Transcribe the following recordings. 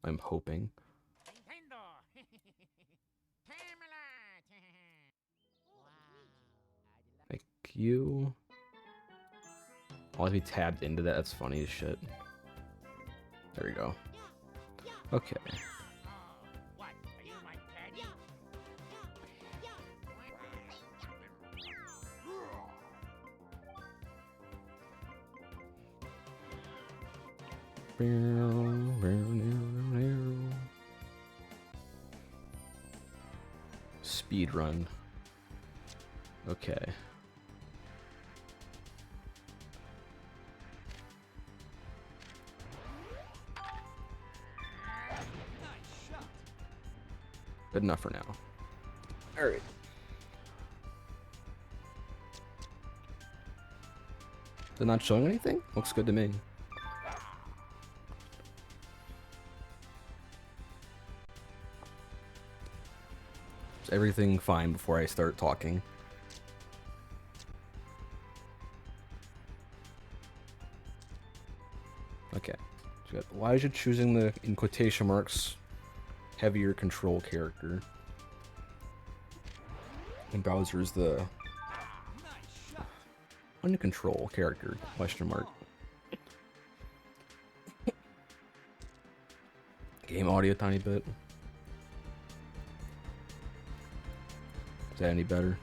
I'm hoping. Like you. I'll have to be tabbed into that. That's funny as shit. There we go. Okay. Speed run. Okay. Good enough for now. Alright. They're not showing anything? Looks good to me. Is everything fine before I start talking? Okay. So we got Elijah choosing the, in quotation marks, heavier control character. And Bowser's the uncontrol character, question mark. Game audio a tiny bit. Is that any better?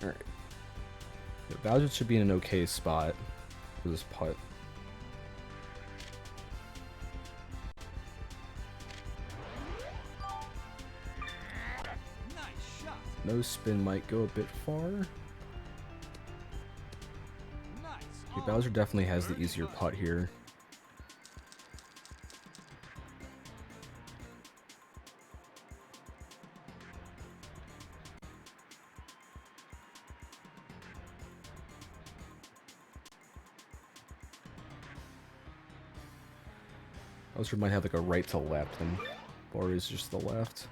Alright. Yeah, Bowser should be in an okay spot for this putt. No spin might go a bit far. Okay, Bowser definitely has the easier putt here. Bowser might have like a right to left, and Wario's just the left.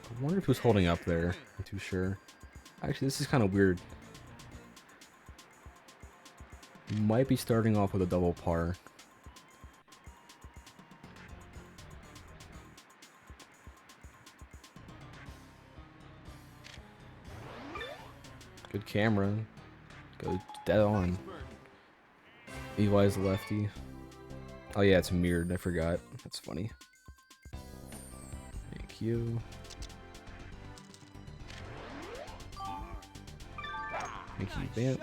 I wonder if he was holding up there. I'm too sure. Actually, this is kind of weird. He might be starting off with a double par. Good camera. Go dead on. Levi's lefty. Oh yeah, it's mirrored. I forgot. That's funny. Thank you. Thank you, Vamp.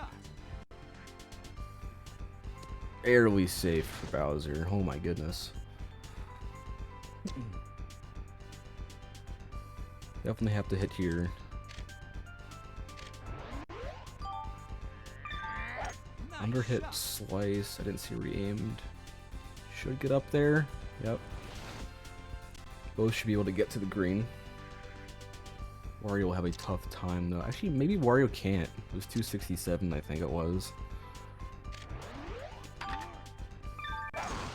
Barely safe for Bowser. Oh my goodness. Definitely have to hit here. Under hit slice. I didn't see where he aimed. Should get up there. Yep. Both should be able to get to the green. Wario will have a tough time though. Actually, maybe Wario can't. It was 267, I think it was.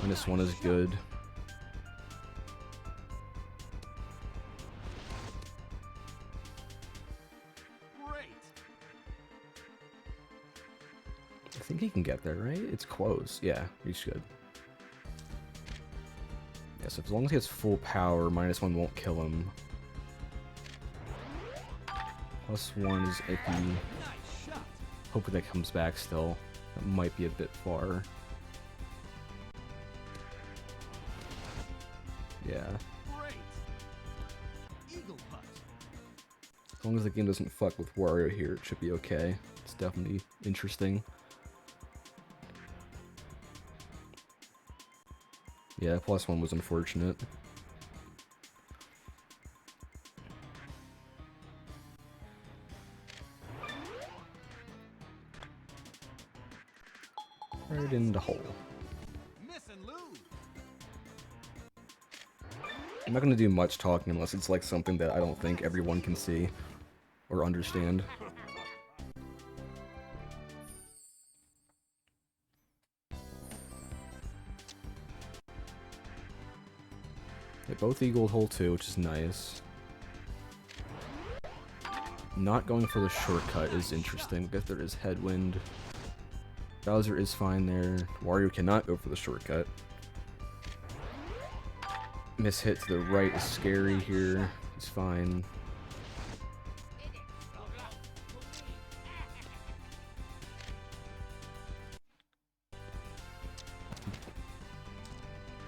-1 is good. I think he can get there, right? It's close. Yeah, he's good. Yeah, so as long as he has full power, -1 won't kill him. +1 is iffy. Hopefully that comes back still. That might be a bit far. Yeah. As long as the game doesn't fuck with Wario here, it should be okay. It's definitely interesting. Yeah, +1 was unfortunate. Right in the hole. I'm not gonna do much talking unless it's like something that I don't think everyone can see or understand. They both eagled hole 2, which is nice. Not going for the shortcut is interesting because there is headwind. Bowser is fine there. Wario cannot go for the shortcut. Miss hit to the right is scary here. He's fine.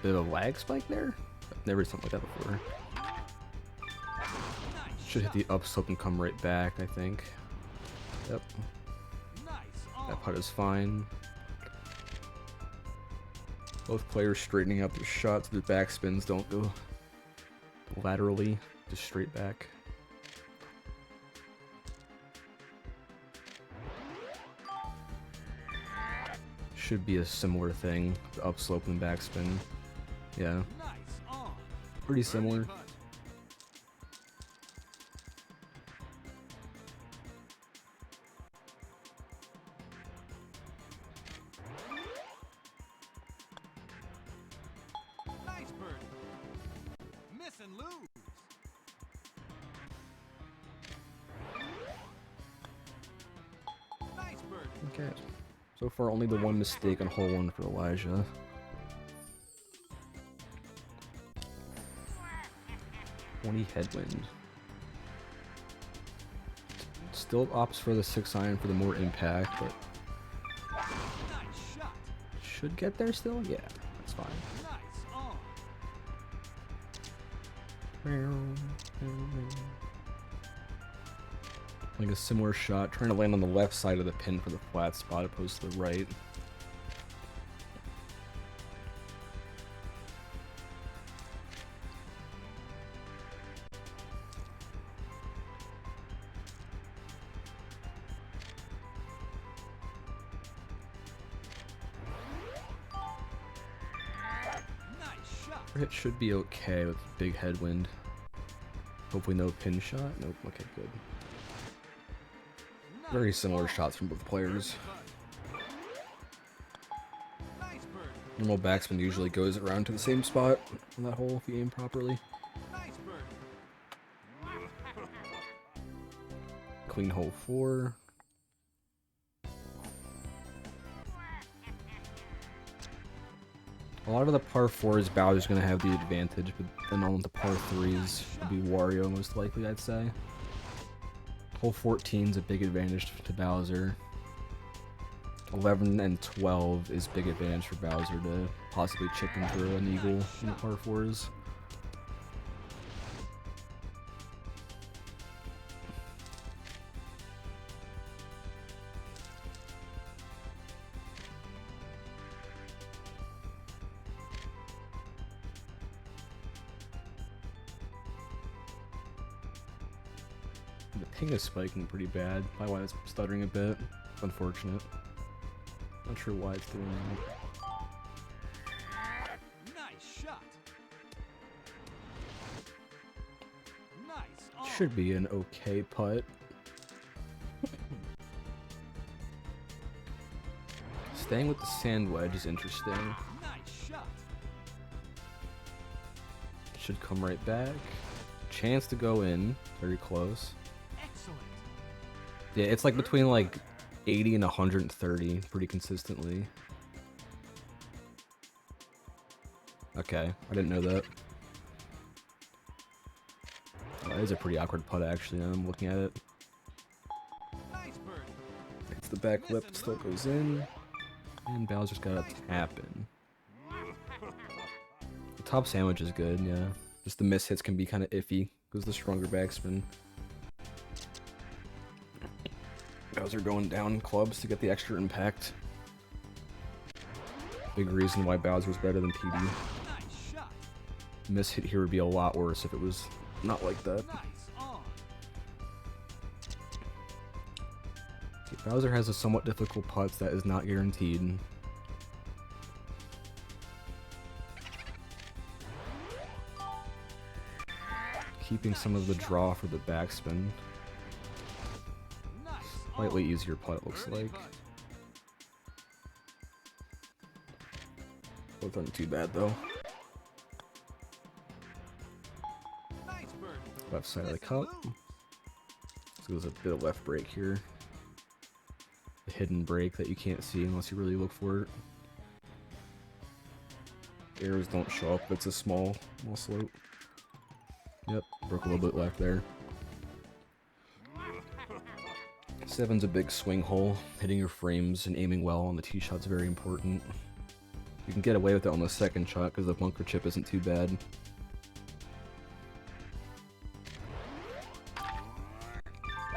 Bit of a lag spike there? I've never seen something like that before. Should hit the upslope and come right back, I think. Yep. That putt is fine. Both players straightening up their shots. Their backspins don't go laterally, just straight back. Should be a similar thing, the upslope and backspin. Yeah. Pretty similar. Okay. So far, only the one mistake on hole 1 for Elijah. Headwind. Still opts for the 6-iron for the more impact, but should get there still? Yeah, that's fine. Like a similar shot, trying to land on the left side of the pin for the flat spot opposed to the right. It should be okay with big headwind. Hopefully no pin shot. Nope, okay, good. Very similar shots from both players. Normal backspin usually goes around to the same spot on that hole if you aim properly. Clean hole 4. A lot of the par 4s, Bowser's going to have the advantage, but then on the par 3s, it'll be Wario most likely, I'd say. Hole 14's a big advantage to Bowser. 11 and 12 is big advantage for Bowser to possibly chip and throw an eagle in the par 4s. The ping is spiking pretty bad. Probably why it's stuttering a bit. Unfortunate. Not sure why it's doing that. Nice shot. Nice. Should be an okay putt. Staying with the sand wedge is interesting. Nice shot. Should come right back. Chance to go in. Very close. Excellent. Yeah, it's like between like 80 and 130 pretty consistently. Okay, I didn't know that. Oh, that is a pretty awkward putt actually, now I'm looking at it. Nice bird. It's the back lip, it still goes in. And Bowser's got a tap in. The top sandwich is good, yeah. Just the miss hits can be kind of iffy, because the stronger backspin. Bowser going down clubs to get the extra impact. Big reason why Bowser's better than PD. Nice shot. Miss hit here would be a lot worse if it was not like that. Nice on. Okay, Bowser has a somewhat difficult putt that is not guaranteed. Keeping some of the draw for the backspin. Nice. Slightly easier putt, it looks like. Both aren't too bad though. Nice bird. Left side of the cup. So there's a bit of left break here. The hidden break that you can't see unless you really look for it. Arrows don't show up, it's a small slope. Yep, broke a little bit left there. 7's a big swing hole. Hitting your frames and aiming well on the tee shot's very important. You can get away with it on the second shot because the bunker chip isn't too bad.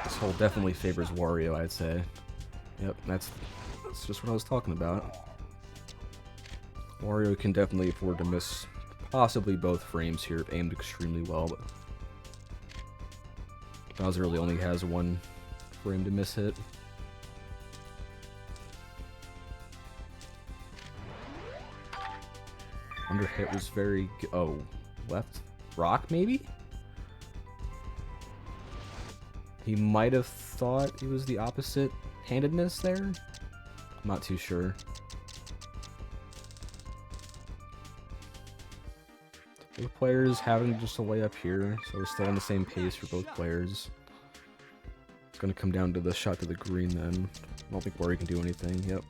This hole definitely favors Wario, I'd say. Yep, that's just what I was talking about. Wario can definitely afford to miss possibly both frames here if aimed extremely well, but Bowser really only has one frame to miss hit. Under hit was very oh, left rock maybe? He might have thought he was the opposite handedness there? I'm not too sure. Both players having just a layup here, so we're still on the same pace for both players. It's gonna come down to the shot to the green then. I don't think Wario can do anything, yep.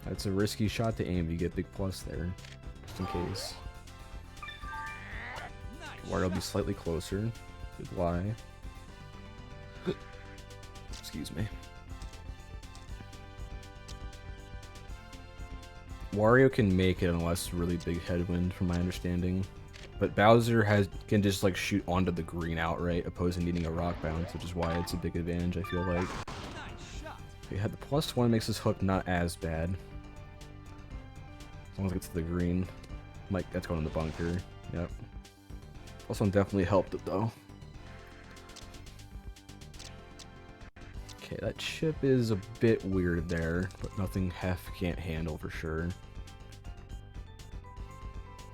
That's a risky shot to aim, you get big plus there, just in case. Wario will be slightly closer. Good lie. Excuse me. Wario can make it unless really big headwind, from my understanding. But Bowser can just like shoot onto the green outright, opposed to needing a rock bounce, which is why it's a big advantage, I feel like. Okay, the +1 makes this hook not as bad. As long as it gets to the green. Like, that's going in the bunker. Yep. +1 definitely helped it though. Okay, that chip is a bit weird there, but nothing Hef can't handle for sure.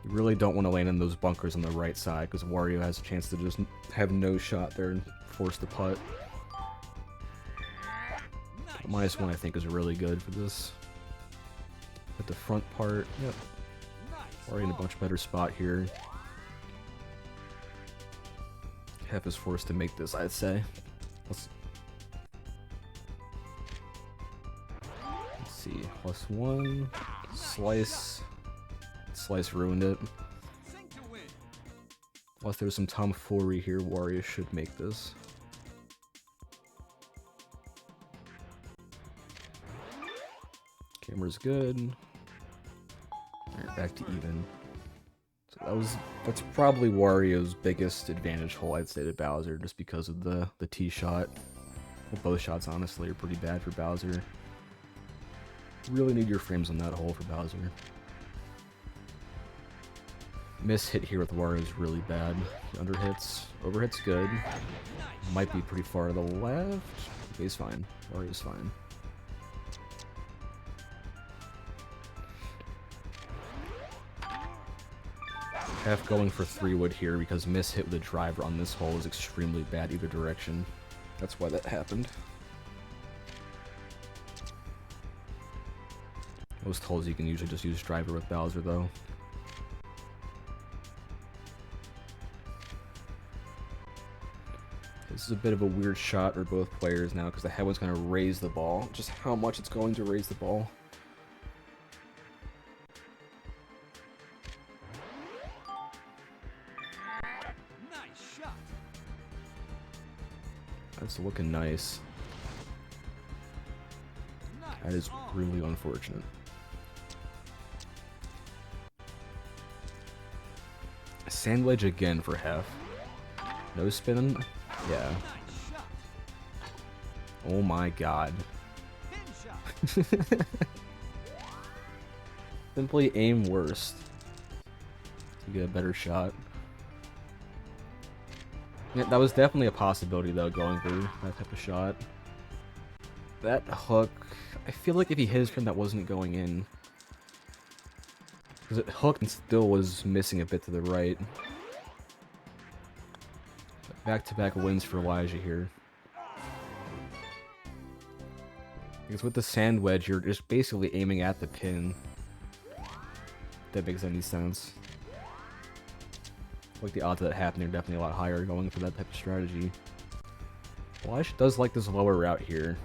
You really don't want to land in those bunkers on the right side, because Wario has a chance to just have no shot there and force the putt. -1 I think is really good for this. At the front part, yep. Wario in a much better spot here. Hef is forced to make this, I'd say. Let's see, +1, slice. Slice ruined it. Unless there's some tomfoolery here, Wario should make this. Camera's good. Alright, back to even. So that's probably Wario's biggest advantage hole, I'd say, to Bowser, just because of the tee shot. Well, both shots, honestly, are pretty bad for Bowser. Really need your frames on that hole for Bowser. Miss hit here with Wario is really bad. Underhits. Overhit's good. Might be pretty far to the left. Okay, he's fine. Wario's fine. Hef going for 3-wood here because miss hit with a driver on this hole is extremely bad either direction. That's why that happened. Most holes you can usually just use driver with Bowser though. This is a bit of a weird shot for both players now because the headwind's going to raise the ball. Just how much it's going to raise the ball. Nice shot. That's looking nice. That is really unfortunate. Sand wedge again for Hef. No spinning. Yeah. Oh my god. Simply aim worse to get a better shot. Yeah, that was definitely a possibility though, going for that type of shot. That hook, I feel like if he hit his frame that wasn't going in. Because it hooked and still was missing a bit to the right. Back-to-back wins for Elijah here. Because with the sand wedge, you're just basically aiming at the pin. If that makes any sense. Like the odds of that happening are definitely a lot higher going for that type of strategy. Flash does like this lower route here.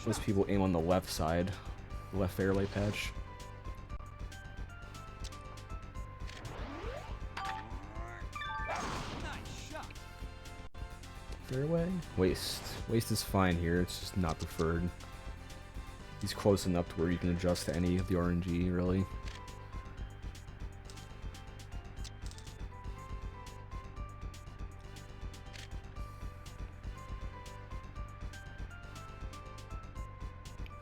Most people aim on the left side, left fairway patch. Fairway? Waste. Waste is fine here, it's just not preferred. He's close enough to where you can adjust to any of the RNG, really.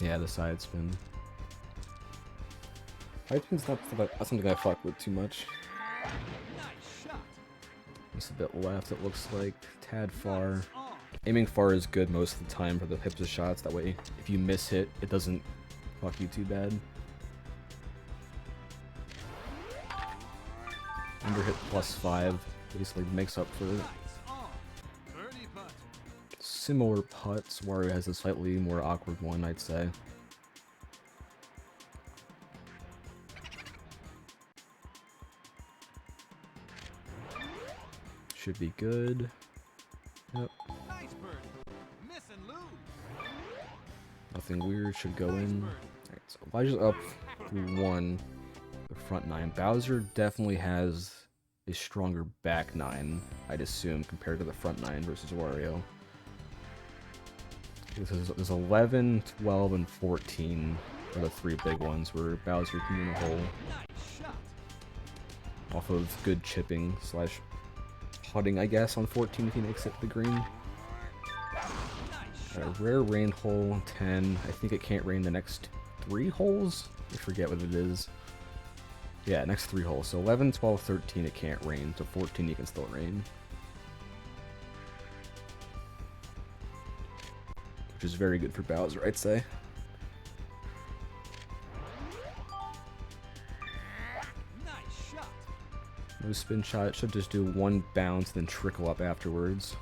Yeah, the side spin. Side spin's not something I fuck with too much. Just a bit left, it looks like. Tad far. Aiming far is good most of the time for the hips of shots. That way, if you miss hit, it doesn't fuck you too bad. Under hit +5 basically makes up for it. Similar putts. Wario has a slightly more awkward one, I'd say. Should be good. Yep. Nothing weird should go in. Alright, so Elijah's up through 1, the front 9. Bowser definitely has a stronger back 9, I'd assume, compared to the front 9 versus Wario. There's 11, 12, and 14 are the 3 big ones where Bowser can win a hole. Off of good chipping slash putting, I guess, on 14 if he makes it to the green. Rare rain hole, 10. I think it can't rain the next 3 holes? I forget what it is. Yeah, next 3 holes. So 11, 12, 13 it can't rain. So 14 you can still rain. Which is very good for Bowser, I'd say. No spin shot. It should just do 1 bounce, then trickle up afterwards.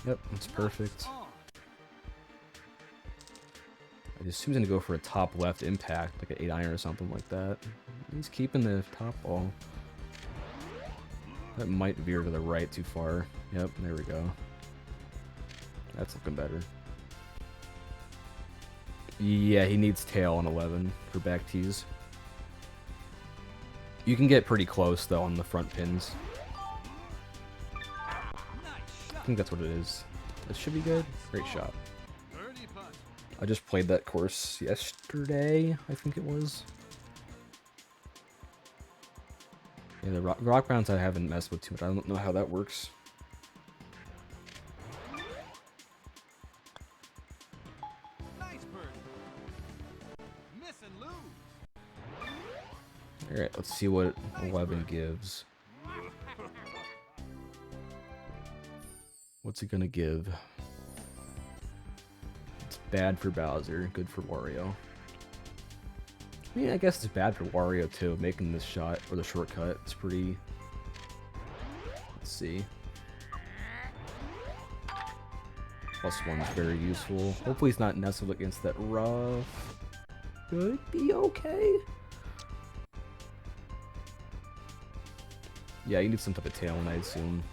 Yep, that's perfect. I assume he's gonna go for a top left impact, like an 8-iron or something like that. He's keeping the top ball. That might veer to the right too far. Yep, there we go. That's looking better. Yeah, he needs tail on 11 for back tees. You can get pretty close though on the front pins. I think that's what it is. That should be good. Great shot. I just played that course yesterday, I think it was. Yeah, the rock bounce I haven't messed with too much. I don't know how that works. Alright, let's see what 11 gives. What's it gonna give? It's bad for Bowser, good for Wario. I mean, I guess it's bad for Wario too, making this shot, or the shortcut. It's pretty... Let's see. +1 is very useful. Hopefully he's not nestled against that rough. Could be okay. Yeah, you need some type of tail, I assume.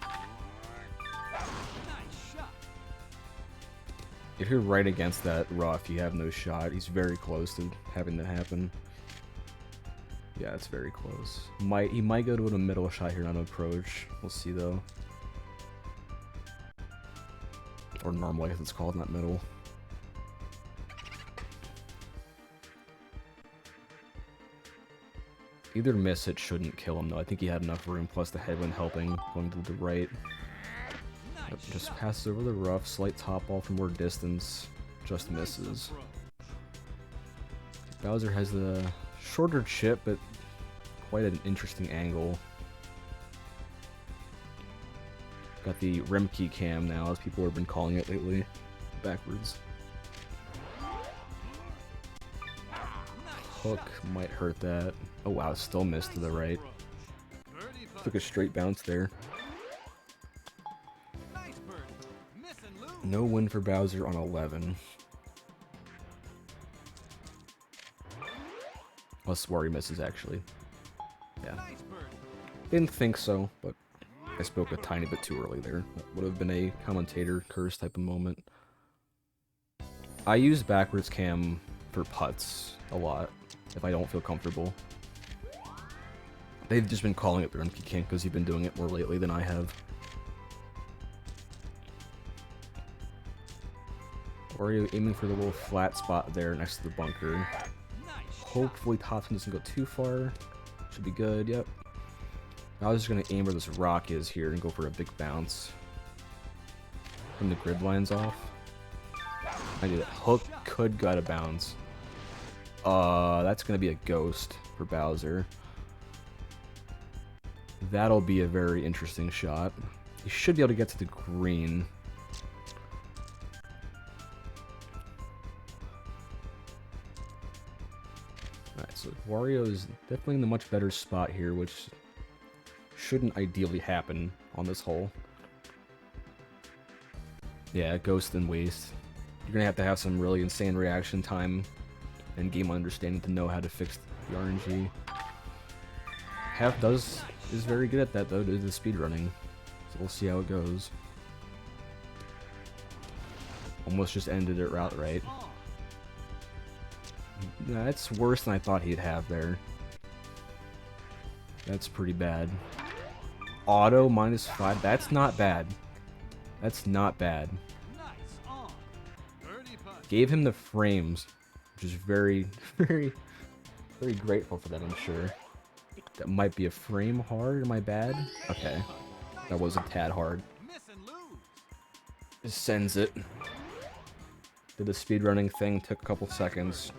If you're right against that rough, you have no shot. He's very close to having that happen. Yeah, it's very close. He might go to a middle shot here on approach. We'll see though. Or normal, I guess it's called, not middle. Either miss it shouldn't kill him though. I think he had enough room, plus the headwind helping going to the right. Yep, just passes over the rough, slight top ball from more distance, just misses. Bowser has the shorter chip, but quite an interesting angle. Got the Remke cam now, as people have been calling it lately. Backwards. Hook might hurt that. Oh wow, still missed to the right. Took a straight bounce there. No win for Bowser on 11. Unless Wario misses, actually. Yeah. Didn't think so, but I spoke a tiny bit too early there. That would have been a commentator curse type of moment. I use backwards cam for putts a lot if I don't feel comfortable. They've just been calling it the Runky Kink because you've been doing it more lately than I have. Or are you aiming for the little flat spot there next to the bunker? Hopefully top spin doesn't go too far. Should be good, yep. I was just going to aim where this rock is here and go for a big bounce. From the grid lines off. I knew that hook could go out of bounds. That's going to be a ghost for Bowser. That'll be a very interesting shot. You should be able to get to the green. Alright, so Wario is definitely in the much better spot here, which shouldn't ideally happen on this hole. Yeah, ghost and waste. You're gonna have to have some really insane reaction time and game understanding to know how to fix the RNG. Half is very good at that though, due to the speedrunning. So we'll see how it goes. Almost just ended it outright. That's worse than I thought he'd have there. That's pretty bad. Auto -5. That's not bad. That's not bad. Gave him the frames, which is very, very grateful for that, I'm sure. That might be a frame hard. Am I bad? Okay. That was a tad hard. Just sends it. Did the speedrunning thing, took a couple seconds.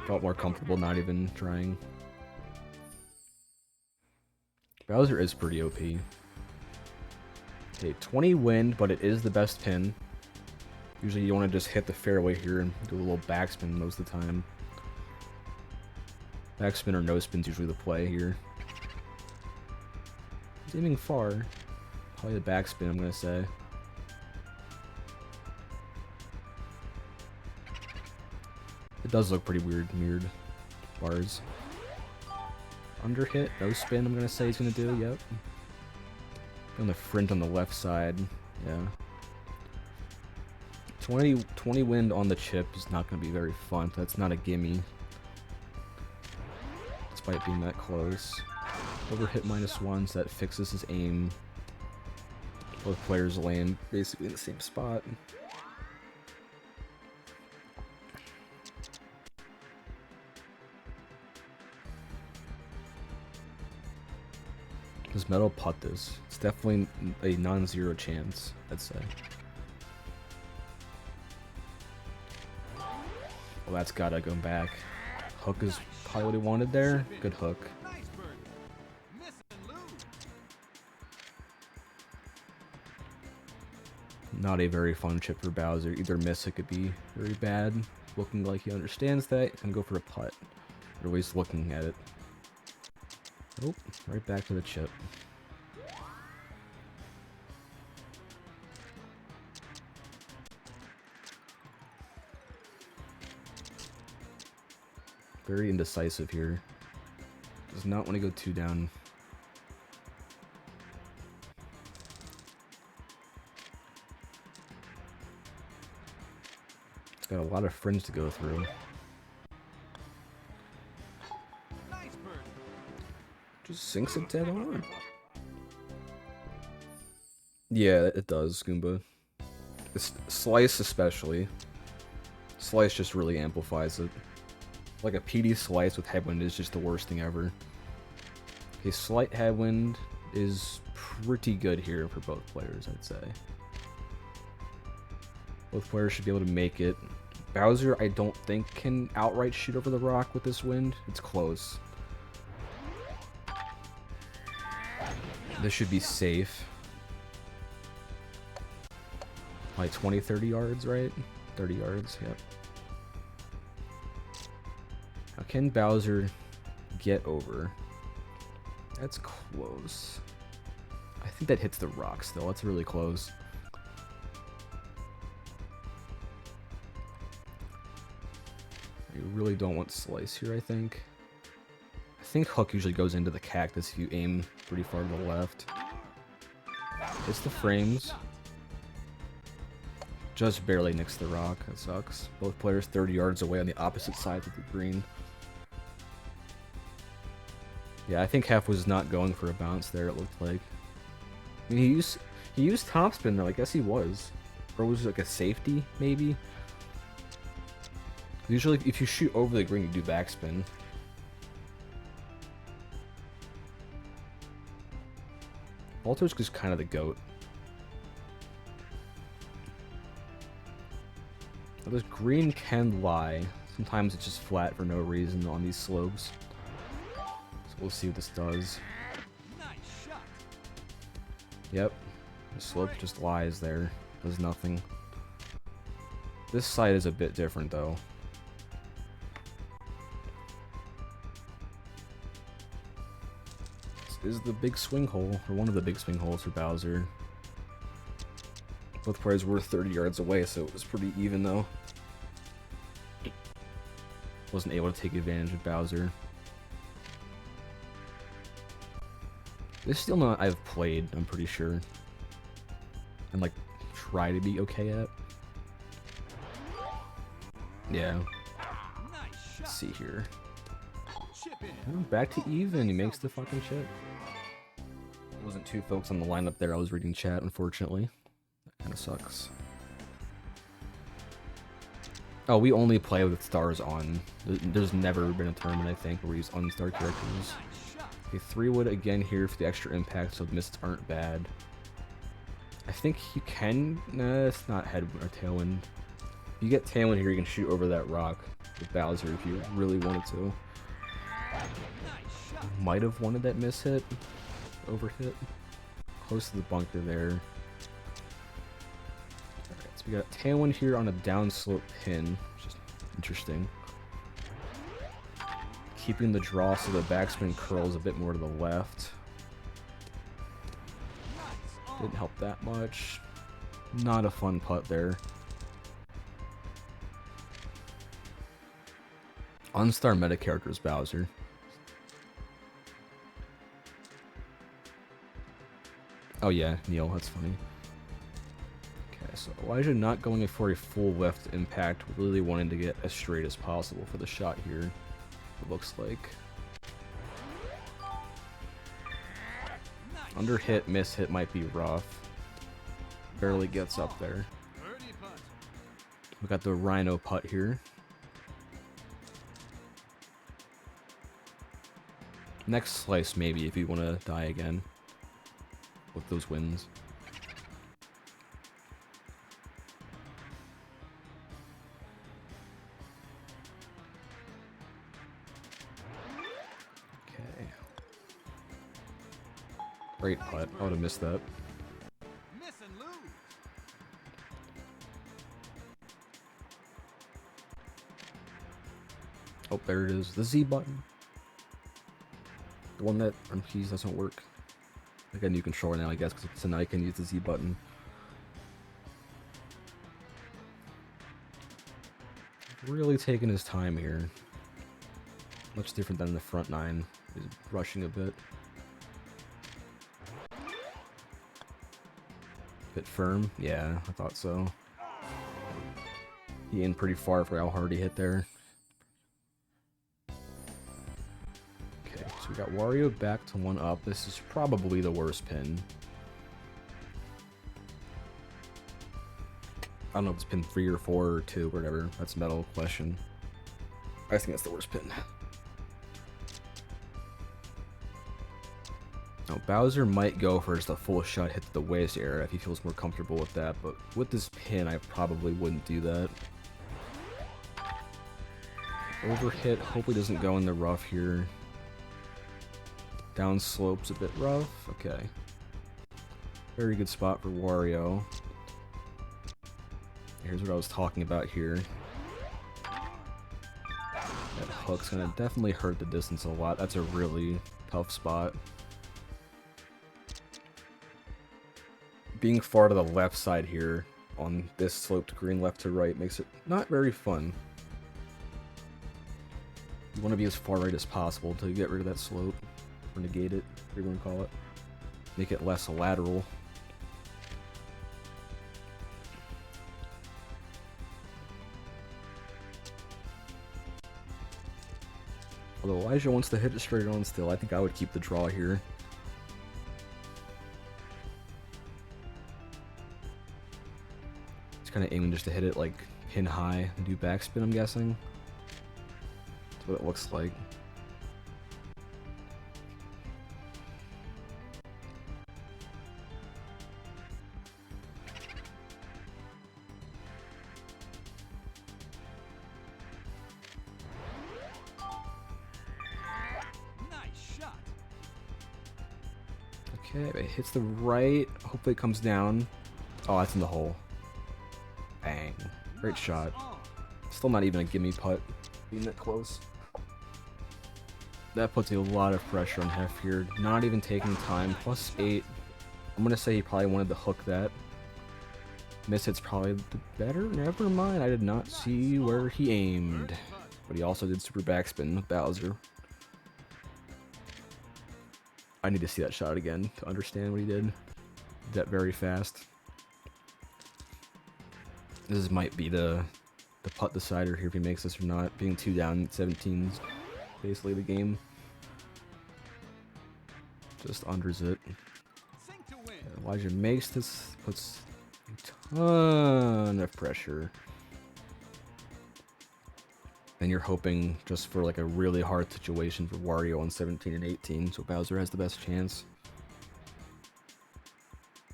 Felt more comfortable not even trying. Bowser is pretty OP. Okay, 20 wind, but it is the best pin. Usually you want to just hit the fairway here and do a little backspin most of the time. Backspin or no spin's usually the play here. He's aiming far. Probably the backspin, I'm gonna say. It does look pretty weird, mirrored bars. Under hit, no spin, I'm gonna say he's gonna do, yep. On the front on the left side, yeah. 20 wind on the chip is not gonna be very fun, that's not a gimme. Despite being that close. Overhit -1, so that fixes his aim. Both players land basically in the same spot. Does Metal putt this? It's definitely a non-zero chance, I'd say. Well, that's gotta go back. Hook is probably what he wanted there. Good hook. Not a very fun chip for Bowser. Either miss, it could be very bad. Looking like he understands that. He's gonna go for a putt. Or at least looking at it. Oh, right back to the chip. Very indecisive here. Does not want to go too down. It's got a lot of fringe to go through. Just sinks it dead on. Yeah, it does, Goomba. Slice especially. Slice just really amplifies it. Like a PD slice with headwind is just the worst thing ever. A slight headwind is pretty good here for both players, I'd say. Both players should be able to make it. Bowser, I don't think, can outright shoot over the rock with this wind. It's close. This should be safe. Like 20, 30 yards, right? 30 yards, yep. Now, can Bowser get over? That's close. I think that hits the rock still. That's really close. You really don't want slice here, I think. I think hook usually goes into the cactus if you aim pretty far to the left. Hits the frames. Just barely nicks the rock. That sucks. Both players 30 yards away on the opposite sides of the green. Yeah, I think Hef was not going for a bounce there, it looked like. I mean, he used topspin though, I guess he was. Or was it like a safety, maybe? Usually, if you shoot over the green, you do backspin. Balto's just kind of the GOAT. Now, this green can lie. Sometimes it's just flat for no reason on these slopes. So we'll see what this does. Nice shot. Yep. The slope just lies there. Does nothing. This side is a bit different though. This is the big swing hole, or one of the big swing holes for Bowser. Both players were 30 yards away, so it was pretty even though. Wasn't able to take advantage of Bowser. This is still not I've played, I'm pretty sure. And like, try to be okay at. Yeah. Let's see here. Back to even, he makes the fucking chip. Wasn't two folks on the lineup there, I was reading chat, unfortunately. That kinda sucks. Oh, we only play with stars on. There's never been a tournament, I think, where we use unstar characters. Okay, 3-wood again here for the extra impact, so the misses aren't bad. I think you can... Nah, it's not headwind or tailwind. If you get tailwind here, you can shoot over that rock with Bowser if you really wanted to. Might have wanted that miss hit. Over hit. Close to the bunker there. Alright, so we got tailwind here on a downslope pin, which is interesting. Keeping the draw so the backspin curls a bit more to the left. Didn't help that much. Not a fun putt there. Unstar meta character is Bowser. Oh yeah, Neil, that's funny. Okay, so Elijah not going for a full left impact, really wanting to get as straight as possible for the shot here, it looks like. Under hit, miss hit might be rough. Barely gets up there. We got the Rhino putt here. Next slice maybe if you want to die again with those wins. Okay. Great putt. I would have missed that. Miss and lose. Oh, there it is. The Z button. The one that on keys doesn't work. I got a new controller now, I guess, so now I can use the Z button. Really taking his time here. Much different than the front nine. He's rushing a bit. Bit firm? Yeah, I thought so. He in pretty far for how hard he hit there. Okay, so we got Wario back to 1 up. This is probably the worst pin. I don't know if it's pin 3 or 4 or 2 or whatever. That's a metal question. I think that's the worst pin. Now, Bowser might go for just a full shot hit to the waist area if he feels more comfortable with that, but with this pin, I probably wouldn't do that. Overhit, hopefully doesn't go in the rough here. Down slope's a bit rough. Okay. Very good spot for Wario. Here's what I was talking about here. That hook's gonna definitely hurt the distance a lot. That's a really tough spot. Being far to the left side here on this sloped green left to right makes it not very fun. You want to be as far right as possible to get rid of that slope, or negate it, whatever you want to call it. Make it less lateral. Although Elijah wants to hit it straight on still, I think I would keep the draw here. He's kind of aiming just to hit it like pin high and do backspin, I'm guessing. That's what it looks like. Nice shot. Okay, it hits the right. Hopefully it comes down. Oh, that's in the hole. Bang. Great Nice shot. on. Still not even a gimme putt. Being that close. That puts a lot of pressure on Hef here. Not even taking time. +8. I'm gonna say he probably wanted to hook that. Miss hit's probably the better. Never mind. I did not see where he aimed. But he also did super backspin with Bowser. I need to see that shot again to understand what he did. Did that very fast. This might be the putt decider here if he makes this or not. Being 2 down, 17's basically the game. Just unders it. Sink to win. Elijah makes this, puts a ton of pressure. And you're hoping just for like a really hard situation for Wario on 17 and 18, so Bowser has the best chance.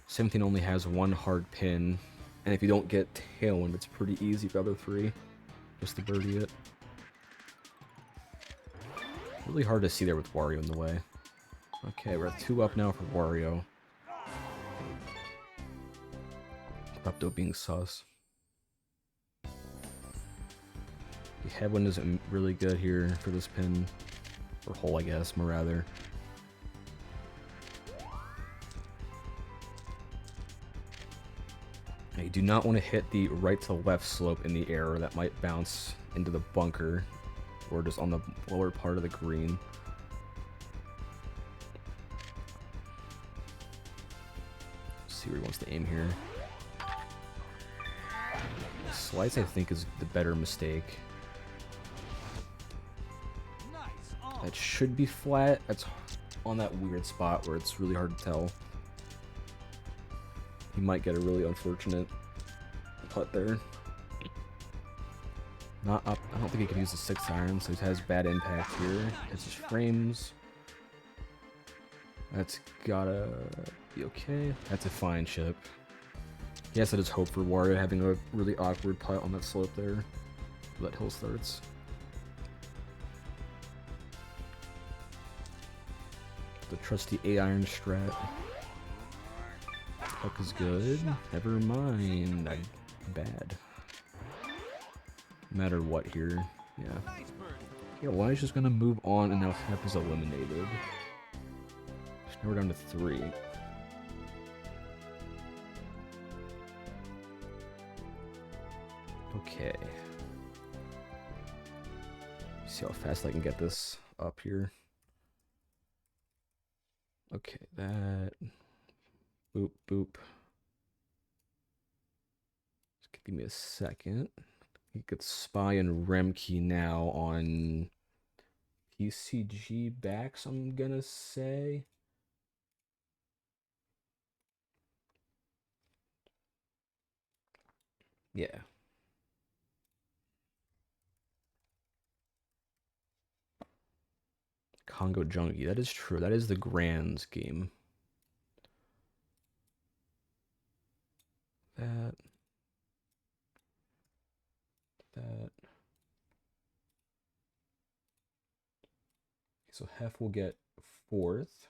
17 only has one hard pin, and if you don't get Tailwind, it's pretty easy for the other 3 just to birdie it. Really hard to see there with Wario in the way. Okay, we're at 2 up now for Wario. Pepto being sus. The headwind isn't really good here for this pin. Or hole, I guess, more rather. Now, you do not want to hit the right to left slope in the air, or that might bounce into the bunker. Or just on the lower part of the green. Let's see where he wants to aim here. Slice, I think, is the better mistake. Nice on. That should be flat. That's on that weird spot where it's really hard to tell. He might get a really unfortunate putt there. Not up. I don't think he can use the 6-iron, so he has bad impact here. It's his frames. That's gotta be okay. That's a fine chip. Yes, that is hope for Wario having a really awkward putt on that slope there. That hill starts. The trusty 8-iron strat. Puck is good. Never mind. I'm bad. No matter what here. Yeah. Nice birdie. Yeah, Elijah's gonna move on, and now Hep is eliminated. So now we're down to 3. Okay. See how fast I can get this up here. Okay, that. Boop, boop. Just give me a second. You could Spy and Remkey now on PCG backs, I'm gonna say. Yeah. Congo Junkie, that is true. That is the Grands game. That. That. So Hef will get 4th.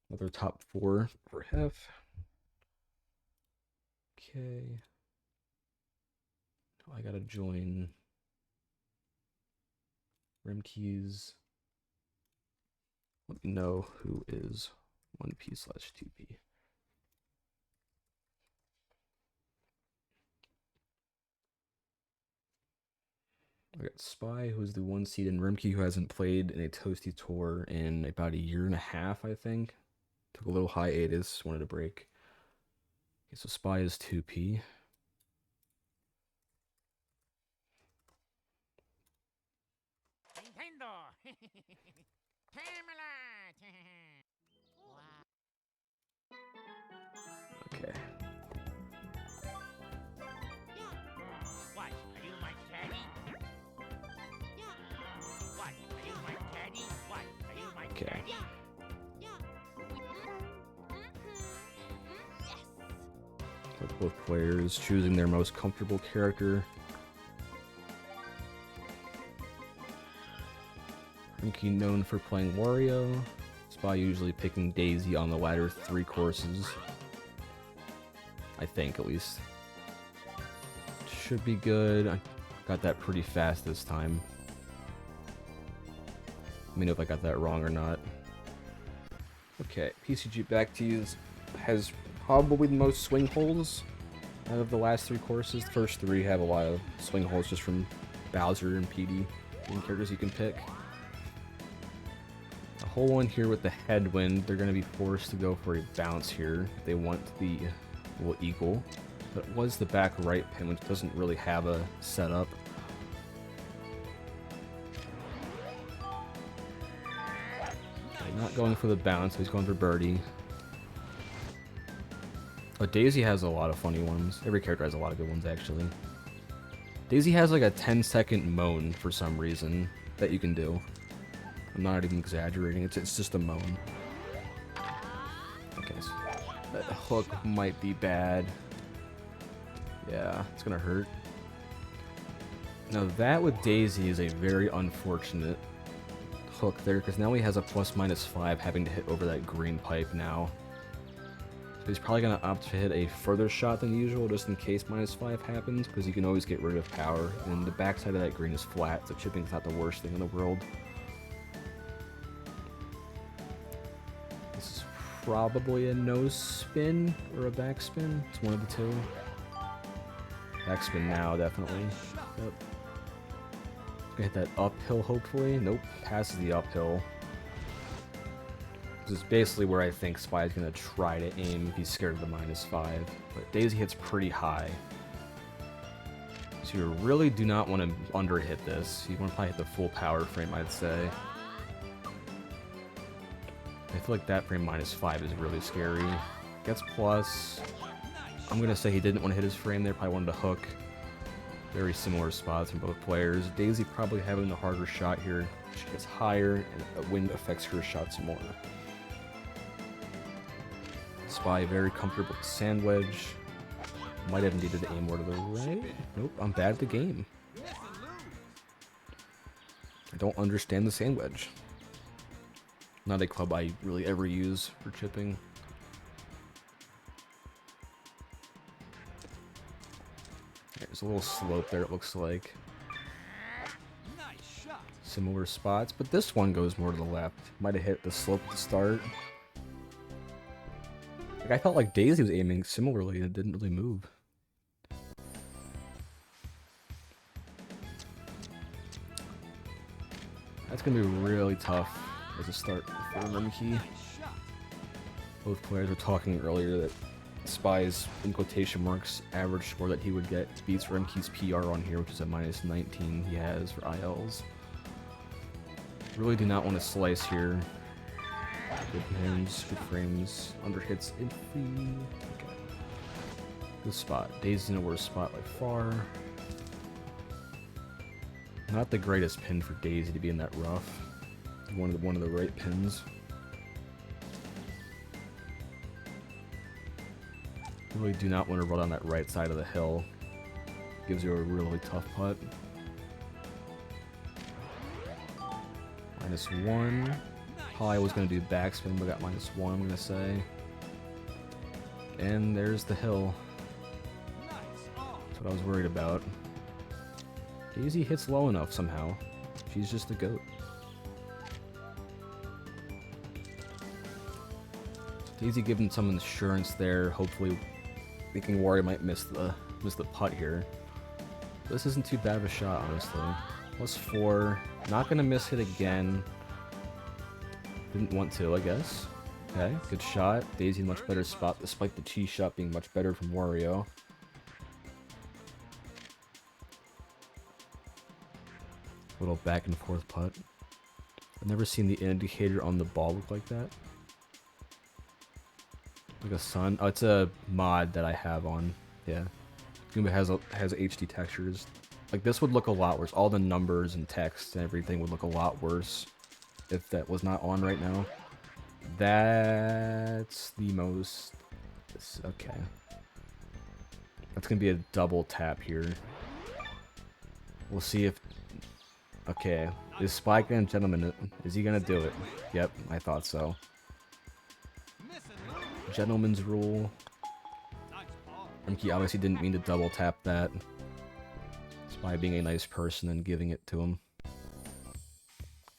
Another top 4 for Hef. Okay. I gotta join Remkeys. Let me know who is 1P/2P. I got Spy, who's the 1 seed, and Remke, who hasn't played in a Toasty Tour in about a year and a half, I think. Took a little hiatus, wanted to break. Okay, so Spy is 2P. Okay. What? Are you my caddy? What? Are you my caddy? What? Are you my Okay. caddy? With both players choosing their most comfortable character. Rimkey known for playing Wario. Spy usually picking Daisy on the latter 3 courses. I think, at least. Should be good. I got that pretty fast this time. Let me know if I got that wrong or not. Okay, PCG back to you has probably the most swing holes out of the last 3 courses. The first 3 have a lot of swing holes just from Bowser and Petey being characters you can pick. The whole one here with the headwind, they're going to be forced to go for a bounce here if they want the little eagle. But it was the back right pin, which doesn't really have a setup. Okay, not going for the bounce, he's going for birdie. But Daisy has a lot of funny ones. Every character has a lot of good ones, actually. Daisy has like a 10-second moan for some reason that you can do. I'm not even exaggerating, it's just a moan. Okay, so that hook might be bad. Yeah, it's gonna hurt. Now that with Daisy is a very unfortunate hook there, because now he has a ±5 having to hit over that green pipe now. So he's probably going to opt to hit a further shot than usual, just in case -5 happens, because you can always get rid of power, and the backside of that green is flat, so chipping's not the worst thing in the world. This is probably a nose spin or a backspin. It's one of the two. Backspin now, definitely. Yep. Gonna hit that uphill, hopefully. Nope, passes the uphill. This is basically where I think Spy's gonna try to aim if he's scared of the -5. But Daisy hits pretty high. So you really do not want to underhit this. You want to probably hit the full power frame, I'd say. I feel like that frame -5 is really scary. Gets plus. I'm gonna say he didn't want to hit his frame there, probably wanted to hook. Very similar spots from both players. Daisy probably having the harder shot here. She gets higher, and the wind affects her shots more. Spy very comfortable with sand wedge. Might have needed to aim more to the right. Nope, I'm bad at the game. I don't understand the sand wedge. Not a club I really ever use for chipping. There's a little slope there, it looks like. Nice shot. Similar spots, but this one goes more to the left. Might have hit the slope to start. Like, I felt like Daisy was aiming similarly and it didn't really move. That's gonna be really tough as a start for Rimkey. Nice shot. Both players were talking earlier that Spy's, in quotation marks, average score that he would get beats Rimkey's PR on here, which is a -19 he has for ILs. Really do not want to slice here. Good hands, good frames, underhits iffy. Okay. Good spot. Daisy's in a worse spot by far. Not the greatest pin for Daisy to be in that rough. One of the right pins. Really do not want to roll down that right side of the hill. Gives you a really tough putt. -1. Probably was going to do backspin, but got -1, I'm going to say. And there's the hill. That's what I was worried about. Daisy hits low enough somehow. She's just a goat. Daisy giving some insurance there, hopefully thinking Wario might miss the putt here. This isn't too bad of a shot, honestly. +4. Not gonna miss hit again. Didn't want to, I guess. Okay, good shot. Daisy in much better spot, despite the tee shot being much better from Wario. Little back and forth putt. I've never seen the indicator on the ball look like that. Like a sun. Oh, it's a mod that I have on. Yeah. Goomba has HD textures. Like this would look a lot worse. All the numbers and text and everything would look a lot worse if that was not on right now. That's the most... Okay. That's gonna be a double tap here. We'll see if... Okay. Is Spike and Gentleman... Is he gonna do it? Yep, I thought so. Gentleman's rule. Rumkey obviously didn't mean to double tap that. Spy being a nice person and giving it to him.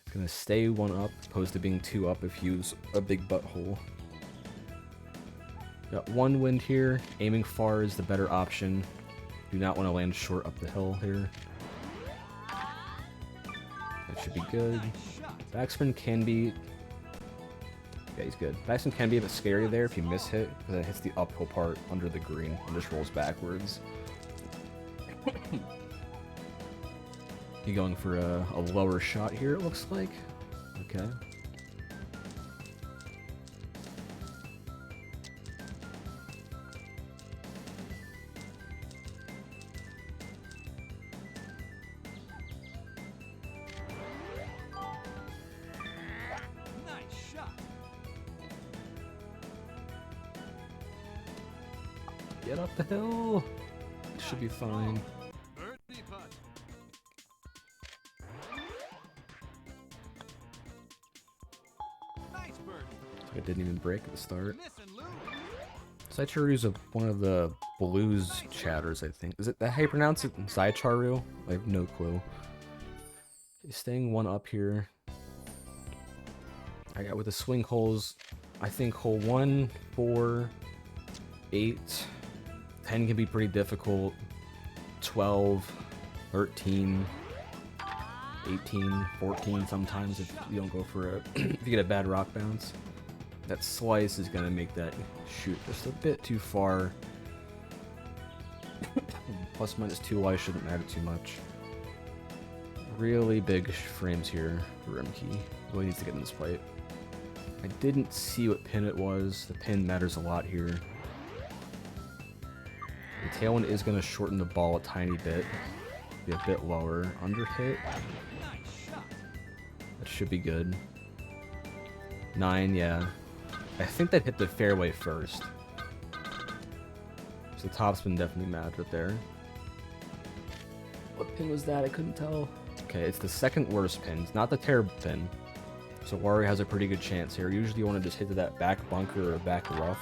It's gonna stay 1 up, opposed to being 2 up if you use a big butthole. Got 1 wind here. Aiming far is the better option. Do not want to land short up the hill here. That should be good. Backspin can be... Yeah, he's good. Backspin can be a bit scary there if you miss hit, because it hits the uphill part under the green and just rolls backwards. You're going for a lower shot here, it looks like. Okay. Get up the hill! Should be fine. It didn't even break at the start. Saicharu's one of the blues chatters, I think. Is it that how you pronounce it? Saicharu? I have no clue. Okay, staying 1 up here. I got with the swing holes, I think hole 1, 4, 8, 10 can be pretty difficult. 12, 13, 18, 14 sometimes if you don't go for a if you get a bad rock bounce. That slice is gonna make that shoot just a bit too far. Plus minus 2Y shouldn't matter too much. Really big frames here for Rimkey. Really needs to get in this fight. I didn't see what pin it was. The pin matters a lot here. The tailwind is going to shorten the ball a tiny bit. Be a bit lower. Under hit. That should be good. 9, yeah. I think that hit the fairway first. So the topspin definitely mattered there. What pin was that? I couldn't tell. Okay, it's the second worst pin. It's not the terrible pin. So Wario has a pretty good chance here. Usually you want to just hit to that back bunker or back rough.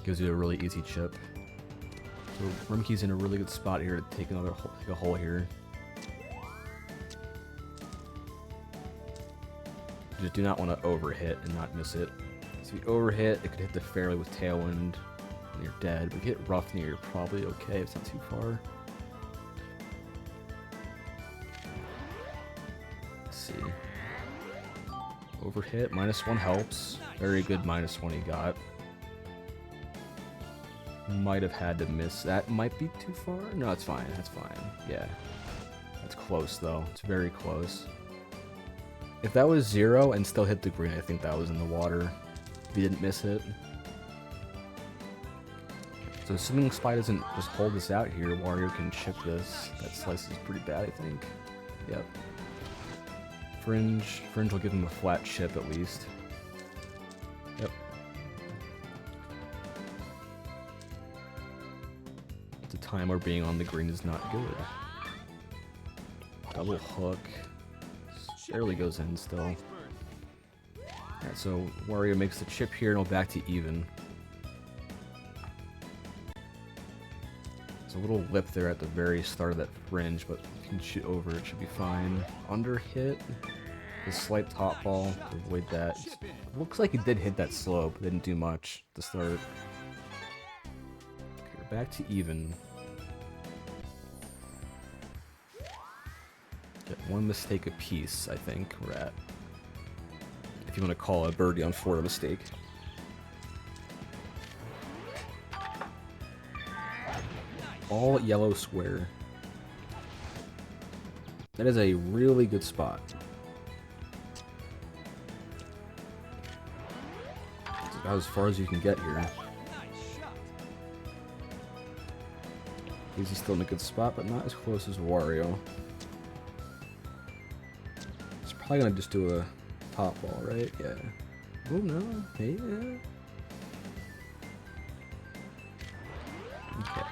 Gives you a really easy chip. So Rimkey's in a really good spot here to take another hole here. You just do not want to overhit and not miss it. So if you overhit, it could hit the fairway with tailwind and you're dead. But if you hit rough near, you're probably okay. It's not too far. Let's see. Overhit, -1 helps. Very good -1 he got. Might have had to miss. That might be too far. No, it's fine. That's fine. Yeah. That's close, though. It's very close. If that was 0 and still hit the green, I think that was in the water. If he didn't miss it. So assuming Spy doesn't just hold this out here, Wario can chip this. That slice is pretty bad, I think. Yep. Fringe will give him a flat chip at least. Yep. It's a time where being on the green is not good. Double hook. Barely goes in still. Alright, so Wario makes the chip here and we'll back to even. There's a little lip there at the very start of that fringe, but you can shoot over it, should be fine. Under hit. The slight top ball to avoid that. Looks like he did hit that slope, didn't do much to start. Okay, we're back to even. Get 1 mistake apiece, I think we're at. If you want to call a birdie on 4 a mistake. All yellow square. That is a really good spot. It's about as far as you can get here. Nice shot. He's still in a good spot, but not as close as Wario. He's probably gonna just do a top ball, right? Yeah. Oh no. Hey, yeah. Okay.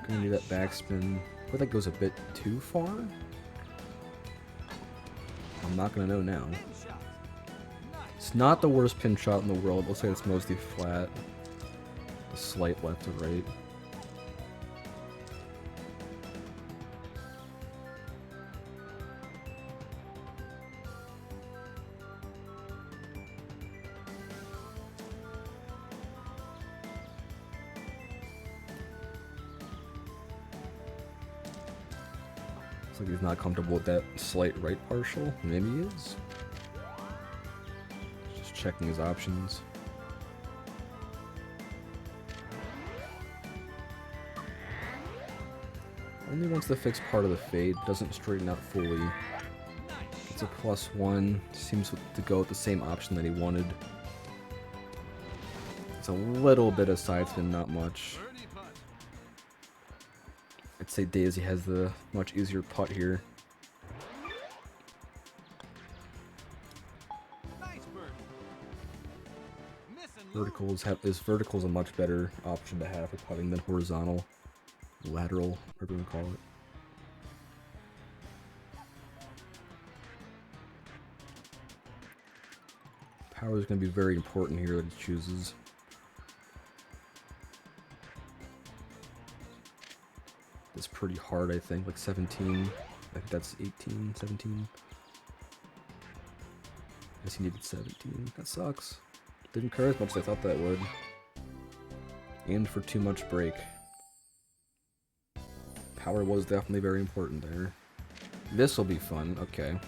Gonna do that backspin. But that goes a bit too far? I'm not gonna know now. Pin shot. Nice. It's not the worst pin shot in the world. Looks like it's mostly flat. A slight left to right. Looks like he's not comfortable with that slight right partial. Maybe he is. Just checking his options. Only once the fixed part of the fade doesn't straighten out fully. Nice It's a shot. +1. Seems to go with the same option that he wanted. It's a little bit of side spin, not much. Birdie putt. I'd say Daisy has the much easier putt here. Nice birdie. Miss and lose. Vertical is a much better option to have for putting than horizontal, lateral, whatever you want to call it. Power is going to be very important here that he chooses. It's pretty hard, I think, like 17. I think that's 18, 17. Guess he needed 17. That sucks. Didn't curve as much as I thought that would. Aimed for too much break. Power was definitely very important there. This will be fun. Okay.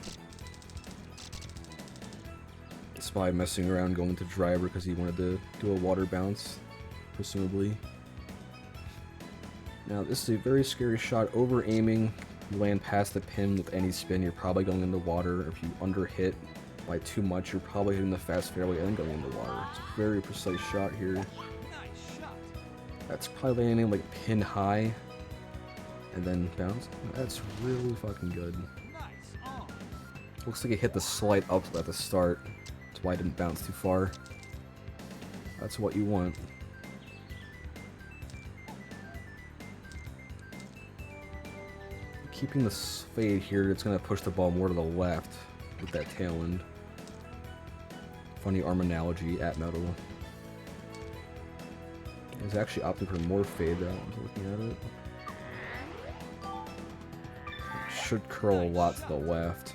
Spy messing around going to driver because he wanted to do a water bounce, presumably. Now this is a very scary shot. Over aiming, you land past the pin with any spin, you're probably going into water. If you under hit by too much, you're probably hitting the fast fairway and then going into water. It's a very precise shot here. Nice shot. That's probably landing like pin high and then bounce. That's really fucking good. Nice on. Looks like it hit the slight up at the start. That's why it didn't bounce too far. That's what you want. Keeping the fade here, it's going to push the ball more to the left with that tail end. Funny arm analogy at metal. It's actually opting for more fade now. I'm looking at it. It should curl a lot to the left.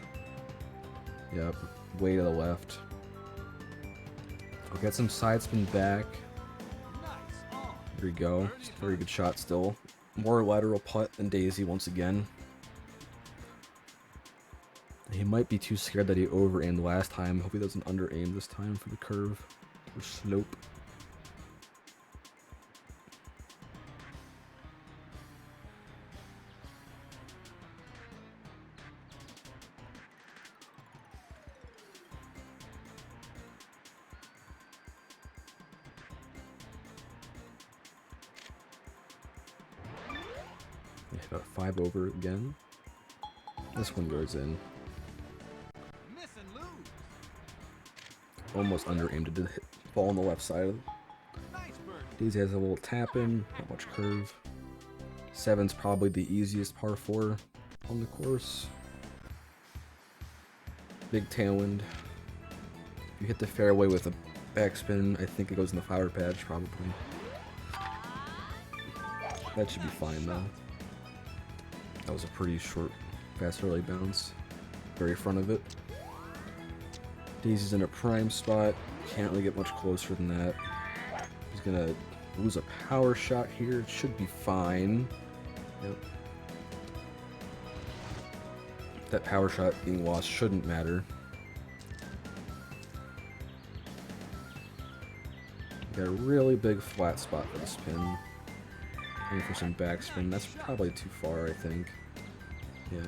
Yep, way to the left. I'll get some side spin back. Nice on. There we go. Very good shot still. More lateral putt than Daisy once again. He might be too scared that he over-aimed last time. Hope he doesn't under-aim this time for the curve or slope. Yeah, got 5 over again. This one goes in. Miss and lose. Almost under-aimed. It did hit, fall on the left side of it. Nice birdie. Daisy has a little tap in, not much curve. 7's probably the easiest par 4 on the course. Big tailwind. If you hit the fairway with a backspin, I think it goes in the flower patch, probably. That should be fine though. That was a pretty short, fast early bounce. Very front of it. Daisy's in a prime spot. Can't really get much closer than that. He's gonna lose a power shot here. It should be fine. Yep. That power shot being lost shouldn't matter. Got a really big flat spot for the spin. Looking for some backspin. That's probably too far, I think. Yeah.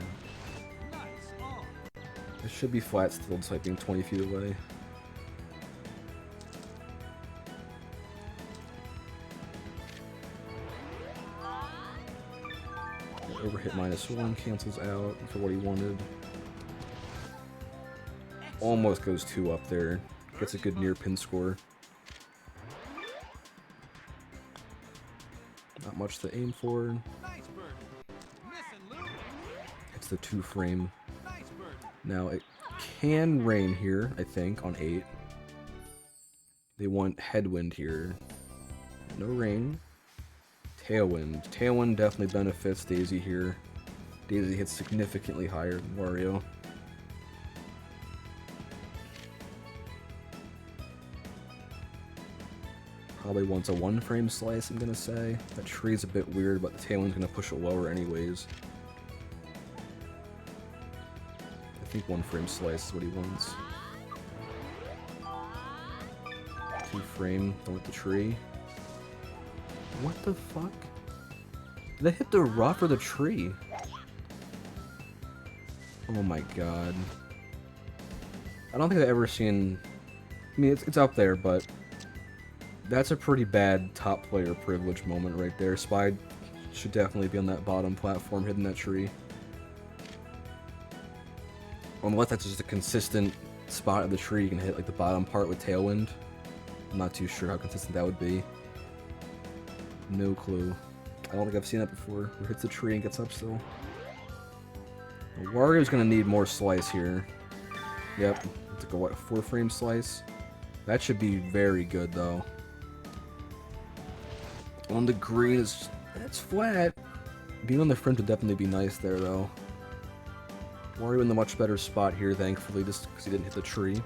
Nice on. It should be flat still, despite being 20 feet away. Overhit -1 cancels out for what he wanted. Almost goes 2 up there. Gets a good near pin score. Not much to aim for. Nice birdie. Missing Lou. It's the 2 frame. Nice birdie. Now it can rain here, I think, on 8. They want headwind here. No rain. Tailwind. Tailwind definitely benefits Daisy here. Daisy hits significantly higher than Wario. Probably wants a 1 frame slice, I'm gonna say. That tree's a bit weird, but the tailwind's gonna push it lower anyways. I think 1 frame slice is what he wants. 2 frame, don't hit the tree. What the fuck? Did they hit the rough or the tree? Oh my god. I don't think I've ever seen... I mean, it's up there, but... That's a pretty bad top player privilege moment right there. Spy should definitely be on that bottom platform hitting that tree. Unless that's just a consistent spot of the tree, you can hit like the bottom part with tailwind. I'm not too sure how consistent that would be. No clue. I don't think I've seen that before. Who hits the tree and gets up still. Wario's gonna need more slice here. Yep, it's like a what, 4 frame slice? That should be very good though. On the green is that's flat. Being on the front would definitely be nice there though. Wario in the much better spot here, thankfully, just because he didn't hit the tree.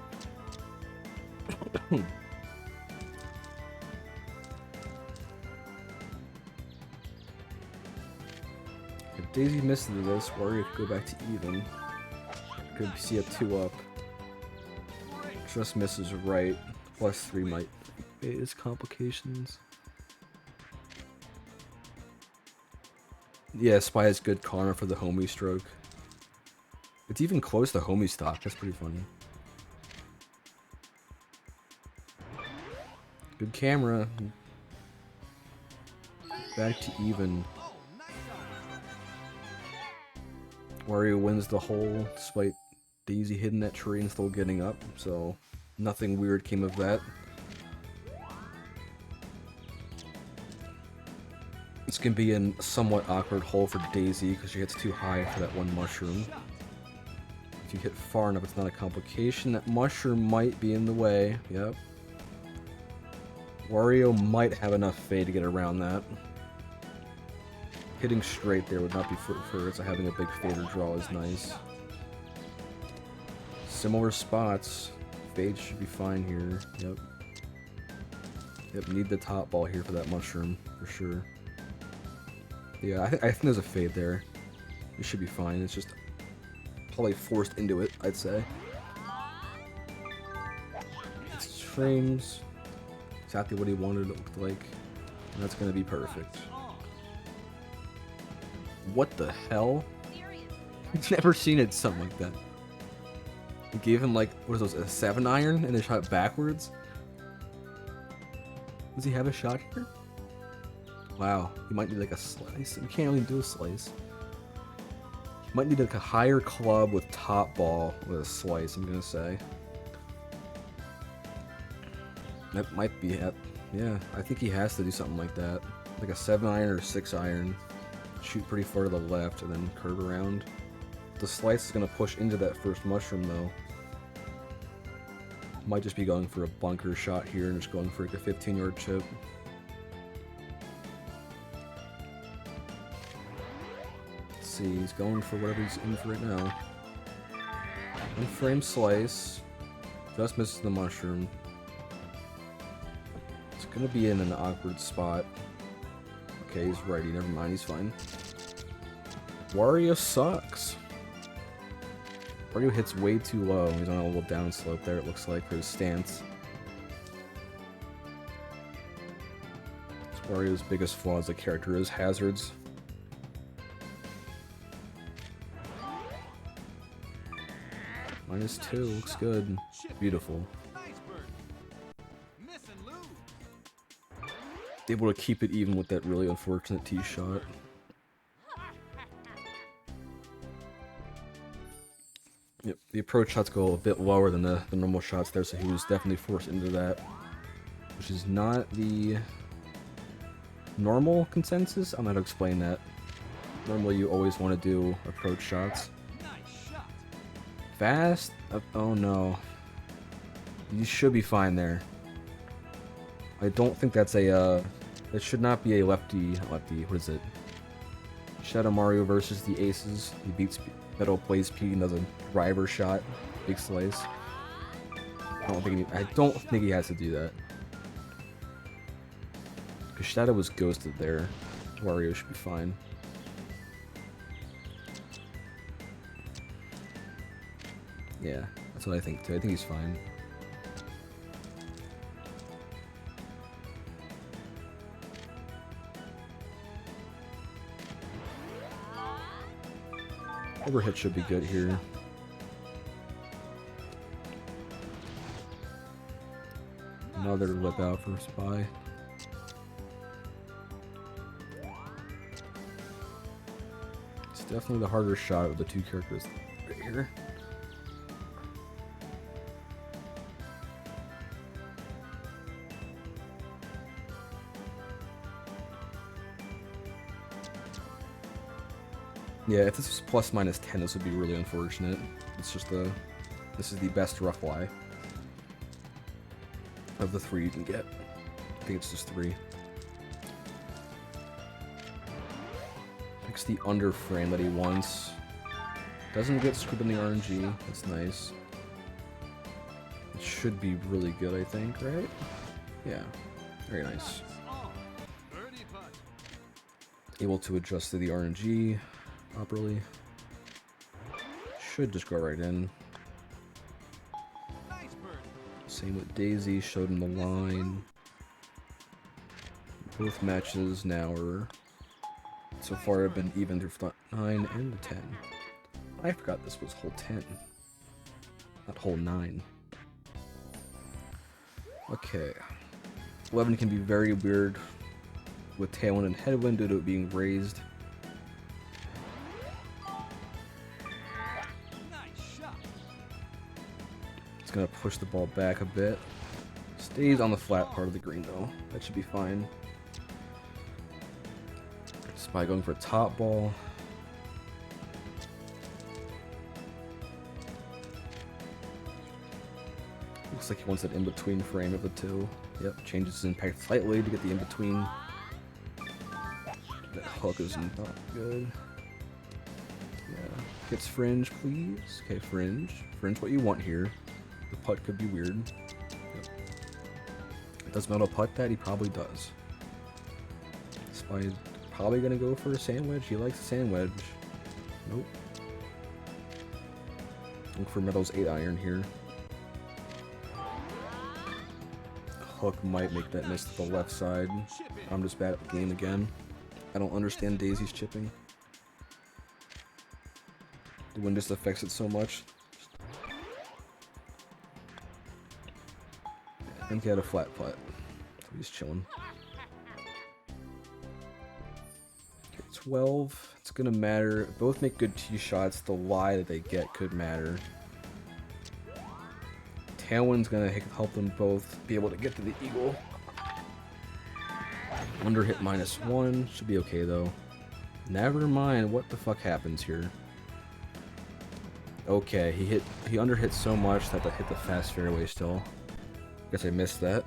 If Daisy misses this, Wario could go back to even. Could see a 2 up. Just misses right. +3 might face complications. Yeah, Spy has good karma for the homie stroke. It's even close to homie stock. That's pretty funny. Good camera. Back to even. Wario wins the hole despite Daisy hitting that tree and still getting up, so nothing weird came of that. This can be a somewhat awkward hole for Daisy because she hits too high for that 1 mushroom. If you hit far enough, it's not a complication. That mushroom might be in the way. Yep. Wario might have enough fade to get around that. Hitting straight there would not be for so having a big fader draw is nice. Similar spots. Fade should be fine here. Yep. Yep, need the top ball here for that mushroom, for sure. Yeah, I think there's a fade there. It should be fine. It's just probably forced into it, I'd say. It's frames. Exactly what he wanted it looked like. And that's gonna be perfect. What the hell? I've never seen it something like that. He gave him like, what is those, a 7-iron and they shot it backwards? Does he have a shot here? Wow, he might need like a slice. You can't really do a slice. Might need like a higher club with top ball with a slice, I'm gonna say. That might be it. Yeah, I think he has to do something like that. Like a 7-iron or 6-iron. Shoot pretty far to the left and then curve around. The slice is gonna push into that first mushroom though. Might just be going for a bunker shot here and just going for like a 15-yard chip. See, he's going for whatever he's in for right now. 1 frame slice. Just misses the mushroom. It's gonna be in an awkward spot. Okay, he's righty, never mind, he's fine. Wario sucks. Wario hits way too low. He's on a little downslope there, it looks like, for his stance. It's Wario's biggest flaw as a character is hazards. -2, looks good. Beautiful. Nice bird. Miss and lose. Able to keep it even with that really unfortunate tee shot. Yep, the approach shots go a bit lower than the normal shots there, so he was definitely forced into that. Which is not the normal consensus. I'm going to explain that. Normally you always want to do approach shots. Nice shot. Fast? Oh no. You should be fine there. I don't think that's a, it should not be a lefty, what is it? Shadow Mario versus the Aces. He beats Metal plays P and does a driver shot. Big slice. I don't think he has to do that. Because Shadow was ghosted there. Wario should be fine. Yeah, that's what I think too. I think he's fine. Overhit should be good here. Another lip out for Spy. It's definitely the harder shot of the two characters right here. Yeah, if this was ±10, this would be really unfortunate. It's just this is the best rough lie of the 3 you can get. I think it's just 3. Picks the under frame that he wants. Doesn't get screwed in the RNG. That's nice. It should be really good, I think, right? Yeah, very nice. Birdie putt. Able to adjust to the RNG properly. Should just go right in. Nice bird. Same with Daisy, showed him the line. Both matches now are so far have been even through front 9 and the 10. I forgot this was hole 10, not hole 9. Okay. 11 can be very weird with tailwind and headwind due to it being raised. Gonna push the ball back a bit. Stays on the flat part of the green though. That should be fine. Spy going for a top ball. Looks like he wants that in-between frame of the two. Yep, changes his impact slightly to get the in-between. That hook is not good. Yeah. Gets fringe, please. Okay, fringe. Fringe what you want here. The putt could be weird. Yep. Does Metal putt that? He probably does. Spy is probably gonna go for a sandwich. He likes a sandwich. Nope. Look for Metal's 8-iron here. Hook might make that miss to the left side. I'm just bad at the game again. I don't understand Daisy's chipping. The wind just affects it so much. I think he had a flat putt, so he's chilling. Okay, 12, it's gonna matter. Both make good tee shots. The lie that they get could matter. Tailwind's gonna help them both be able to get to the eagle. Under hit -1, should be okay though. Never mind what the fuck happens here. Okay, he under hit so much that they hit the fast fairway still. Guess I missed that.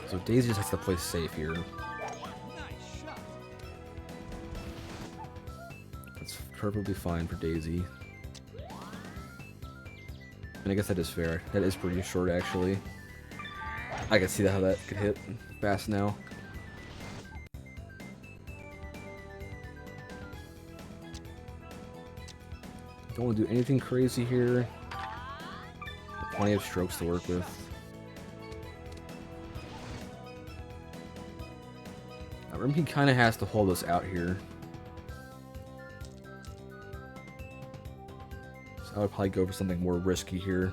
So Daisy just has to play safe here. Nice shot. That's perfectly fine for Daisy. And I guess that is fair. That is pretty short actually. I can see how that could hit fast now. Don't want to do anything crazy here. Plenty of strokes to work with. I remember he kind of has to hold us out here. I would probably go for something more risky here,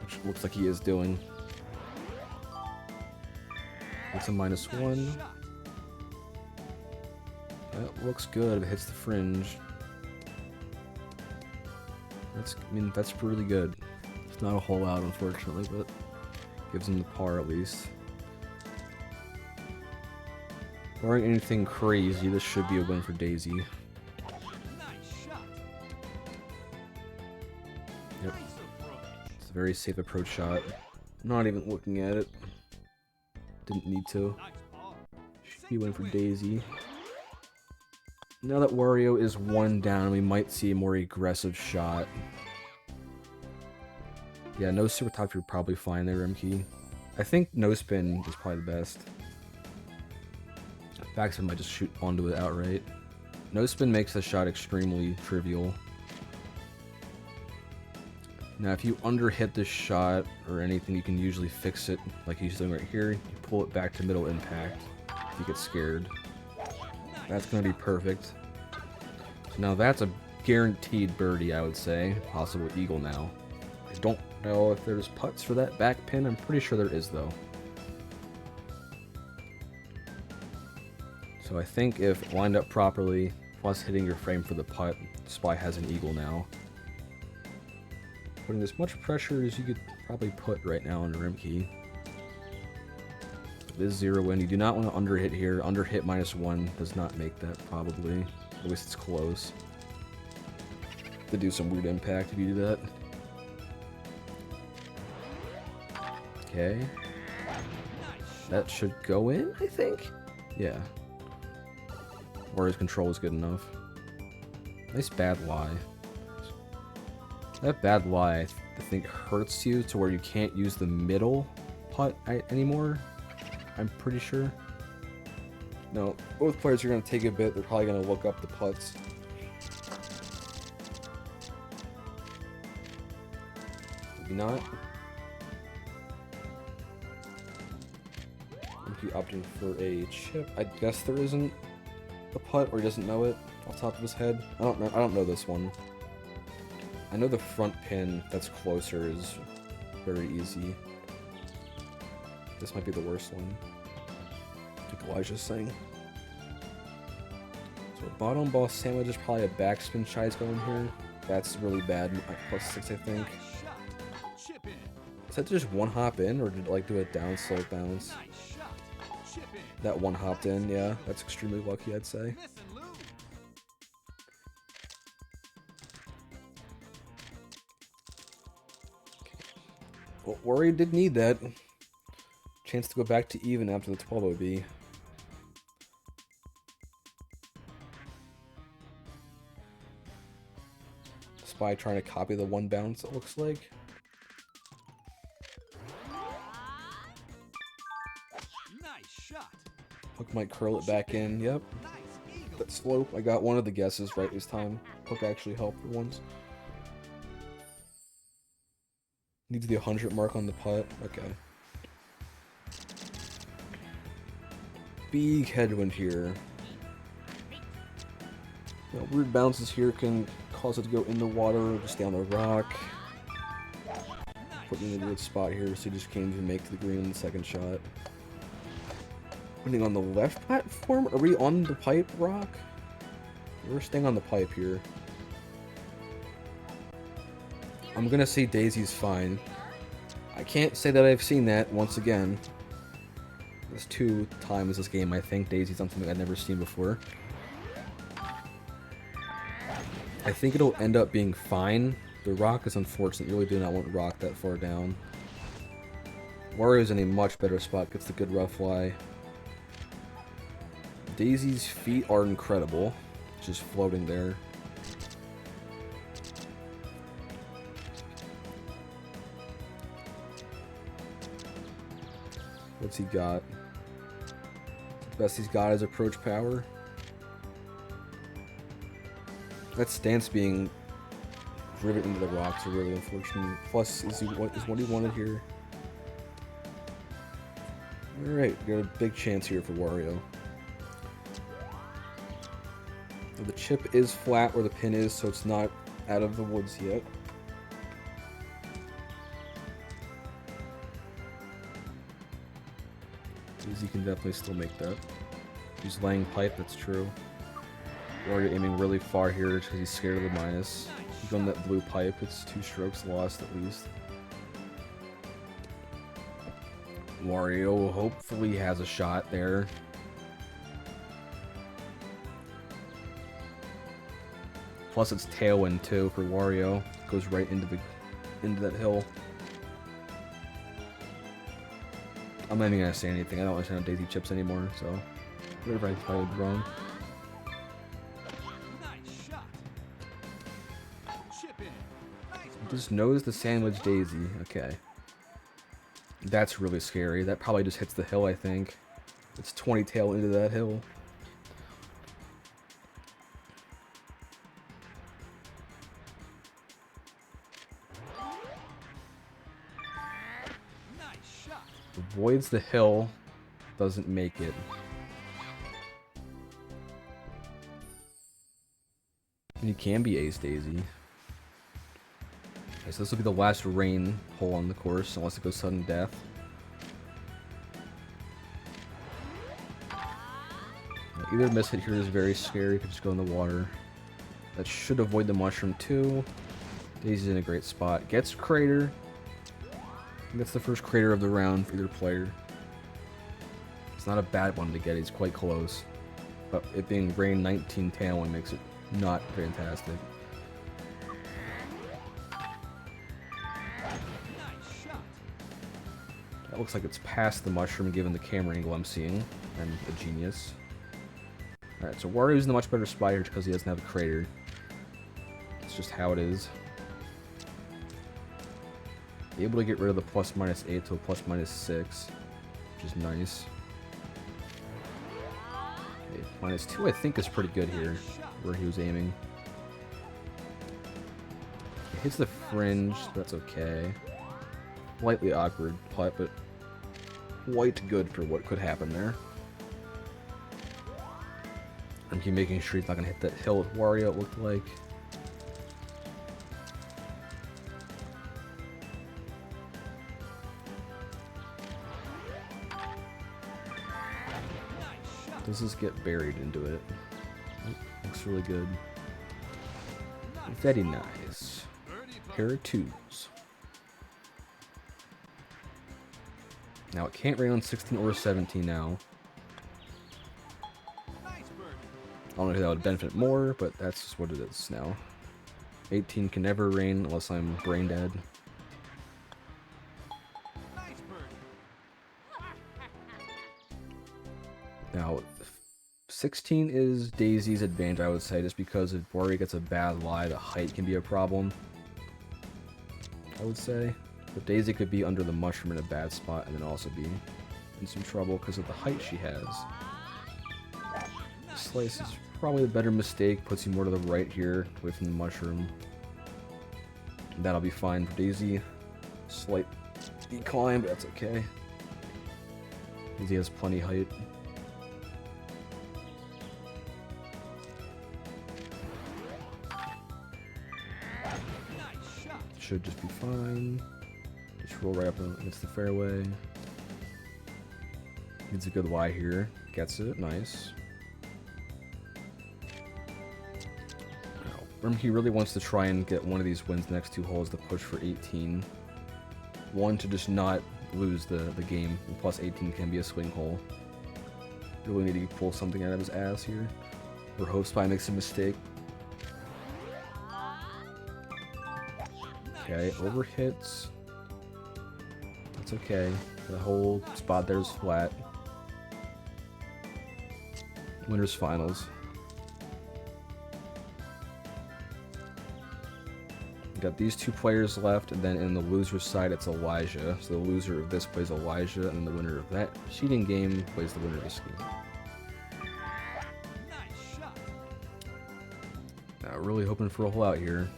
which looks like he is doing. It's a -1. That looks good if it hits the fringe. I mean, that's really good. It's not a whole lot, unfortunately, but gives him the par at least. Barring anything crazy, this should be a win for Daisy. Nice shot. Yep. Nice approach. It's a very safe approach shot. Not even looking at it. Didn't need to. Nice ball. Should be a win for Daisy. Now that Wario is 1 down, we might see a more aggressive shot. Yeah, no super top, you're probably fine there, Rimkey. I think no spin is probably the best. Backspin might just shoot onto it outright. No spin makes the shot extremely trivial. Now, if you underhit this shot or anything, you can usually fix it like he's doing right here. You pull it back to middle impact if you get scared. That's going to be perfect. So now that's a guaranteed birdie, I would say. Possible eagle now. I don't know if there's putts for that back pin. I'm pretty sure there is, though. So I think if lined up properly, plus hitting your frame for the putt, Spy has an eagle now. Putting as much pressure as you could probably put right now on Rimkey. It is 0 win. You do not want to underhit here. Underhit -1 does not make that, probably. At least it's close. To do some weird impact if you do that. Okay. That should go in, I think? Yeah. Warrior's control is good enough. Nice bad lie. That bad lie, I think, hurts you to where you can't use the middle putt anymore. I'm pretty sure. No, both players are going to take a bit. They're probably going to look up the putts. Maybe not. If you opting for a chip, I guess there isn't a putt, or he doesn't know it off the top of his head. I don't know this one. I know the front pin that's closer is very easy. This might be the worst one. Like Elijah's saying. So bottom ball sandwich is probably a backspin Shy's going here. That's really bad. +6, I think. Nice shot. Chip in. Is that just one hop in, or did it like do a down slope bounce? Nice shot. Chip in. That one hopped in, yeah. That's extremely lucky, I'd say. Miss and lose. Well, Wario did need that. Chance to go back to even after the 12 OB. Spy trying to copy the one bounce, it looks like. Nice shot. Hook might curl it back in, yep. Nice eagle. That slope, I got one of the guesses right this time. Hook actually helped for once. Needs the 100 mark on the putt, okay. Big headwind here. Now, weird bounces here can cause it to go in the water or just down the rock. Putting in a weird spot here, so you just can't even make the green on the second shot. Putting on the left platform? Are we on the pipe rock? We're staying on the pipe here. I'm gonna say Daisy's fine. I can't say that I've seen that once again. There's 2 times this game I think Daisy's done something I've never seen before. I think it'll end up being fine. The rock is unfortunate. You really do not want rock that far down. Wario's in a much better spot. Gets the good rough lie. Daisy's feet are incredible. Just floating there. What's he got? Best he's got is approach power. That stance being driven into the rocks are really unfortunate. Plus, is what he wanted here. Alright, we got a big chance here for Wario. The chip is flat where the pin is, so it's not out of the woods yet. Daisy can definitely still make that. He's laying pipe, that's true. Wario aiming really far here because he's scared of the minus. He's on that blue pipe, it's 2 strokes lost at least. Wario hopefully has a shot there. Plus it's tailwind too for Wario. Goes right into that hill. I'm not even gonna say anything. I don't understand Daisy chips anymore, so whatever I probably did wrong. Nice shot. Chip in. Nice Just knows the sandwich Daisy. Okay. That's really scary. That probably just hits the hill, I think. It's 20 tail into that hill. nice shot. Avoids the hill. Doesn't make it. And you can be Ace Daisy. Okay, so this will be the last rain hole on the course, unless it goes sudden death. Either miss hit here is very scary. Could just go in the water. That should avoid the mushroom too. Daisy's in a great spot. Gets crater. That's the first crater of the round for either player. It's not a bad one to get. He's quite close. But it being rain 19 tailwind makes it not fantastic. That looks like it's past the mushroom given the camera angle I'm seeing. I'm a genius. Alright, so Wario's in a much better spot here because he doesn't have a crater. It's just how it is. Able to get rid of the +-8 to a +-6, which is nice. Okay, -2 I think is pretty good here, where he was aiming. It hits the fringe, that's okay. Slightly awkward putt, but quite good for what could happen there. And keep making sure he's not going to hit that hill with Wario, it looked like. Does this get buried into it? Looks really good. Very nice. Pair of 2s. Now it can't rain on 16 or 17 now. I don't know if that would benefit more, but that's just what it is now. 18 can never rain unless I'm brain dead. Now, 16 is Daisy's advantage, I would say, just because if Wario gets a bad lie, the height can be a problem. I would say. But Daisy could be under the mushroom in a bad spot and then also be in some trouble because of the height she has. Slice is probably a better mistake, puts you more to the right here, away from the mushroom. That'll be fine for Daisy. Slight decline, but that's okay. Daisy has plenty height. Should just be fine. Just roll right up against the fairway. Needs a good Y here. Gets it. Nice. He really wants to try and get one of these wins next 2 holes to push for 18. One, to just not lose the game. And plus 18 can be a swing hole. Really need to pull something out of his ass here. Or Hope Spy makes a mistake. Okay, overhits. That's okay. The whole spot there is flat. Winners finals. Got these 2 players left, and then in the loser's side it's Elijah. So the loser of this plays Elijah, and the winner of that cheating game plays the winner of this game. Now, really hoping for a hole out here.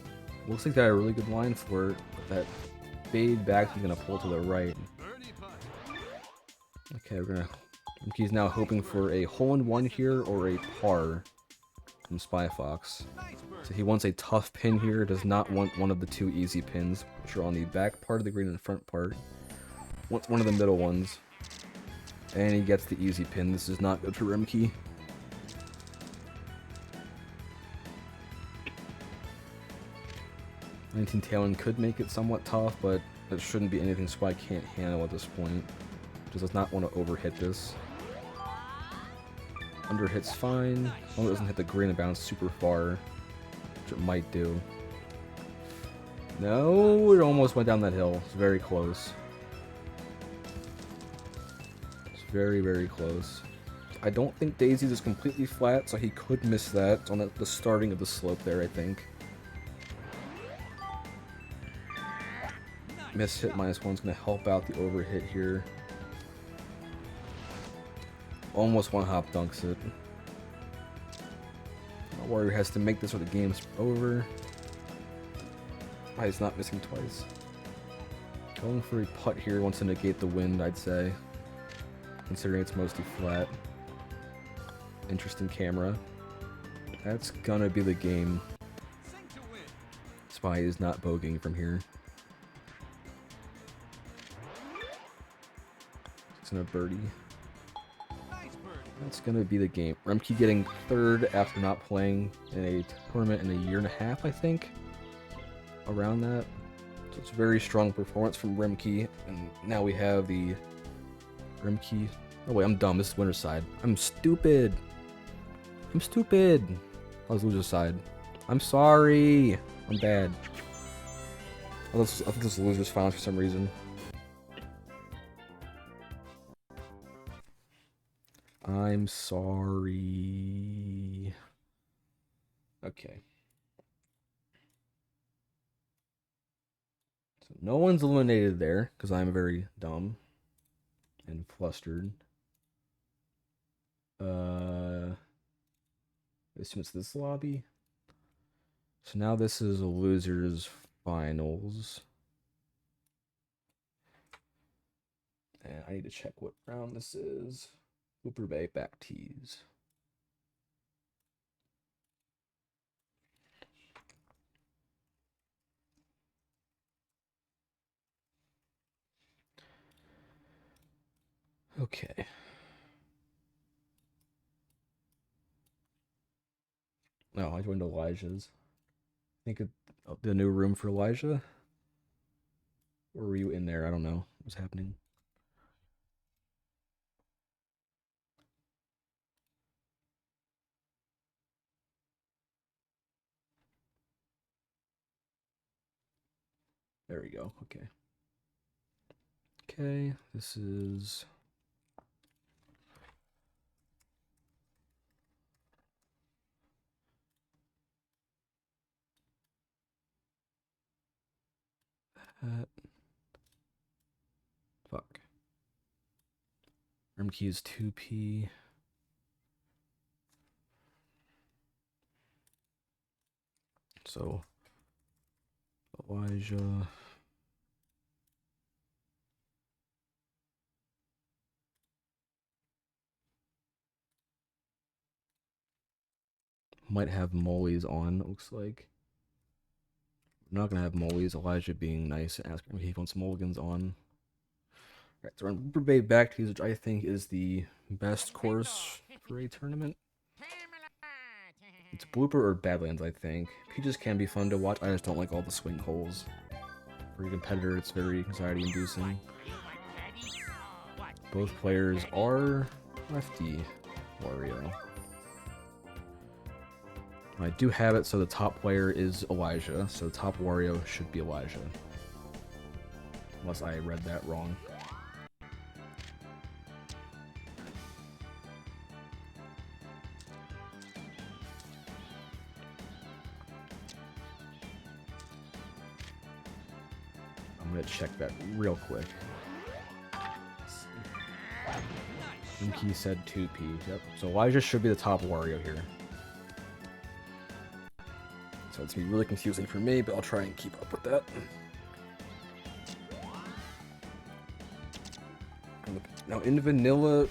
Looks like they had a really good line for it, but that fade back is gonna pull to the right. Okay, he's now hoping for a hole-in-one here or a par. from Spy Fox. Nice bird. So he wants a tough pin here, does not want one of the 2 easy pins, which are on the back part of the green and the front part. Wants one of the middle ones. And he gets the easy pin. This is not good for Remke. Tailwind could make it somewhat tough, but it shouldn't be anything Spy can't handle at this point. Just does not want to overhit this. Under hit's fine, as long as it doesn't hit the green and bounce super far, which it might do. No, it almost went down that hill. It's very close. It's very, very close. I don't think Daisy's is completely flat, so he could miss that. It's on the starting of the slope there, I think. Miss hit -1 is going to help out the overhit here. Almost one hop dunks it. Warrior has to make this or the game's over. He's not missing twice. Going for a putt here wants to negate the wind, I'd say. Considering it's mostly flat. Interesting camera. That's gonna be the game. Spy is not bogeying from here. It's gonna birdie. That's gonna be the game. Remke getting 3rd after not playing in a tournament in a year and a half, I think. Around that. So it's a very strong performance from Remke. And now we have the Remke. Oh wait, I'm dumb. This is winner's side. I'm stupid. I'm stupid. I was loser's side. I'm sorry. I'm bad. I think this is loser's finals for some reason. I'm sorry. Okay. So no one's eliminated there because I'm very dumb and flustered. I assume it's this lobby. So now this is a loser's finals. And I need to check what round this is. Hooper Bay back tees. Okay. No, I joined Elijah's. I think the new room for Elijah? Or were you in there? I don't know what's happening. There we go. Okay. Okay, this is... Fuck. Remke is 2P. So, Elijah... Might have Molly's on, it looks like. We're not gonna have Molly's. Elijah being nice and asking if he wants mulligans on. Alright, so we're on Hooper Bay back tees, which I think is the best course for a tournament. It's Blooper or Badlands, I think. Peaches can be fun to watch. I just don't like all the swing holes. For a competitor, it's very anxiety-inducing. Both players are lefty Wario. I do have it so the top player is Elijah, so top Wario should be Elijah. Unless I read that wrong. I'm gonna check that real quick. I think he said 2P. Yep. So Elijah should be the top Wario here. So it's gonna be really confusing for me, but I'll try and keep up with that. Now in vanilla,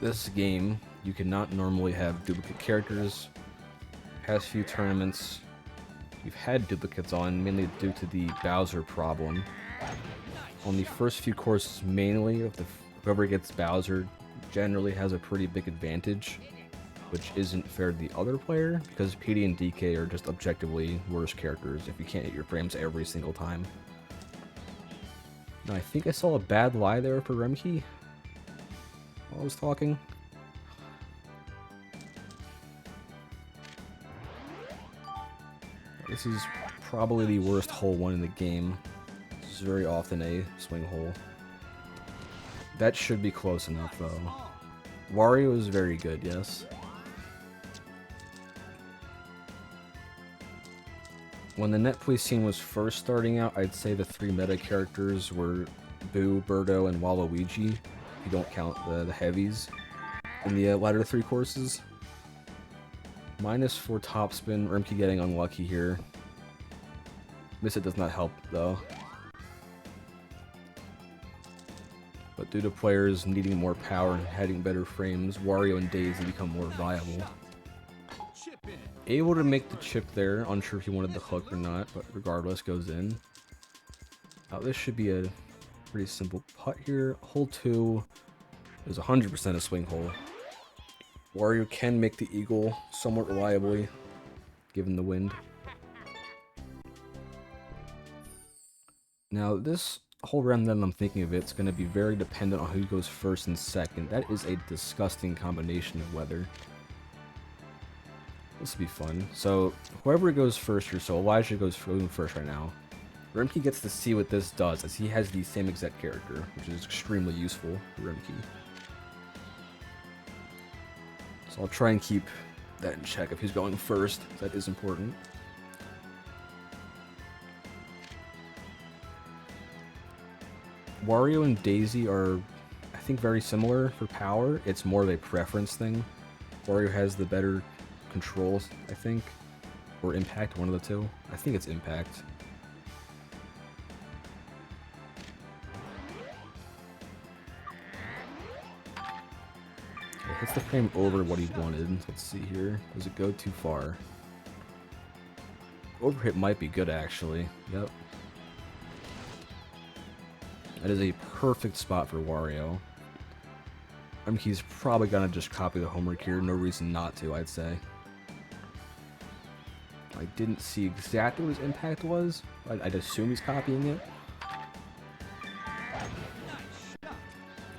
this game, you cannot normally have duplicate characters. Past few tournaments, we've had duplicates on, mainly due to the Bowser problem. On the first few courses, mainly, whoever gets Bowser generally has a pretty big advantage, which isn't fair to the other player, because PD and DK are just objectively worse characters if you can't hit your frames every single time. Now, I think I saw a bad lie there for Remke while I was talking. This is probably the worst hole one in the game. This is very often a swing hole. That should be close enough, though. Wario is very good, yes. When the net play scene was first starting out, I'd say the 3 meta characters were Boo, Birdo, and Waluigi, if you don't count the heavies in the latter 3 courses. -4 topspin, Remke getting unlucky here. Miss it does not help, though. But due to players needing more power and having better frames, Wario and Daisy become more viable. Able to make the chip there, unsure if he wanted the hook or not, but regardless, goes in. Now this should be a pretty simple putt here. Hole 2 is 100% a swing hole. Wario can make the eagle somewhat reliably, given the wind. Now this whole round that I'm thinking of, it's going to be very dependent on who goes first and second. That is a disgusting combination of weather. This will be fun. So whoever goes first here, so Elijah goes first right now. Remke gets to see what this does, as he has the same exact character, which is extremely useful for Remke. So I'll try and keep that in check if he's going first. That is important. Wario and Daisy are, I think, very similar for power. It's more of a preference thing. Wario has the better controls, I think. Or impact, one of the two. I think it's impact. Okay, hits the frame over what he wanted. Let's see here. Does it go too far? Overhit might be good, actually. Yep. That is a perfect spot for Wario. I mean, he's probably gonna just copy the homework here. No reason not to, I'd say. I didn't see exactly what his impact was. I'd assume he's copying it.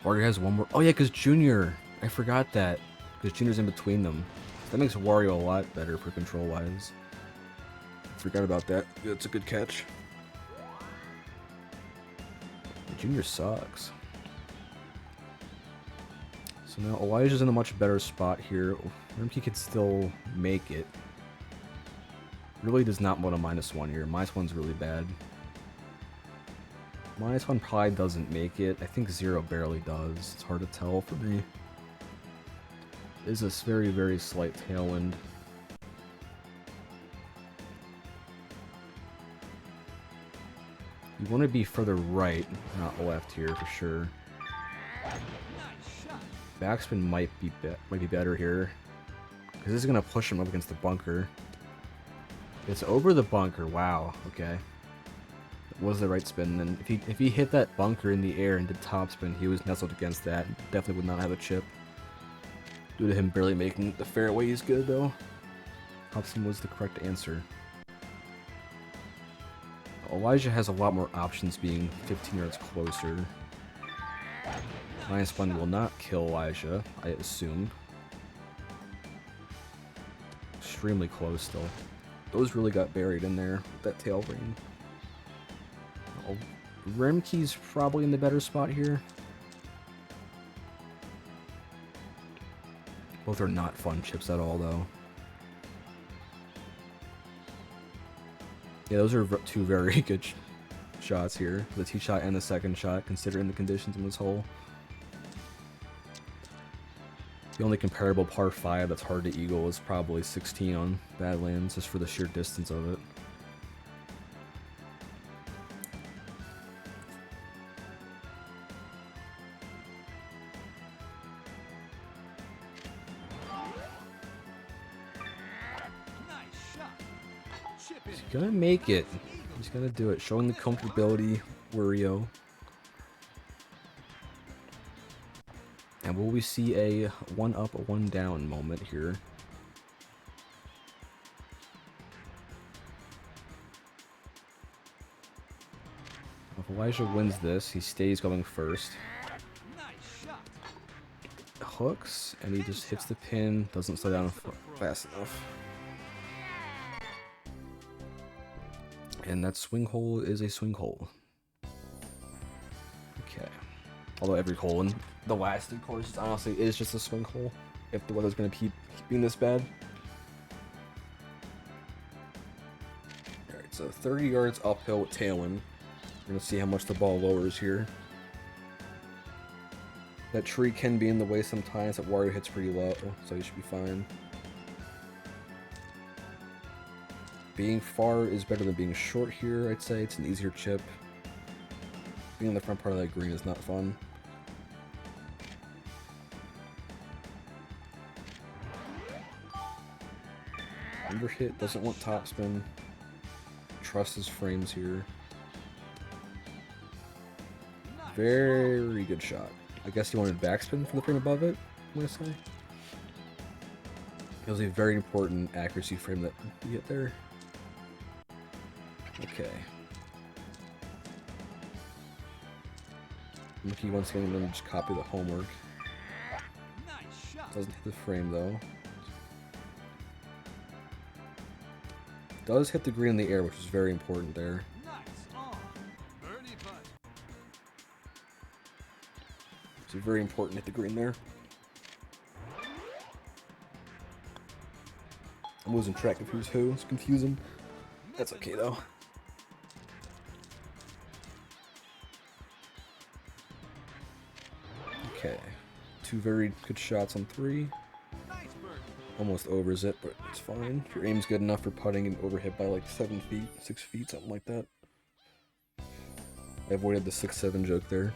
Wario has one more. Oh yeah, because Junior. I forgot that. Because Junior's in between them. That makes Wario a lot better for control-wise. Forgot about that. That's a good catch. Junior sucks. So now Elijah's in a much better spot here. Remke can still make it. Really does not want a -1 here. -1's really bad. -1 probably doesn't make it. I think 0 barely does. It's hard to tell for me. It is this very, very slight tailwind. You want to be further right, not left here for sure. Backspin might be better here, because this is gonna push him up against the bunker. It's over the bunker. Wow. Okay. That was the right spin. And if he hit that bunker in the air and did topspin, he was nestled against that. Definitely would not have a chip. Due to him barely making the fairway, he's good though. Topspin was the correct answer. Elijah has a lot more options being 15 yards closer. -1 will not kill Elijah, I assume. Extremely close still. Those really got buried in there with that tail ring. Oh, Remke's probably in the better spot here. Both are not fun chips at all though. Yeah, those are two very good shots here. The tee shot and the second shot, considering the conditions in this hole. The only comparable par 5 that's hard to eagle is probably 16 on Badlands, just for the sheer distance of it. He's gonna make it. He's gonna do it. Showing the comfortability, Wario. And will we see a one up, one down moment here? If Elijah wins this, he stays going first. Hooks, and he just hits the pin, doesn't slow down fast enough. And that swing hole is a swing hole. Okay. Although every hole in the last course honestly is just a swing hole, if the weather's going to keep being this bad. Alright, so 30 yards uphill with tailwind. We're going to see how much the ball lowers here. That tree can be in the way sometimes. That Wario hits pretty low, so you should be fine. Being far is better than being short here, I'd say. It's an easier chip. Being in the front part of that green is not fun. Underhit, doesn't want topspin. Trust his frames here. Very good shot. I guess he wanted backspin for the frame above it, I'm gonna say. It was a very important accuracy frame that you get there. Okay. Mickey once again going to just copy the homework. Doesn't hit the frame though. Does hit the green in the air, which is very important there. So very important to hit the green there. I'm losing track of who's who. It's confusing. That's okay though. Okay. Two very good shots on three. Almost overs it, but it's fine. If your aim's good enough for putting and overhit by like 7 feet, 6 feet, something like that. I avoided the 6-7 joke there.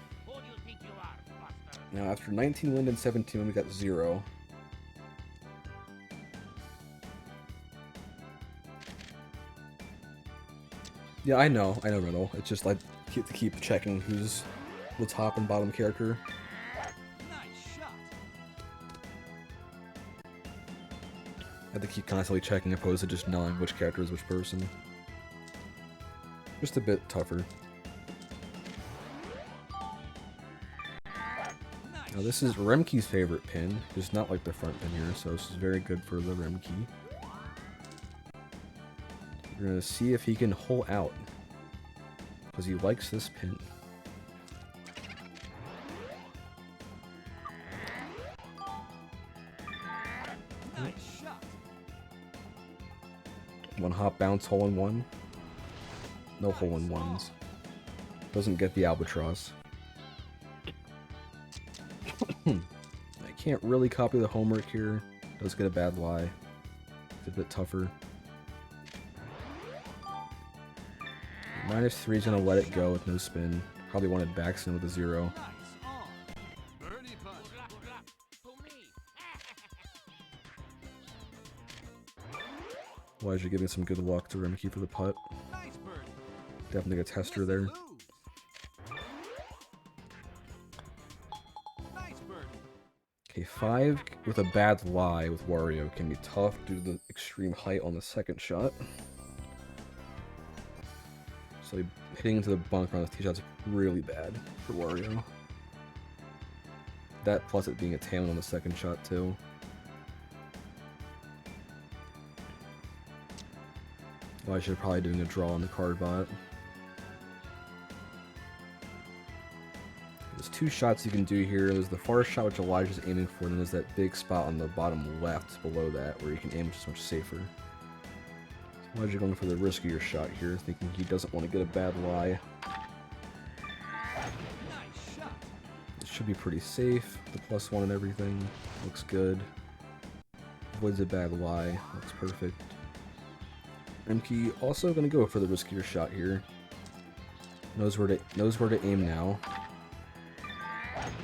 Now after 19 wind and 17 wind, we got 0. Yeah, I know, Riddle. It's just like to keep checking who's the top and bottom character. I have to keep constantly checking opposed to just knowing which character is which person. Just a bit tougher. Now this is Remke's favorite pin. It's not like the front pin here, so this is very good for the Remke. We're gonna see if he can hole out, because he likes this pin. One hop bounce hole in one. No hole in ones. Doesn't get the albatross. I can't really copy the homework here. Does get a bad lie. It's a bit tougher. -3 is gonna let it go with no spin. Probably wanted backspin with a 0. Elijah giving some good luck to Remke for the putt. Definitely a tester there. Okay, 5 with a bad lie with Wario can be tough due to the extreme height on the second shot. So hitting into the bunker on this tee shot's really bad for Wario. That plus it being a tail on the second shot too. Well, I should probably doing a draw on the card bot. There's 2 shots you can do here. There's the far shot which Elijah's aiming for, and then there's that big spot on the bottom left below that where you can aim just much safer. So Elijah going for the riskier shot here, thinking he doesn't want to get a bad lie. It should be pretty safe. The +1 and everything looks good. Avoids a bad lie. Looks perfect. Remke also going to go for the riskier shot here. Knows where to aim now.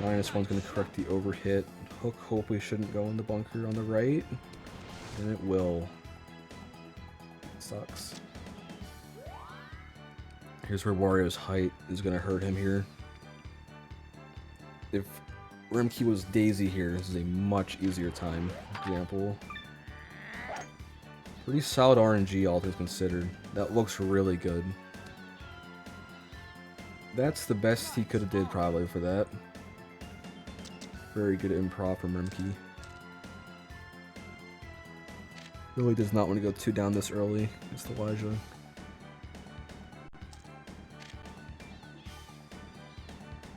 -1's going to correct the overhit. Hook hopefully shouldn't go in the bunker on the right. And it will. It sucks. Here's where Wario's height is going to hurt him here. If Remke was Daisy here, this is a much easier time. For example, pretty solid RNG, all things considered. That looks really good. That's the best he could have did probably for that. Very good improv from Remke. Really does not want to go 2 down this early against Elijah.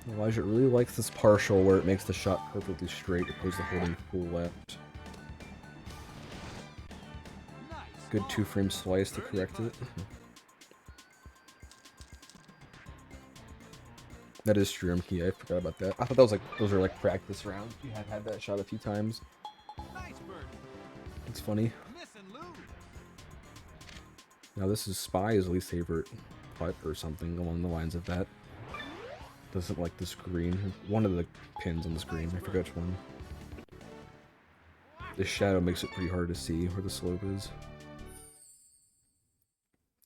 Elijah really likes this partial where it makes the shot perfectly straight opposed to holding full left. Good 2-frame slice to correct it. That is true, Remke. I forgot about that. I thought that was like those are like practice rounds. You had had that shot a few times. It's funny. Now this is Spy's least favorite putt or something along the lines of that. Doesn't like the screen. One of the pins on the screen. I forget which one. The shadow makes it pretty hard to see where the slope is.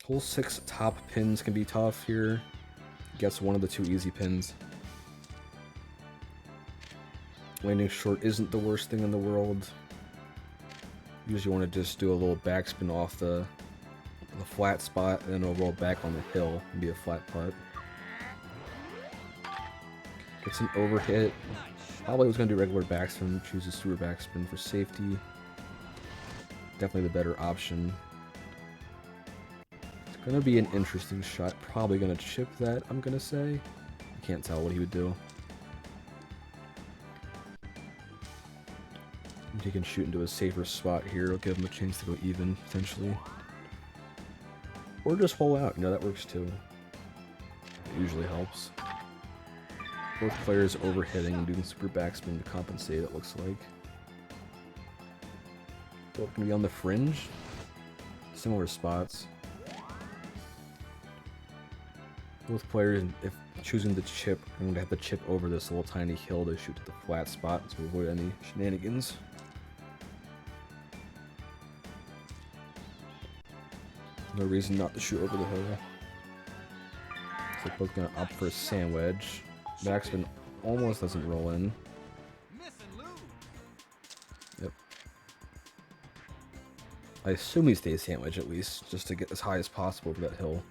Hole 6 top pins can be tough here. Gets one of the 2 easy pins. Landing short isn't the worst thing in the world. Usually want to just do a little backspin off the flat spot and then it'll roll back on the hill and be a flat putt. Gets an overhit. Probably was going to do regular backspin, chooses sewer backspin for safety. Definitely the better option. It's going to be an interesting shot. Probably going to chip that, I'm going to say. I can't tell what he would do. He can shoot into a safer spot here. It'll give him a chance to go even, potentially. Or just hole out, you know, that works too. It usually helps. Both players overhitting and doing super backspin to compensate, it looks like. Both gonna be on the fringe. Similar spots. Both players, if choosing to chip, are going to have to chip over this little tiny hill to shoot to the flat spot to avoid any shenanigans. No reason not to shoot over the hill. So both gonna opt for a sand wedge. Backspin almost doesn't roll in. Yep. I assume he stays sand wedge at least, just to get as high as possible for that hill.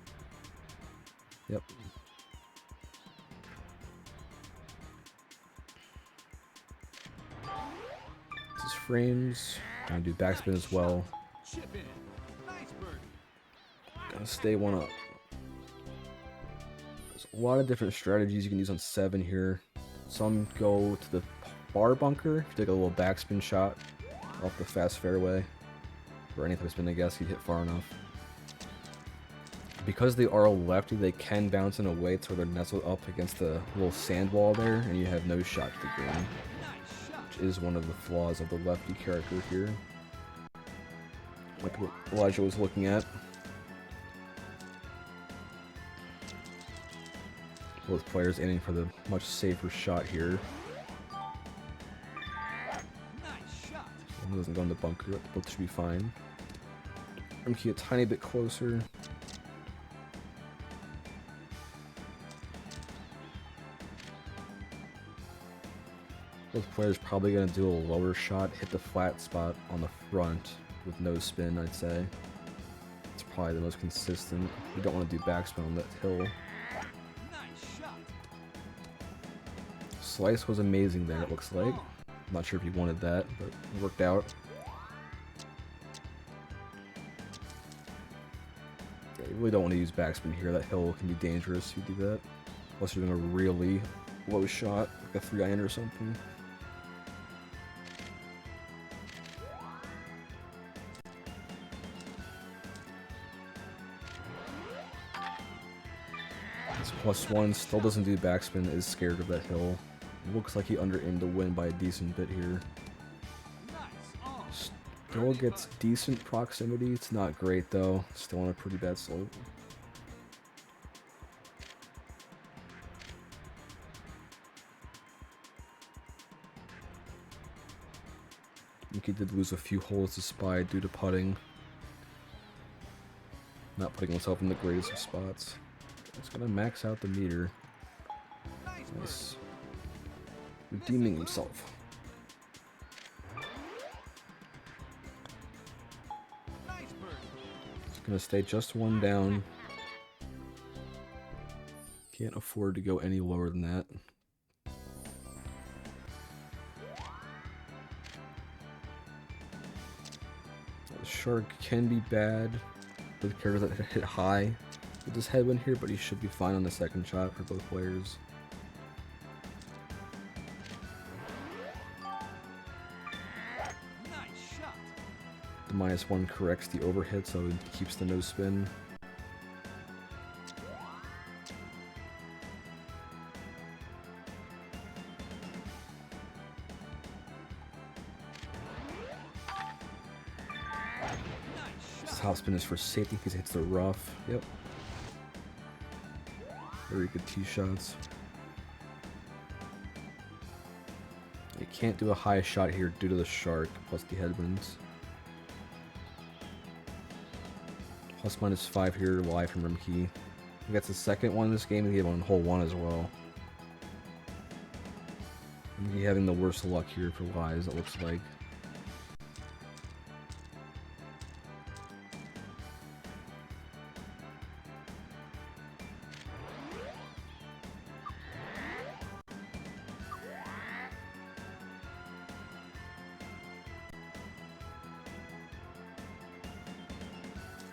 Yep. This is frames. Gonna do backspin as well. Gonna stay one up. There's a lot of different strategies you can use on 7 here. Some go to the bar bunker. If you take a little backspin shot off the fast fairway, or any type of spin, I guess, you'd hit far enough. Because they are lefty, they can bounce in a way to where they're nestled up against the little sand wall there, and you have no shot to the green. Which is one of the flaws of the lefty character here. Like what Elijah was looking at. Both players aiming for the much safer shot here. One doesn't go in the bunker, but both should be fine. Remke a tiny bit closer. Both players probably going to do a lower shot, hit the flat spot on the front with no spin, I'd say. It's probably the most consistent. You don't want to do backspin on that hill. Slice was amazing there, it looks like. I'm not sure if he wanted that, but it worked out. Yeah, you really don't want to use backspin here. That hill can be dangerous if you do that. Unless you're doing a really low shot, like a 3-iron or something. This +1 still doesn't do backspin, is scared of that hill. Looks like he under-aimed the win by a decent bit here. Still gets decent proximity. It's not great though. Still on a pretty bad slope. I think he did lose a few holes to Spy due to putting. Not putting himself in the greatest of spots. It's gonna max out the meter. Nice Nice. Redeeming himself. Nice bird. It's gonna stay just one down. Can't afford to go any lower than that. The shark can be bad with characters that hit high with this headwind here, but he should be fine on the second shot for both players. Nice shot. The -1 corrects the overhit, so it keeps the no spin. Top spin is for safety because it hits the rough. Yep. Very good tee shots. You can't do a high shot here due to the shark plus the headwinds. +/- here live from Rimkey. I think that's the second one in this game. He had one on hole 1 as well. Rimkey having the worst luck here for lies, it looks like.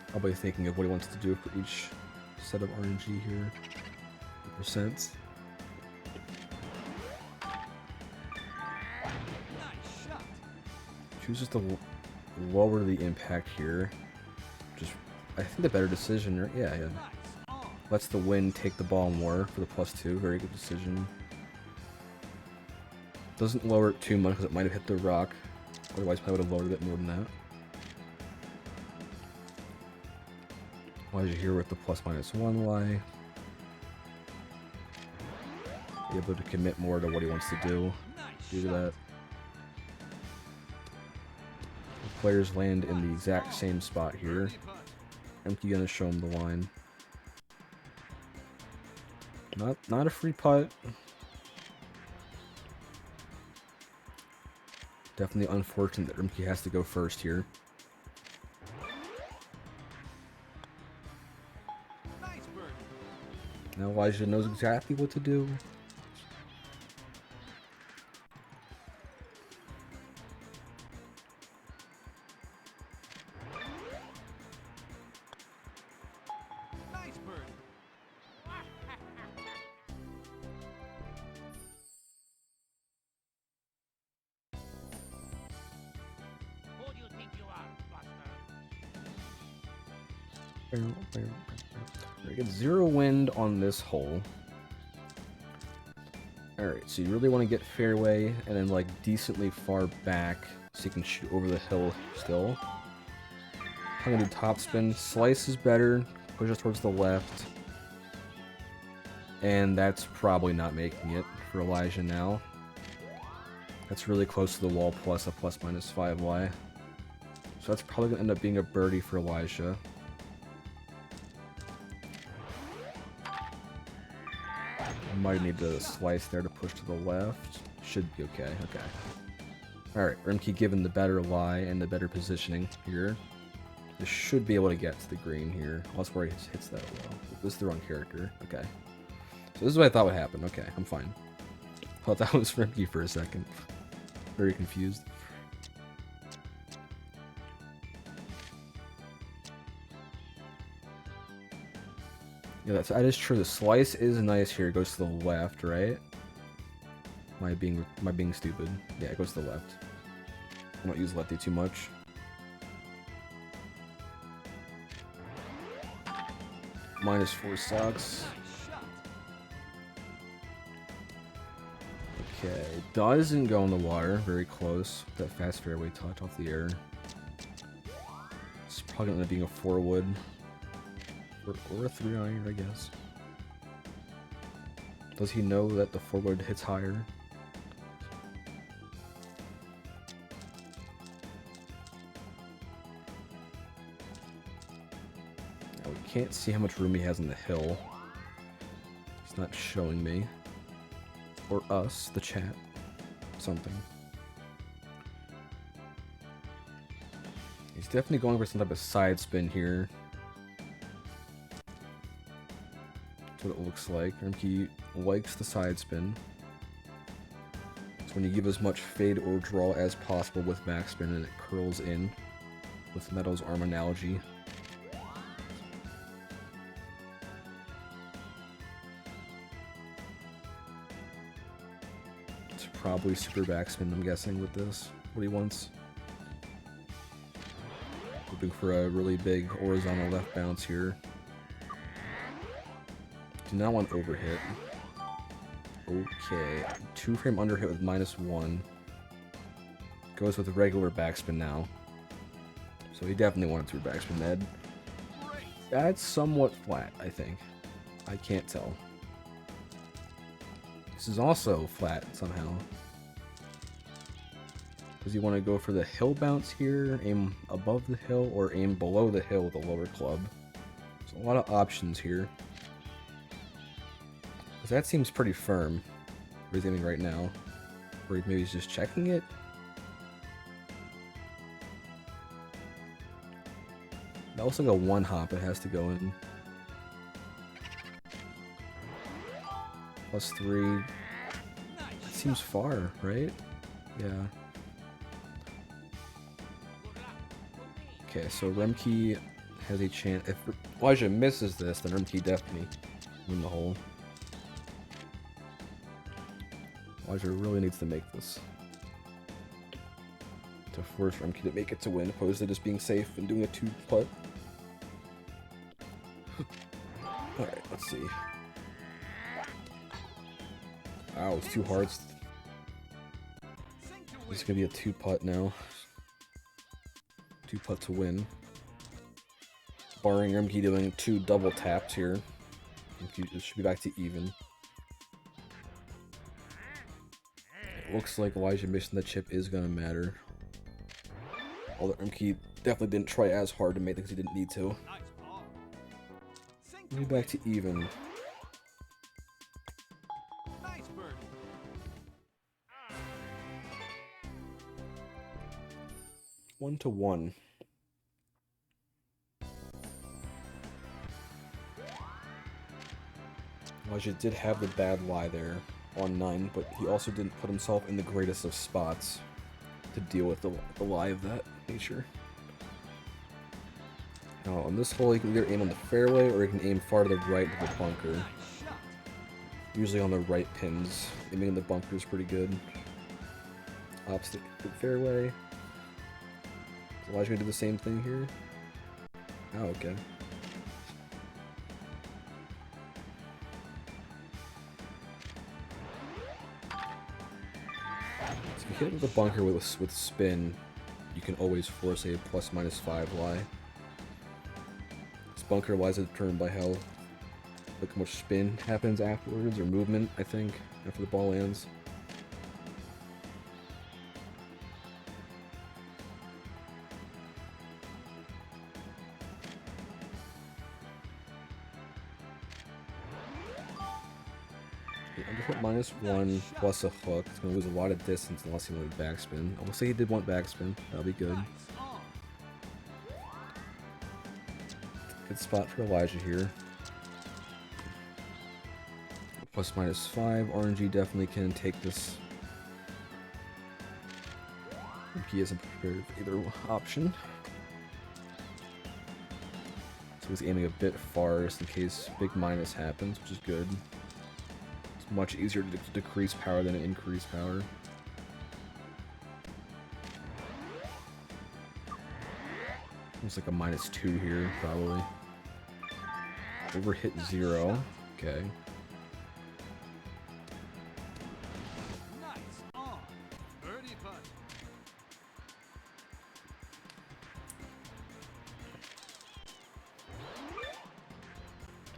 Probably thinking of what he wants to do for each set of RNG here. Percents. Nice shot. Chooses to lower the impact here. Just, I think the better decision. Yeah. Nice on. Lets the wind take the ball more for the +2. Very good decision. Doesn't lower it too much because it might have hit the rock. Otherwise, probably would have lowered it more than that. Elijah here with the +/- lie. Be able to commit more to what he wants to do Nice due to shot. that. The players land in the exact same spot here. Birdie putt. Empty gonna show him the line. Not a free putt. Definitely unfortunate that Rimkey has to go first here. Nice bird. Now Elijah knows exactly what to do. Nice bird. Who do you think you are, Buster? We get 0 wind on this hole. Alright, so you really want to get fairway and then like decently far back so you can shoot over the hill still. I'm gonna do topspin. Slice is better. Push it towards the left. And that's probably not making it for Elijah now. That's really close to the wall plus a +/- lie. So that's probably gonna end up being a birdie for Elijah. Might need to slice there to push to the left. Should be okay. Okay. Alright, Rimkey given the better lie and the better positioning here. This should be able to get to the green here. Unless where he hits that well. This is the wrong character. Okay. So this is what I thought would happen. Okay, I'm fine. Thought that was Rimkey for a second. Very confused. Yeah, that is true. The slice is nice here. It goes to the left, right? Am I being stupid? Yeah, it goes to the left. I don't use lefty too much. -4 sucks. Nice shot. Okay, doesn't go in the water. Very close. That fast fairway touch off the air. It's probably gonna end up being a 4 wood. Or a 3 iron, I guess. Does he know that the 4 wood hits higher? Now we can't see how much room he has in the hill. It's not showing me. Or us, the chat. Something. He's definitely going for some type of side spin here. That's what it looks like. He likes the side spin. So when you give as much fade or draw as possible with backspin and it curls in, with Meadow's arm analogy. It's probably super backspin, I'm guessing, with this. What he wants. Hoping for a really big horizontal left bounce here. Do not want overhit. Okay. 2-frame underhit with -1. Goes with a regular backspin now. So he definitely wanted to backspin Ned. That's somewhat flat, I think. I can't tell. This is also flat somehow. Does he want to go for the hill bounce here, aim above the hill, or aim below the hill with a lower club? There's a lot of options here. Because that seems pretty firm, where he's aiming right now. Or maybe he's just checking it? That looks like a one hop it has to go in. +3. That seems far, right? Yeah. Okay, so Remke has a chance. If Elijah misses this, then Remke definitely win the hole. Elijah really needs to make this to force Remke to make it to win, opposed to just being safe and doing a 2-putt. Alright, let's see. Wow, it's 2 hearts. This is gonna be a 2-putt now. 2-putt to win. Barring Remke doing 2 double taps here. It should be back to even. It looks like Elijah missing the chip is gonna matter. Although Remke definitely didn't try as hard to make it because he didn't need to. Maybe back to even. Nice birdie. One to one. Elijah did have the bad lie there on 9, but he also didn't put himself in the greatest of spots to deal with the lie of that nature. Now, on this hole, you can either aim on the fairway or you can aim far to the right of the bunker. Usually on the right pins. Aiming in the bunker is pretty good. Opposite the fairway. Is Elijah gonna do the same thing here? Oh, okay. So if you hit it with the bunker with spin, you can always force a ±5 lie. This bunker lies are determined by how much spin happens afterwards, or movement, I think, after the ball lands. Underfoot -1 plus a hook. It's going to lose a lot of distance unless he wanted backspin. I will say he did want backspin. That'll be good. Good spot for Elijah here. ±5. RNG definitely can take this. He isn't prepared for either option. So he's aiming a bit far just in case big minus happens, which is good. It's much easier to decrease power than increase power. Looks like a -2 here, probably. Overhit 0. Okay. Nice on. Birdie putt.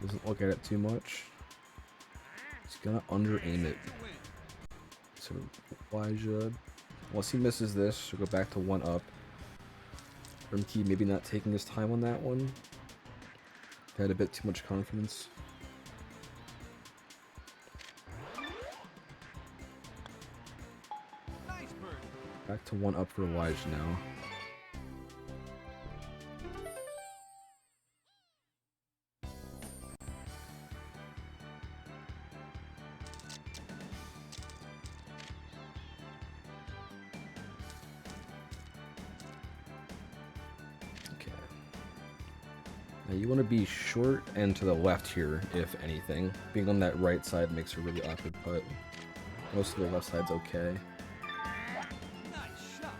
Doesn't look at it too much. He's gonna under aim it. So Elijah, once he misses this, he'll go back to 1 up. Remke maybe not taking his time on that one. Had a bit too much confidence. Back to 1 up for Elijah now. Okay. Now you want to be short and to the left here, if anything. Being on that right side makes a really awkward putt. Most of the left side's okay. Nice shot.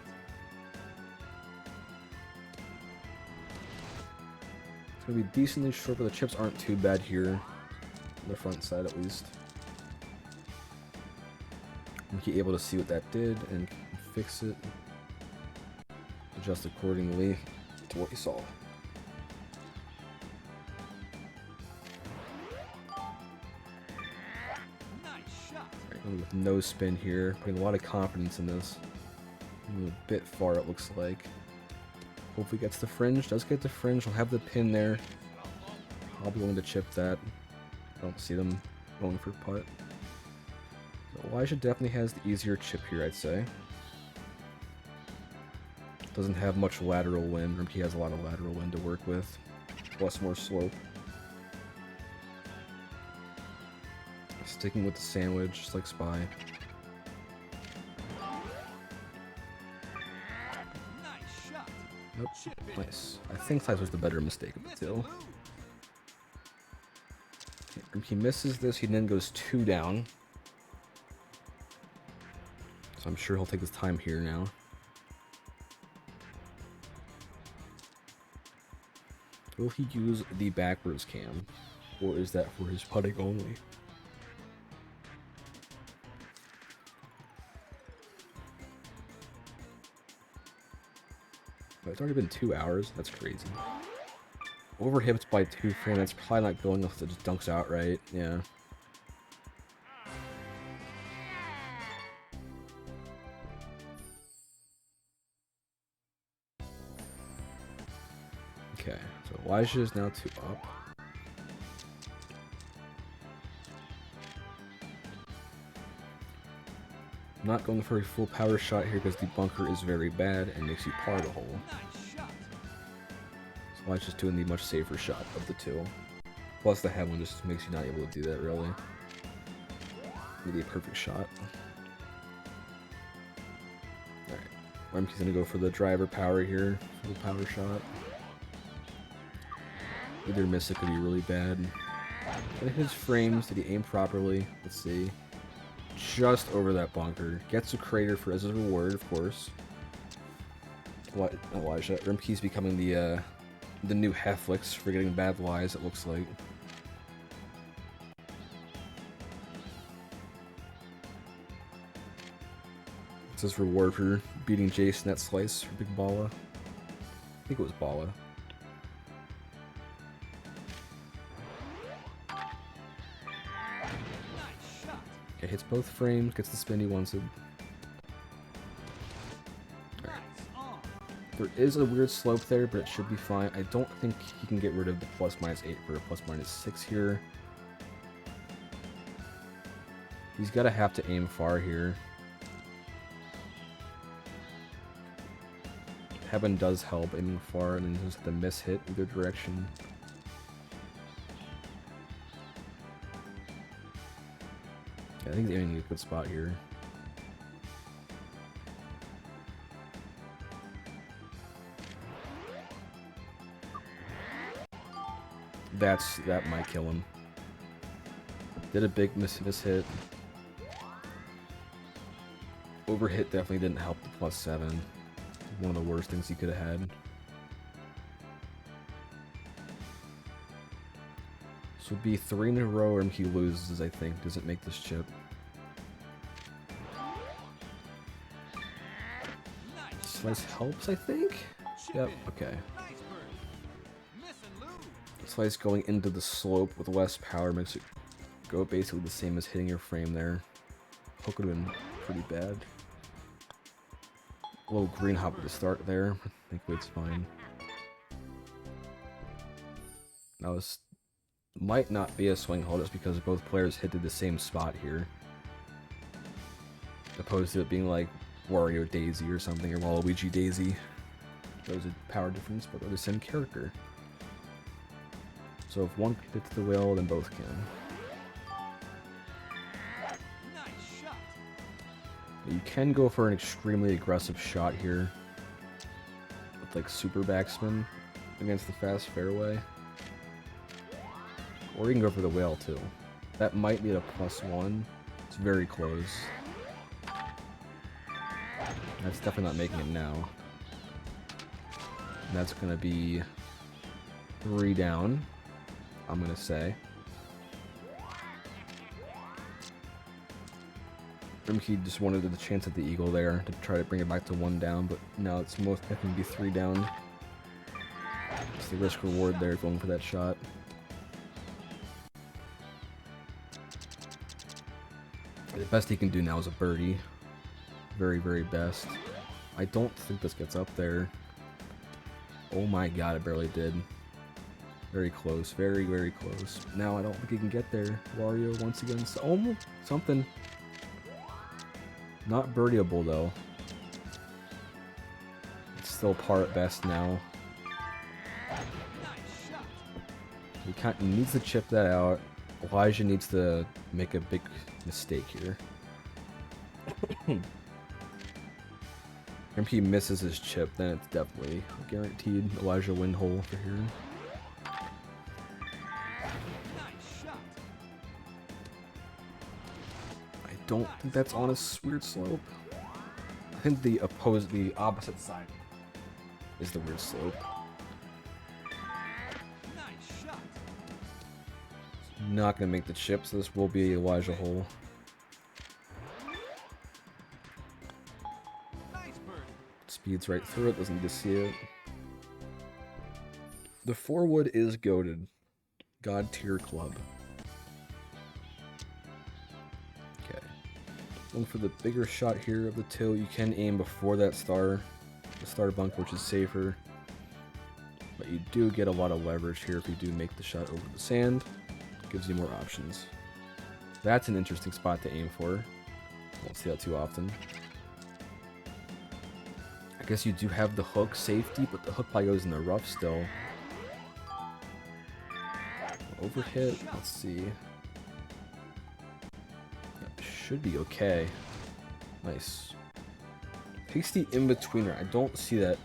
It's going to be decently short, but the chips aren't too bad here. On the front side, at least. And be able to see what that did and fix it. Adjust accordingly to what we saw. With no spin here, putting a lot of confidence in this. A bit far, it looks like. Hopefully gets the fringe. Does get the fringe. I'll have the pin there. I'll be willing to chip that. I don't see them going for putt. So Elijah definitely has the easier chip here, I'd say. Doesn't have much lateral wind. He has a lot of lateral wind to work with. Plus more slope. Sticking with the sandwich, just like Spy. Nice shot. Nope, nice. I think Slice was the better mistake of the two. Okay, he misses this, he then goes 2 down. So I'm sure he'll take his time here now. Will he use the backwards cam? Or is that for his putting only? It's already been 2 hours. That's crazy. Overhipped by 2 frame. That's probably not going unless it just dunks out right. Yeah. Okay, so Elijah is now 2 up. I'm not going for a full power shot here because the bunker is very bad and makes you par the hole. So Elijah's doing the much safer shot of the 2. Plus the headwind just makes you not able to do that really. Maybe a perfect shot. Alright, Lemke's gonna go for the driver power here, for the power shot. Either miss, it could be really bad. And his frames, did he aim properly? Let's see. Just over that bunker. Gets a crater for as a reward, of course. What Elijah? Rimke's becoming the new Heflix for getting bad lies, it looks like. It's his reward for beating Jason at Slice for Big Bala. I think it was Bala. Okay, hits both frames, gets the spin he wants it. Right. There is a weird slope there, but it should be fine. I don't think he can get rid of the ±8 for a ±6 here. He's gotta have to aim far here. Heaven does help aiming far, and then just have to miss hit either direction. I think he's aiming a good spot here. That might kill him. Did a big miss hit. Overhit definitely didn't help the +7. One of the worst things he could have had. This would be 3 in a row and he loses, I think. Doesn't make this chip. Slice helps, I think? Yep, okay. Slice going into the slope with less power makes it go basically the same as hitting your frame there. Hook would have been pretty bad. A little green hop at the start there. Thankfully it's fine. Now this might not be a swing hole just because both players hit to the same spot here. Opposed to it being like Wario Daisy or something, or Waluigi Daisy. There's a power difference, but they're the same character. So if one hits the whale, then both can. Nice shot. You can go for an extremely aggressive shot here. With like super backspin against the fast fairway. Or you can go for the whale too. That might be a +1. It's very close. That's definitely not making it now. And that's gonna be 3 down, I'm gonna say. Rimkey just wanted the chance at the eagle there to try to bring it back to 1 down, but now it's most definitely be 3 down. It's the risk reward there going for that shot. The best he can do now is a birdie. Very, very best. I don't think this gets up there. Oh my god, it barely did. Very close, very, very close. Now I don't think he can get there. Wario once again, almost something. Not birdieable though. It's still par at best now. He needs to chip that out. Elijah needs to make a big mistake here. If he misses his chip, then it's definitely a guaranteed Elijah win hole for here. I don't think that's on a weird slope. I think the opposite side is the weird slope. Not gonna make the chip, so this will be Elijah hole. Speeds right through it, doesn't need to see it. The 4-wood is goated. God tier club. Okay. Going for the bigger shot here of the two. You can aim before that star. The star bunker, which is safer. But you do get a lot of leverage here if you do make the shot over the sand. Gives you more options. That's an interesting spot to aim for. Won't see that too often. I guess you do have the hook safety, but the hook probably goes in the rough still. Overhit, let's see. That should be okay. Nice. Tasty in-betweener. I don't see that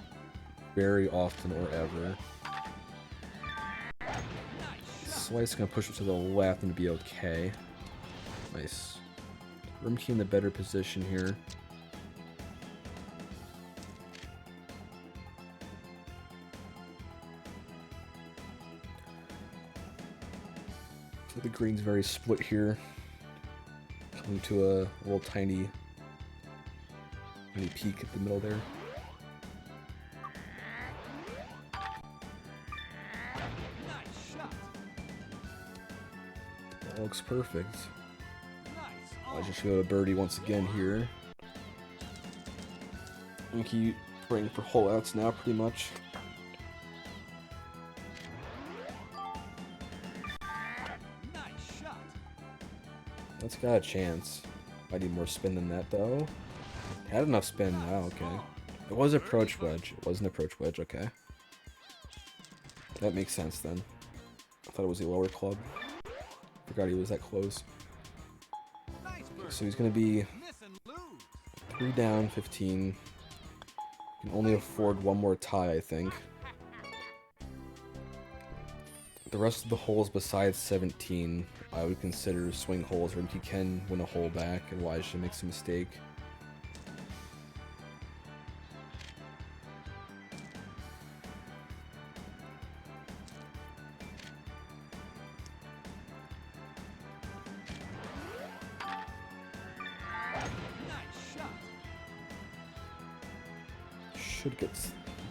very often or ever. Slice gonna push it to the left and be okay. Nice. Rimkey in the better position here. So the green's very split here. Coming to a little tiny peak at the middle there. That looks perfect. I just go to birdie once again here. And keep praying for hole outs now, pretty much. That's got a chance. I need more spin than that though. Had enough spin. Wow, okay. It was approach wedge. It was an approach wedge. Okay. That makes sense then. I thought it was a lower club. Forgot he was that close. So he's gonna be 3 down, 15. Can only afford one more tie, I think. The rest of the holes besides 17, I would consider swing holes where he can win a hole back and Elijah makes a mistake. Should get,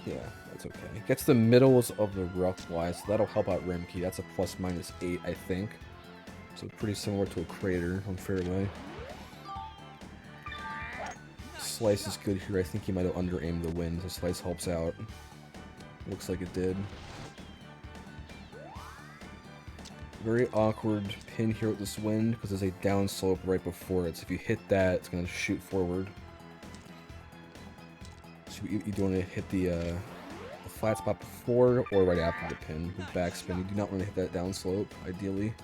yeah, that's okay. Gets the middles of the rough wise, so that'll help out Rimkey. That's a ±8, I think. So pretty similar to a crater on fairway. Slice is good here. I think he might have under-aimed the wind, so Slice helps out. Looks like it did. Very awkward pin here with this wind, because there's a down slope right before it, so if you hit that, it's going to shoot forward. you do want to hit the flat spot before or right after the pin with backspin. You do not want to hit that down slope, ideally.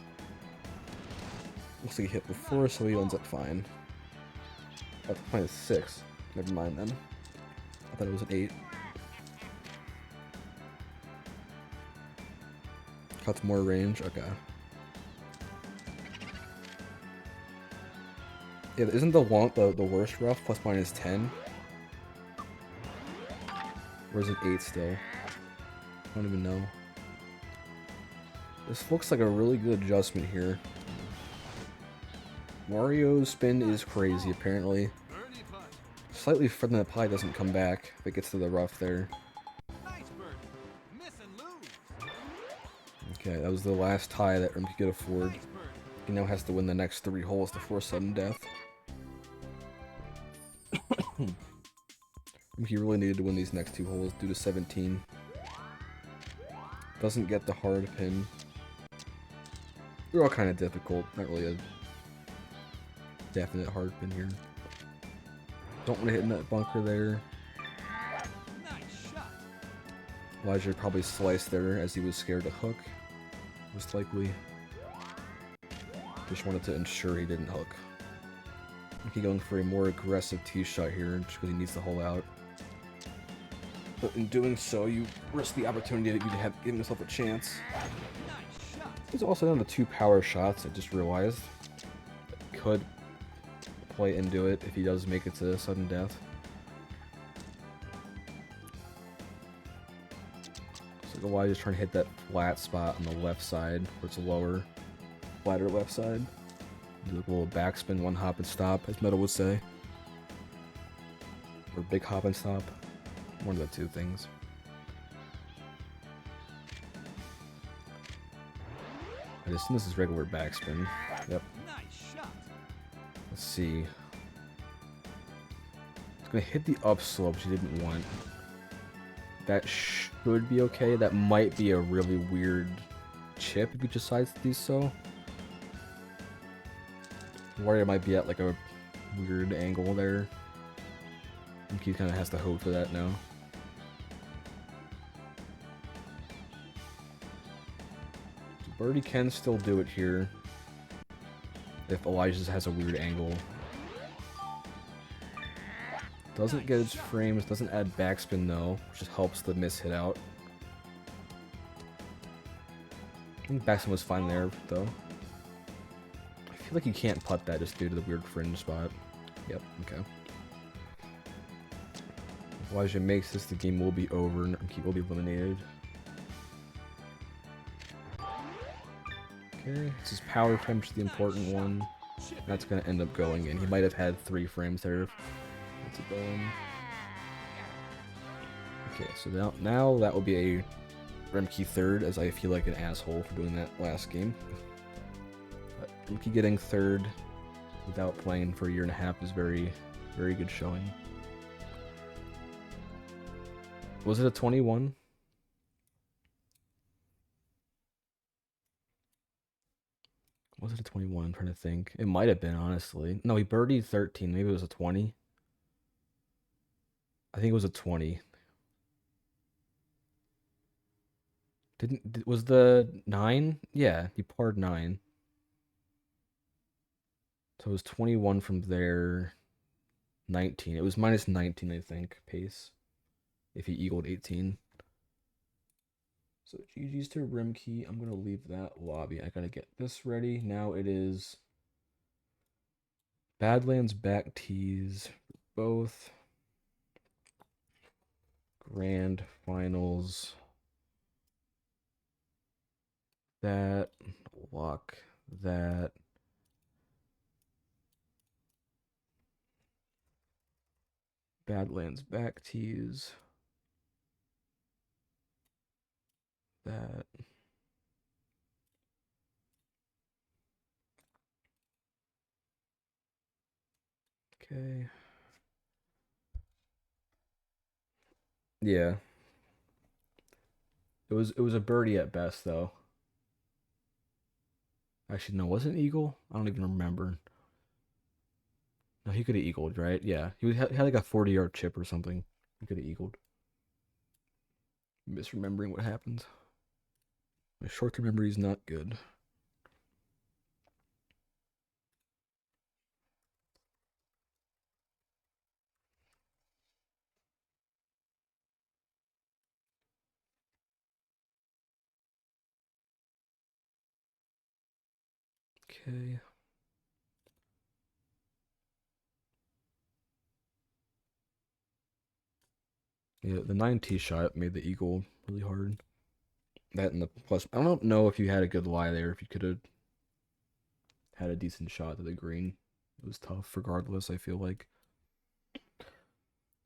Looks like he hit before, so he ends up fine. That's minus 6. Never mind then. I thought it was an 8. Cuts more range. Okay. Yeah, isn't the worst rough plus minus 10? Or is it 8 still? I don't even know. This looks like a really good adjustment here. Wario's spin is crazy, apparently. Slightly further than it probably doesn't come back if it gets to the rough there. Nice birdie. Miss and lose. Okay, that was the last tie that Rimke could afford. Nice birdie. He now has to win the next 3 holes to force sudden death. He really needed to win these next 2 holes due to 17. Doesn't get the hard pin. They're all kind of difficult, not really a definite hard pin here. Don't want to hit in that bunker there. Nice shot. Elijah probably sliced there as he was scared to hook. Most likely. Just wanted to ensure he didn't hook. He's going for a more aggressive tee shot here just because he needs to hole out. But in doing so, you risk the opportunity that you have giving yourself a chance. Nice shot. He's also done the 2 power shots, I just realized. Could play into it if he does make it to sudden death. So Elijah's trying to hit that flat spot on the left side, where it's lower, flatter left side. Do a little backspin, 1 hop and stop, as Metal would say. Or big hop and stop. One of the 2 things. I assume this is regular backspin. Yep. Nice shot. Let's see. It's gonna hit the upslope, which he didn't want. That should be okay. That might be a really weird chip if he decides to do so. Warrior might be at like a weird angle there. I think he kind of has to hope for that now. So Birdie can still do it here. If Elijah has a weird angle. Doesn't get its frames, doesn't add backspin though, which just helps the miss hit out. I think backspin was fine there though. I feel like you can't putt that just due to the weird fringe spot. Yep, okay. If Elijah makes this, the game will be over and he will be eliminated. Okay, this is power frame, which is the important one. That's going to end up going in. He might have had 3 frames there. That's it going. Okay, so now that will be a Remke third, as I feel like an asshole for doing that last game. But Remke getting third without playing for a year and a half is very, very good showing. Was it a 21? Was it a 21? I'm trying to think. It might have been, honestly. No, he birdied 13. Maybe it was a 20. I think it was a 20. Was the 9? Yeah, he parred 9. So it was 21 from there. 19. It was minus 19, I think, pace. If he eagled 18. So GG's to Rimke. I'm going to leave that lobby. I got to get this ready. Now it is Badlands back tees. Both. Grand finals. That. Lock that. Badlands back tees. That. Okay. Yeah. It was a birdie at best though. Actually, no, was it an eagle? I don't even remember. No, he could have eagled, right? Yeah. He had like a 40-yard chip or something. You could have eagled. Misremembering what happened. My short-term memory is not good. Okay. Yeah, the 9T shot made the eagle really hard. That and the plus. I don't know if you had a good lie there. If you could have had a decent shot to the green. It was tough, regardless. I feel like it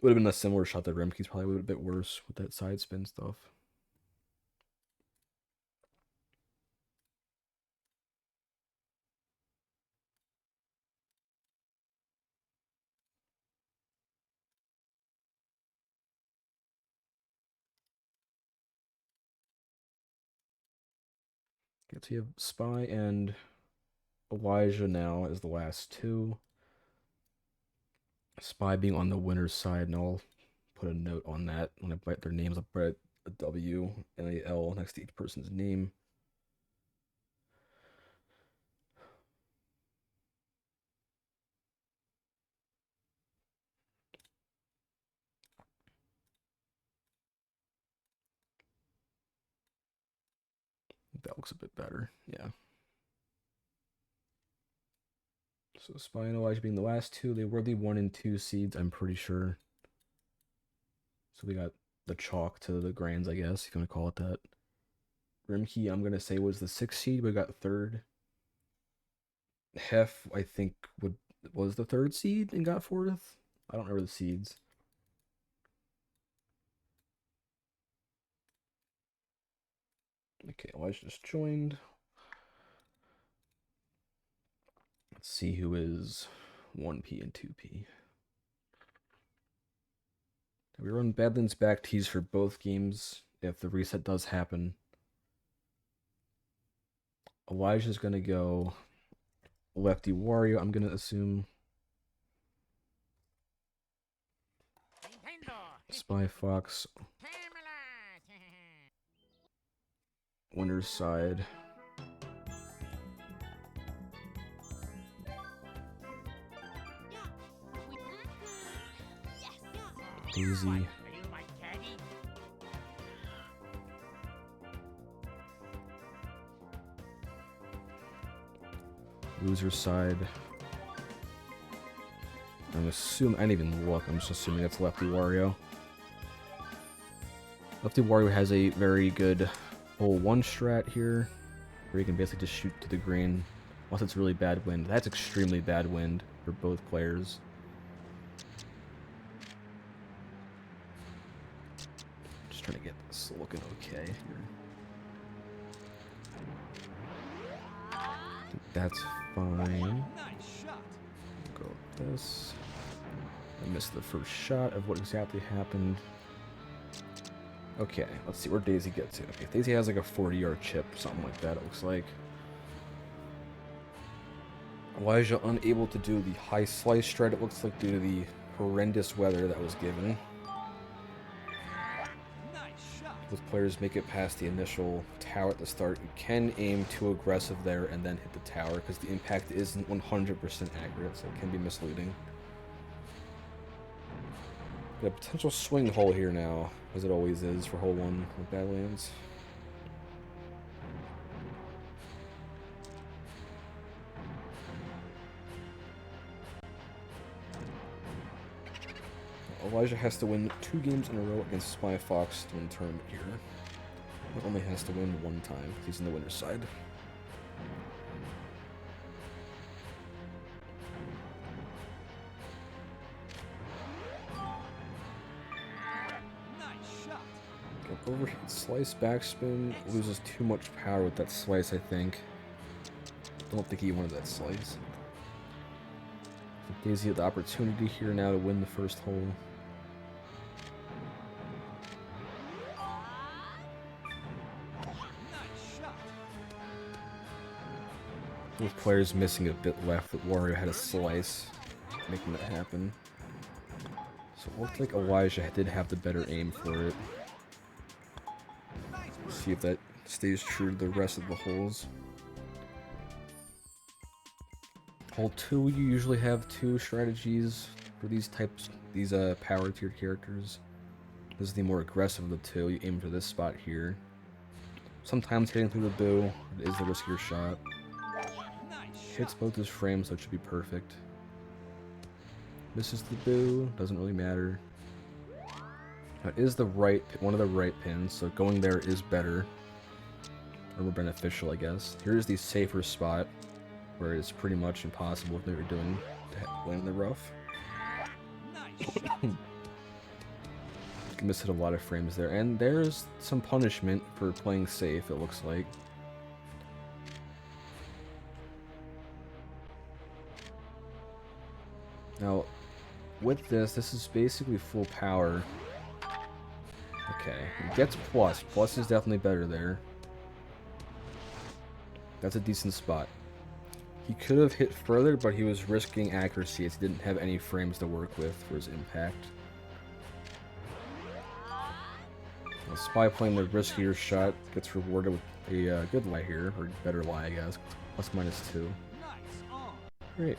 would have been a similar shot that Remke's probably would have been a bit worse with that side spin stuff. Okay, so you have Spy and Elijah now as the last two. Spy being on the winner's side, and I'll put a note on that when I write their names. I'll put a W and a L next to each person's name. That looks a bit better. Yeah. So Spy and Elijah being the last two, they were the 1 and 2 seeds, I'm pretty sure. So we got the chalk to the grands, I guess, if you want to call it that. Rimkey, I'm gonna say was the 6th seed. We got third. Hef, I think was the 3rd seed and got 4th. I don't remember the seeds. Okay, Elijah just joined. Let's see who is 1P and 2P. We run Badlands back tees for both games if the reset does happen. Elijah's gonna go Lefty Wario, I'm gonna assume. Nintendo. Spy Fox, winner's side. Daisy. Are you my caddy? Loser's side. I'm assuming, I didn't even look, I'm just assuming it's Lefty Wario. Lefty Wario has a very good hole 1 strat here, where you can basically just shoot to the green, unless it's really bad wind. That's extremely bad wind for both players. Just trying to get this looking okay here. I think that's fine. Nice shot. Go with this. I missed the first shot of what exactly happened. Okay, let's see where Daisy gets it. Okay, Daisy has like a 40-yard chip, something like that, it looks like. Elijah unable to do the high slice strat, it looks like, due to the horrendous weather that was given. Nice shot. Both players make it past the initial tower at the start. You can aim too aggressive there and then hit the tower, because the impact isn't 100% accurate, so it can be misleading. Got a potential swing hole here now, as it always is for hole 1 with Badlands. Elijah has to win 2 games in a row against Spy Fox to win the tournament here. He only has to win 1 time. He's in the winner's side. Nice shot. Overheat slice backspin, loses too much power with that slice, I think. Don't think he wanted that slice. Daisy had the opportunity here now to win the first hole. Nice shot. Both players missing a bit left, but Wario had a slice, making that happen. So it looked like Elijah did have the better aim for it. See if that stays true to the rest of the holes. Hole 2, you usually have 2 strategies for these power tiered characters. This is the more aggressive of the 2. You aim for this spot here. Sometimes hitting through the bow is the riskier shot. Hits both his frames, so it should be perfect. Misses the bow, doesn't really matter. That is one of the right pins, so going there is better. Or more beneficial, I guess. Here's the safer spot, where it's pretty much impossible if they were doing to land the rough. Missed a lot of frames there, and there's some punishment for playing safe, it looks like. Now, with this is basically full power. Okay, it gets plus. Plus is definitely better there. That's a decent spot. He could have hit further, but he was risking accuracy as he didn't have any frames to work with for his impact. A Spy playing the riskier shot gets rewarded with a good lie here, or better lie, I guess. +/-2. Great.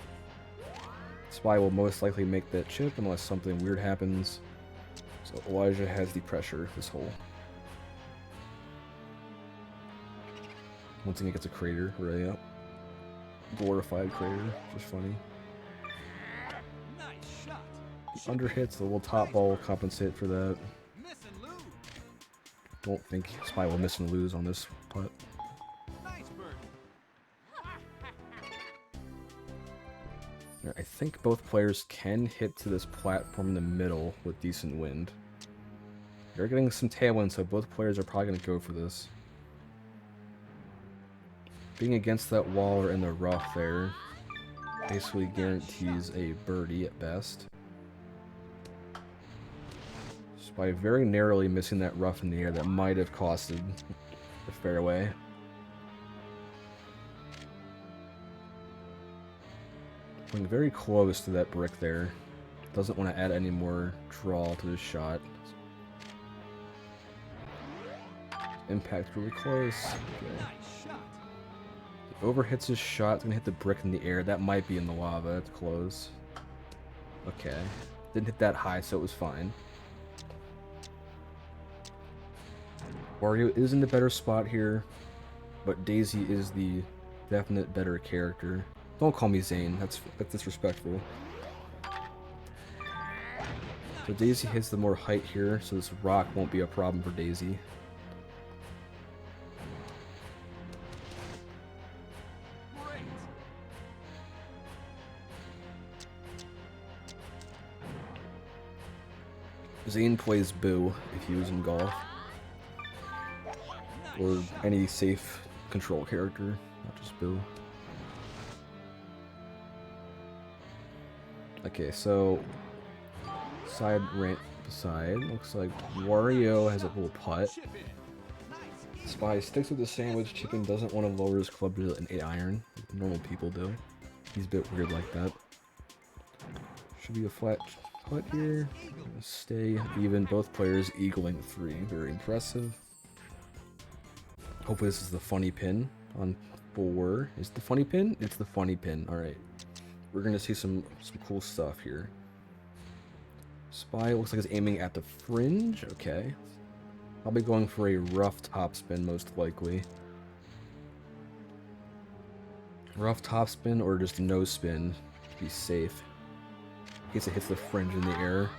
Spy will most likely make that chip unless something weird happens. So Elijah has the pressure this hole. Once again, it gets a crater, or a glorified crater, which is funny. The under hits, the little top ball will compensate for that. Don't think Spy will miss and lose on this putt. I think both players can hit to this platform in the middle with decent wind. They're getting some tailwind, so both players are probably going to go for this. Being against that wall or in the rough there basically guarantees a birdie at best. Just by very narrowly missing that rough in the air, that might have costed the fairway. Going very close to that brick there. Doesn't want to add any more draw to his shot. Impact really close. Okay. He overhits his shot. It's gonna hit the brick in the air. That might be in the lava. It's close. Okay. Didn't hit that high, so it was fine. Wario is in the better spot here, but Daisy is the definite better character. Don't call me Zane. That's disrespectful. So Daisy hits the more height here, so this rock won't be a problem for Daisy. Zane plays Boo if he was in golf. Or any safe control character, not just Boo. Okay, so side ramp side. Looks like Wario has a little putt. Spy sticks with the sandwich, chipping, doesn't want to lower his club to an 8-iron, like normal people do. He's a bit weird like that. Should be a flat putt here. Stay even. Both players eagling 3. Very impressive. Hopefully this is the funny pin on 4. Is it the funny pin? It's the funny pin. Alright. We're gonna see some cool stuff here. Spy looks like he's aiming at the fringe. Okay. I'll be going for a rough topspin most likely. Rough topspin or just no spin to be safe. In case it hits the fringe in the air.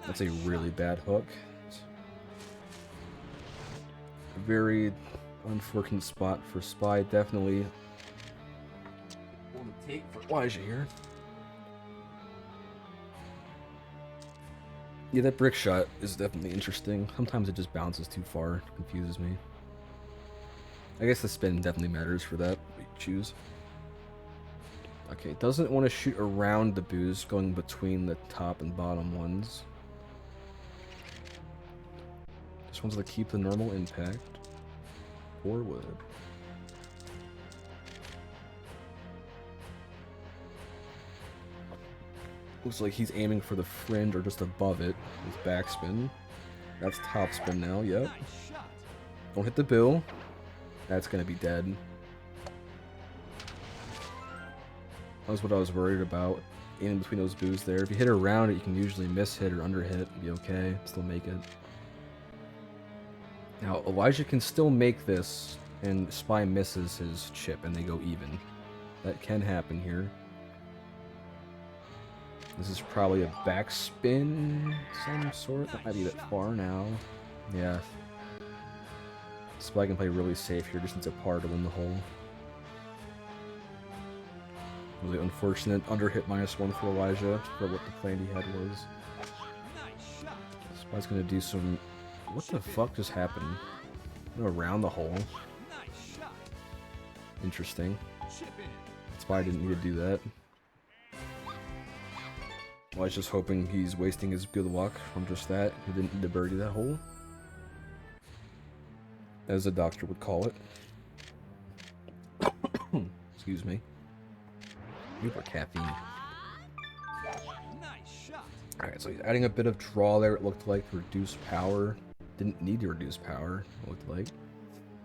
That's a really bad hook. A very unfortunate spot for Spy. Definitely on the take for Elijah here. Yeah, that brick shot is definitely interesting. Sometimes it just bounces too far. It confuses me. I guess the spin definitely matters for that. We choose. Okay, doesn't want to shoot around the boost, going between the top and bottom ones. Just wants to keep the normal impact. Forward. Looks like he's aiming for the fringe or just above it with backspin. That's top spin now, yep. Nice shot. Don't hit the bill. That's gonna be dead. That was what I was worried about. In between those boos there. If you hit around it, you can usually miss hit or under hit. Be okay. Still make it. Now, Elijah can still make this, and Spy misses his chip, and they go even. That can happen here. This is probably a backspin some sort. That might be a bit far now. Yeah. Spy can play really safe here, just needs a par to win the hole. Really unfortunate underhit -1 for Elijah for what the plan he had was. Nice shot. Spy's gonna do some... What the fuck just happened? Around the hole. Nice shot. Interesting. Chip in. Spy didn't need to do that. Elijah's just hoping he's wasting his good luck from just that. He didn't need to birdie that hole. As a doctor would call it. Excuse me. You for caffeine. Nice shot. Alright, so he's adding a bit of draw there, it looked like, to reduce power. Didn't need to reduce power, it looked like.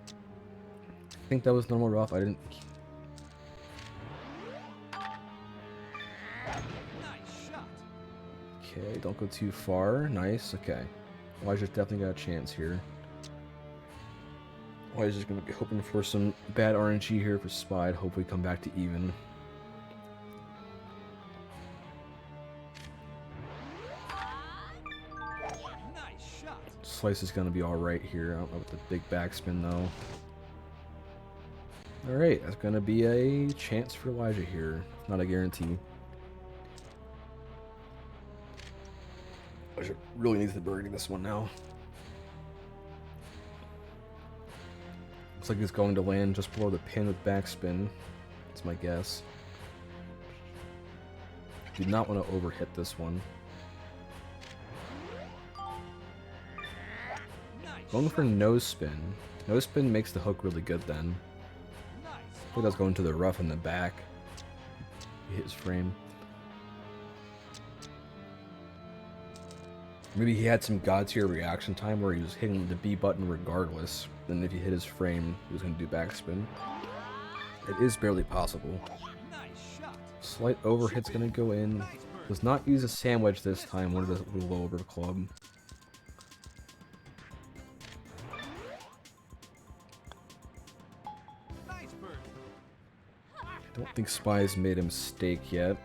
I think that was normal rough. I didn't... Nice shot. Okay, don't go too far. Nice, okay. Elijah's definitely got a chance here. Elijah's just gonna be hoping for some bad RNG here for Spy to hopefully come back to even. Nice shot. Slice is gonna be alright here. I don't know about the big backspin though. Alright, that's gonna be a chance for Elijah here. Not a guarantee. Elijah really needs to birdie this one now. Looks like he's going to land just below the pin with backspin. That's my guess. Do not want to overhit this one. Nice. Going for no spin. No spin makes the hook really good then. Nice. I think that's going to the rough in the back. He hit his frame. Maybe he had some god tier reaction time where he was hitting the B button regardless. Then if he hit his frame, he was going to do backspin. It is barely possible. Nice shot. Slight overhit's going to go in. Nice bird. Does not use a sandwich this time. Wanted a little low over the club. Nice bird. I don't think Spy's made a mistake yet.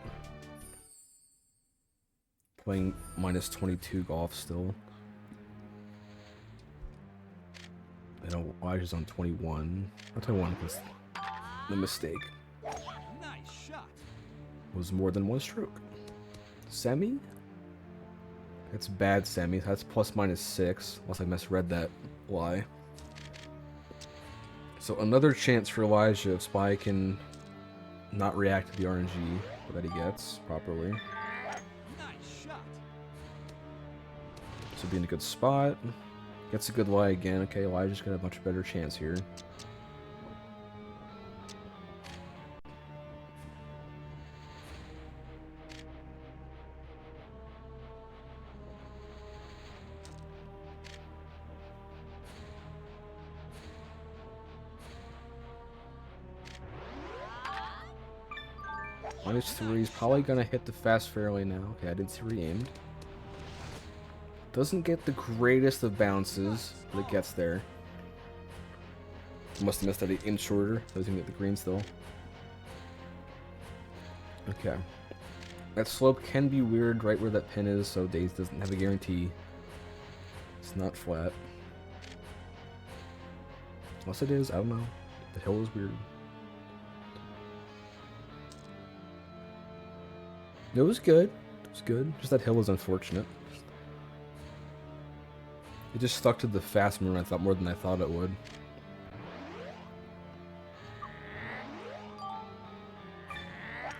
Playing -22 golf still. I know Elijah's on 21. Not 21 because the mistake Nice shot. was more than one stroke. Semi? It's bad semi. That's ±6. Unless I misread that lie. So another chance for Elijah if Spy can not react to the RNG that he gets properly. Nice shot. So be in a good spot. Gets a good lie again. Okay, Elijah's got a much better chance here. -3, he's probably gonna hit the fast fairway now. Okay, I didn't see where he aimed. Doesn't get the greatest of bounces, but it gets there. Must have missed that inch shorter. Doesn't get the green still. Okay. That slope can be weird right where that pin is, so Daze doesn't have a guarantee. It's not flat. Unless it is, I don't know. The hill is weird. It was good. It was good. Just that hill was unfortunate. It just stuck to the fast moon, I thought, more than I thought it would.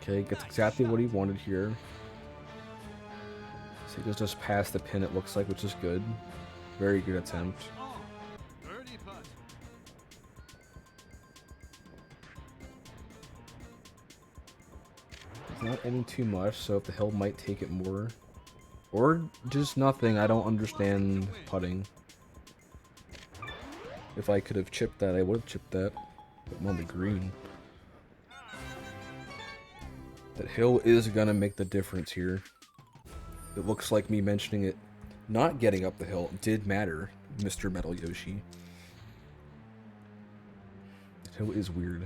Okay, gets exactly what he wanted here. So he just passed the pin, it looks like, which is good. Very good attempt. Oh, birdie putt. not aiming too much, so if the hill might take it more. Or just nothing, I don't understand putting. If I could have chipped that, I would have chipped that. But I'm on the green. That hill is gonna make the difference here. It looks like me mentioning it not getting up the hill did matter, Mr. Metal Yoshi. The hill is weird.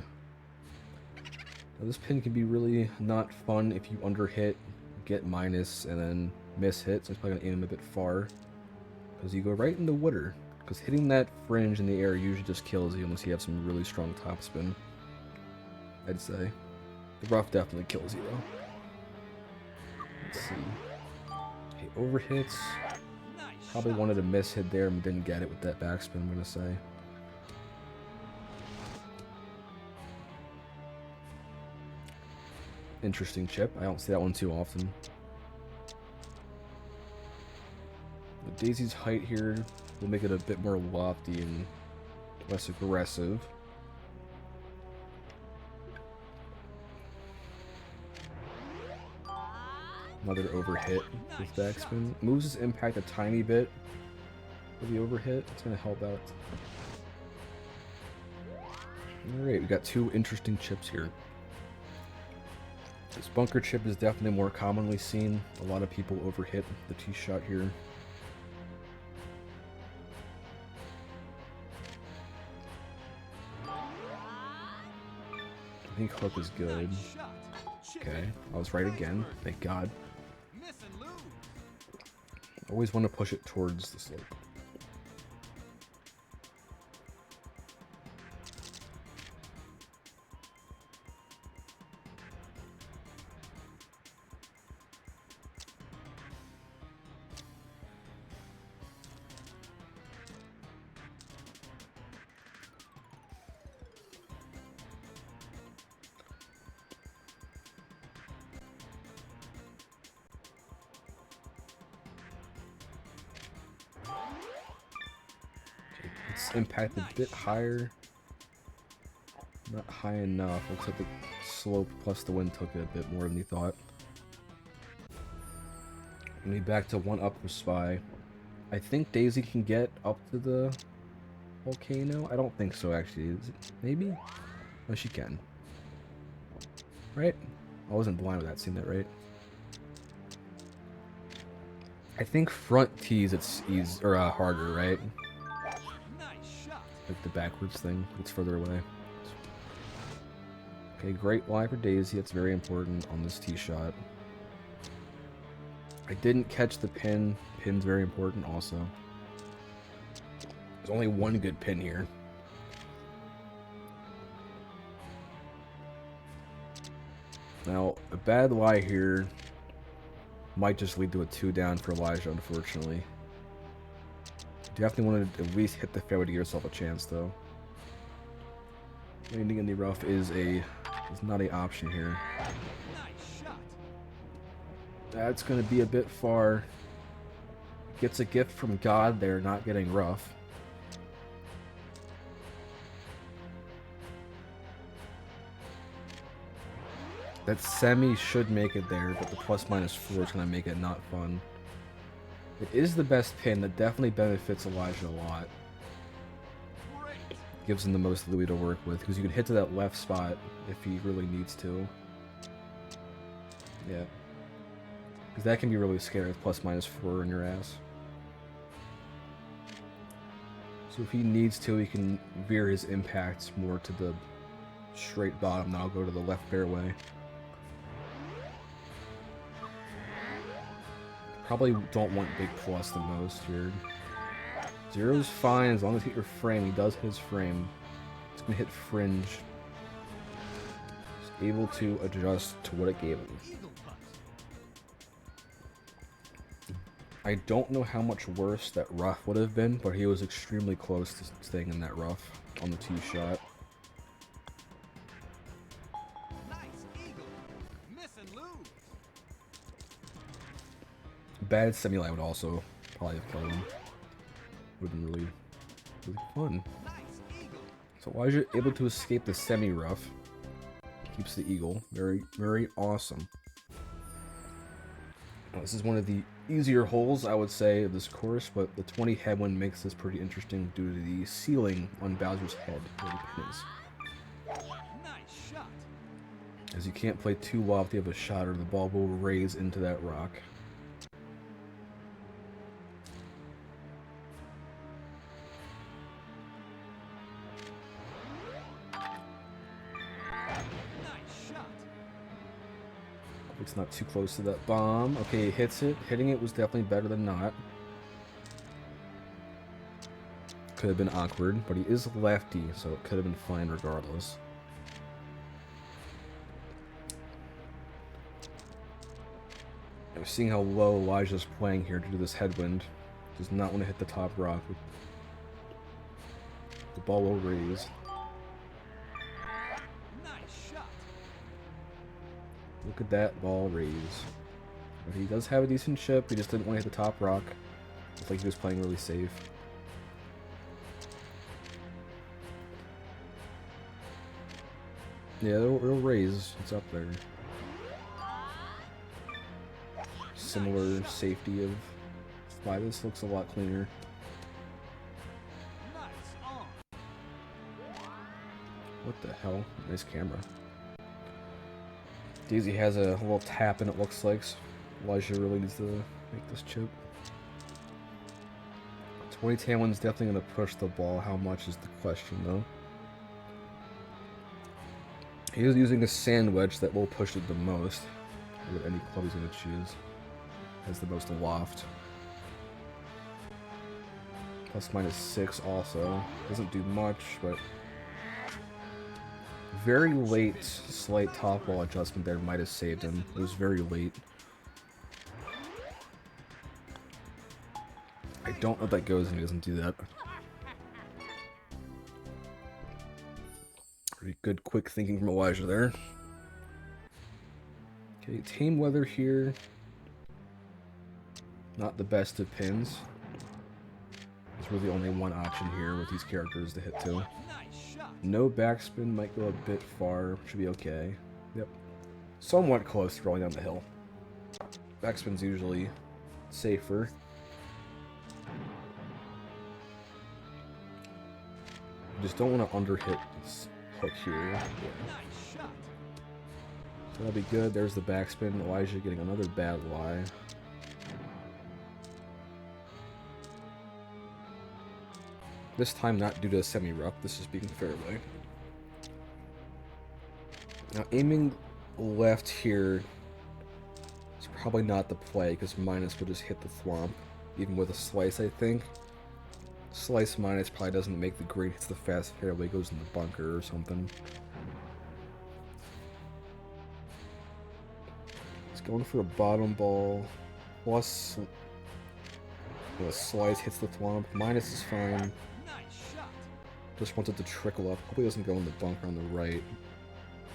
Now this pin can be really not fun if you underhit, get minus, and then miss hit, so it's probably gonna aim a bit far. Because you go right in the water. Because hitting that fringe in the air usually just kills you unless you have some really strong topspin. I'd say. The rough definitely kills you though. Let's see. Okay, overhits. Probably wanted a miss hit there and didn't get it with that backspin, I'm gonna say. Interesting chip. I don't see that one too often. The Daisy's height here will make it a bit more lofty and less aggressive. Another overhit with backspin. Moves his impact a tiny bit for the overhit. It's going to help out. Alright, we got two interesting chips here. This bunker chip is definitely more commonly seen. A lot of people overhit the tee shot here. I think hook is good. Okay, I was right again. Thank God. Always want to push it towards the slope. Let's impact a bit higher. Not high enough. Looks like the slope plus the wind took it a bit more than you thought. Gonna be back to one up for Spy. I think Daisy can get up to the volcano. I don't think so, actually. Is it? Maybe? No, she can. Right? I wasn't blind with that, seen that, right? I think front tees it's easy or harder, right? Like the backwards thing, it's further away. Okay, great lie for Daisy. It's very important on this tee shot. I didn't catch the pin. Pin's very important also. There's only one good pin here. Now, a bad lie here might just lead to a 2 down for Elijah, unfortunately. You definitely want to at least hit the fairway to give yourself a chance, though. Landing in the rough is not an option here. That's going to be a bit far. Gets a gift from God there, not getting rough. That semi should make it there, but the ±4 is going to make it not fun. It is the best pin that definitely benefits Elijah a lot. Gives him the most Louis to work with, because you can hit to that left spot if he really needs to. Yeah. Because that can be really scary with ±4 in your ass. So if he needs to, he can veer his impacts more to the straight bottom, now go to the left fairway. Probably don't want big plus the most here. Zero's fine as long as he hit your frame. He does hit his frame. It's gonna hit fringe. He's able to adjust to what it gave him. I don't know how much worse that rough would have been, but he was extremely close to staying in that rough on the tee shot. Bad semi-line would also probably have killed him. Would have been really fun. So Elijah able to escape the semi-rough. Keeps the eagle. Very, very awesome. This is one of the easier holes, I would say, of this course, but the 20 headwind makes this pretty interesting due to the ceiling on Bowser's head where the pin is. Nice shot. As you can't play too lofty of a shot or the ball will raise into that rock. Nice shot. It's not too close to that bomb. Okay, he hits it. Hitting it was definitely better than not. Could have been awkward, but he is lefty, so it could have been fine regardless. I'm seeing how low Elijah's playing here due to this headwind. Does not want to hit the top rock. The ball will raise. Nice shot. Look at that ball raise. But he does have a decent chip. He just didn't want to hit the top rock. It's like he was playing really safe. Yeah, it'll raise. It's up there. Similar safety of why this looks a lot cleaner. Nice on. What the hell? Nice camera. Daisy has a little tap and it looks like Elijah really needs to make this chip. 20 Tailwind's definitely going to push the ball. How much is the question though? He is using a sand wedge that will push it the most. With any club he's going to choose. Has the most aloft. Plus -6 also. Doesn't do much, but very late slight top wall adjustment there might have saved him. It was very late. I don't know if that goes and he doesn't do that. Pretty good quick thinking from Elijah there. Okay, Tame Weather here. Not the best of pins. There's really only one option here with these characters to hit to. Nice shot. No backspin, might go a bit far, should be okay. Yep. Somewhat close to rolling down the hill. Backspin's usually safer. Just don't want to underhit this hook here. Yeah. Nice shot. So that'll be good. There's the backspin. Elijah getting another bad lie. This time not due to a semi-rup, this is being fairway. Now aiming left here is probably not the play because minus will just hit the thwomp. Even with a slice, I think. Slice minus probably doesn't make the green, hits the fast fairway, goes in the bunker or something. He's going for a bottom ball. Plus, the slice hits the thwomp. Minus is fine. Nice shot. Just wants it to trickle up. Hope he doesn't go in the bunker on the right.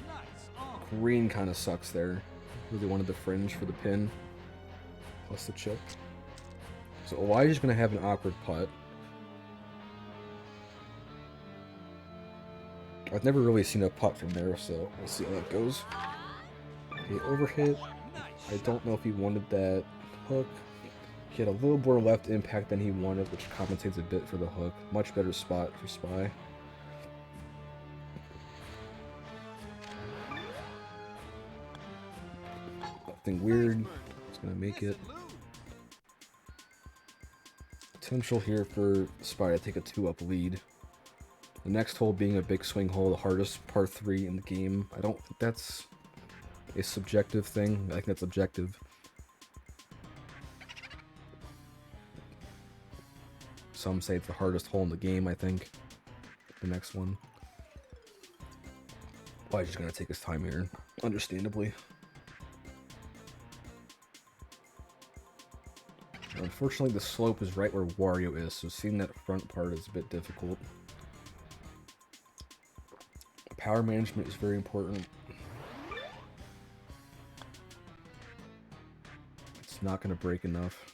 Nice on. Green kind of sucks there. Really wanted the fringe for the pin. Plus the chip. So Elijah's going to have an awkward putt. I've never really seen a putt from there, so we'll see how that goes. He overhit. I don't know if he wanted that hook. He had a little more left impact than he wanted, which compensates a bit for the hook. Much better spot for Spy. Nothing weird. It's gonna make it. Potential here for Spy to take a 2-up lead. The next hole being a big swing hole, the hardest par 3 in the game. I don't think that's a subjective thing. I think that's objective. Some say it's the hardest hole in the game, I think. The next one. Well, he's just gonna take his time here, understandably. Unfortunately, the slope is right where Wario is, so seeing that front part is a bit difficult. Power management is very important. It's not going to break enough.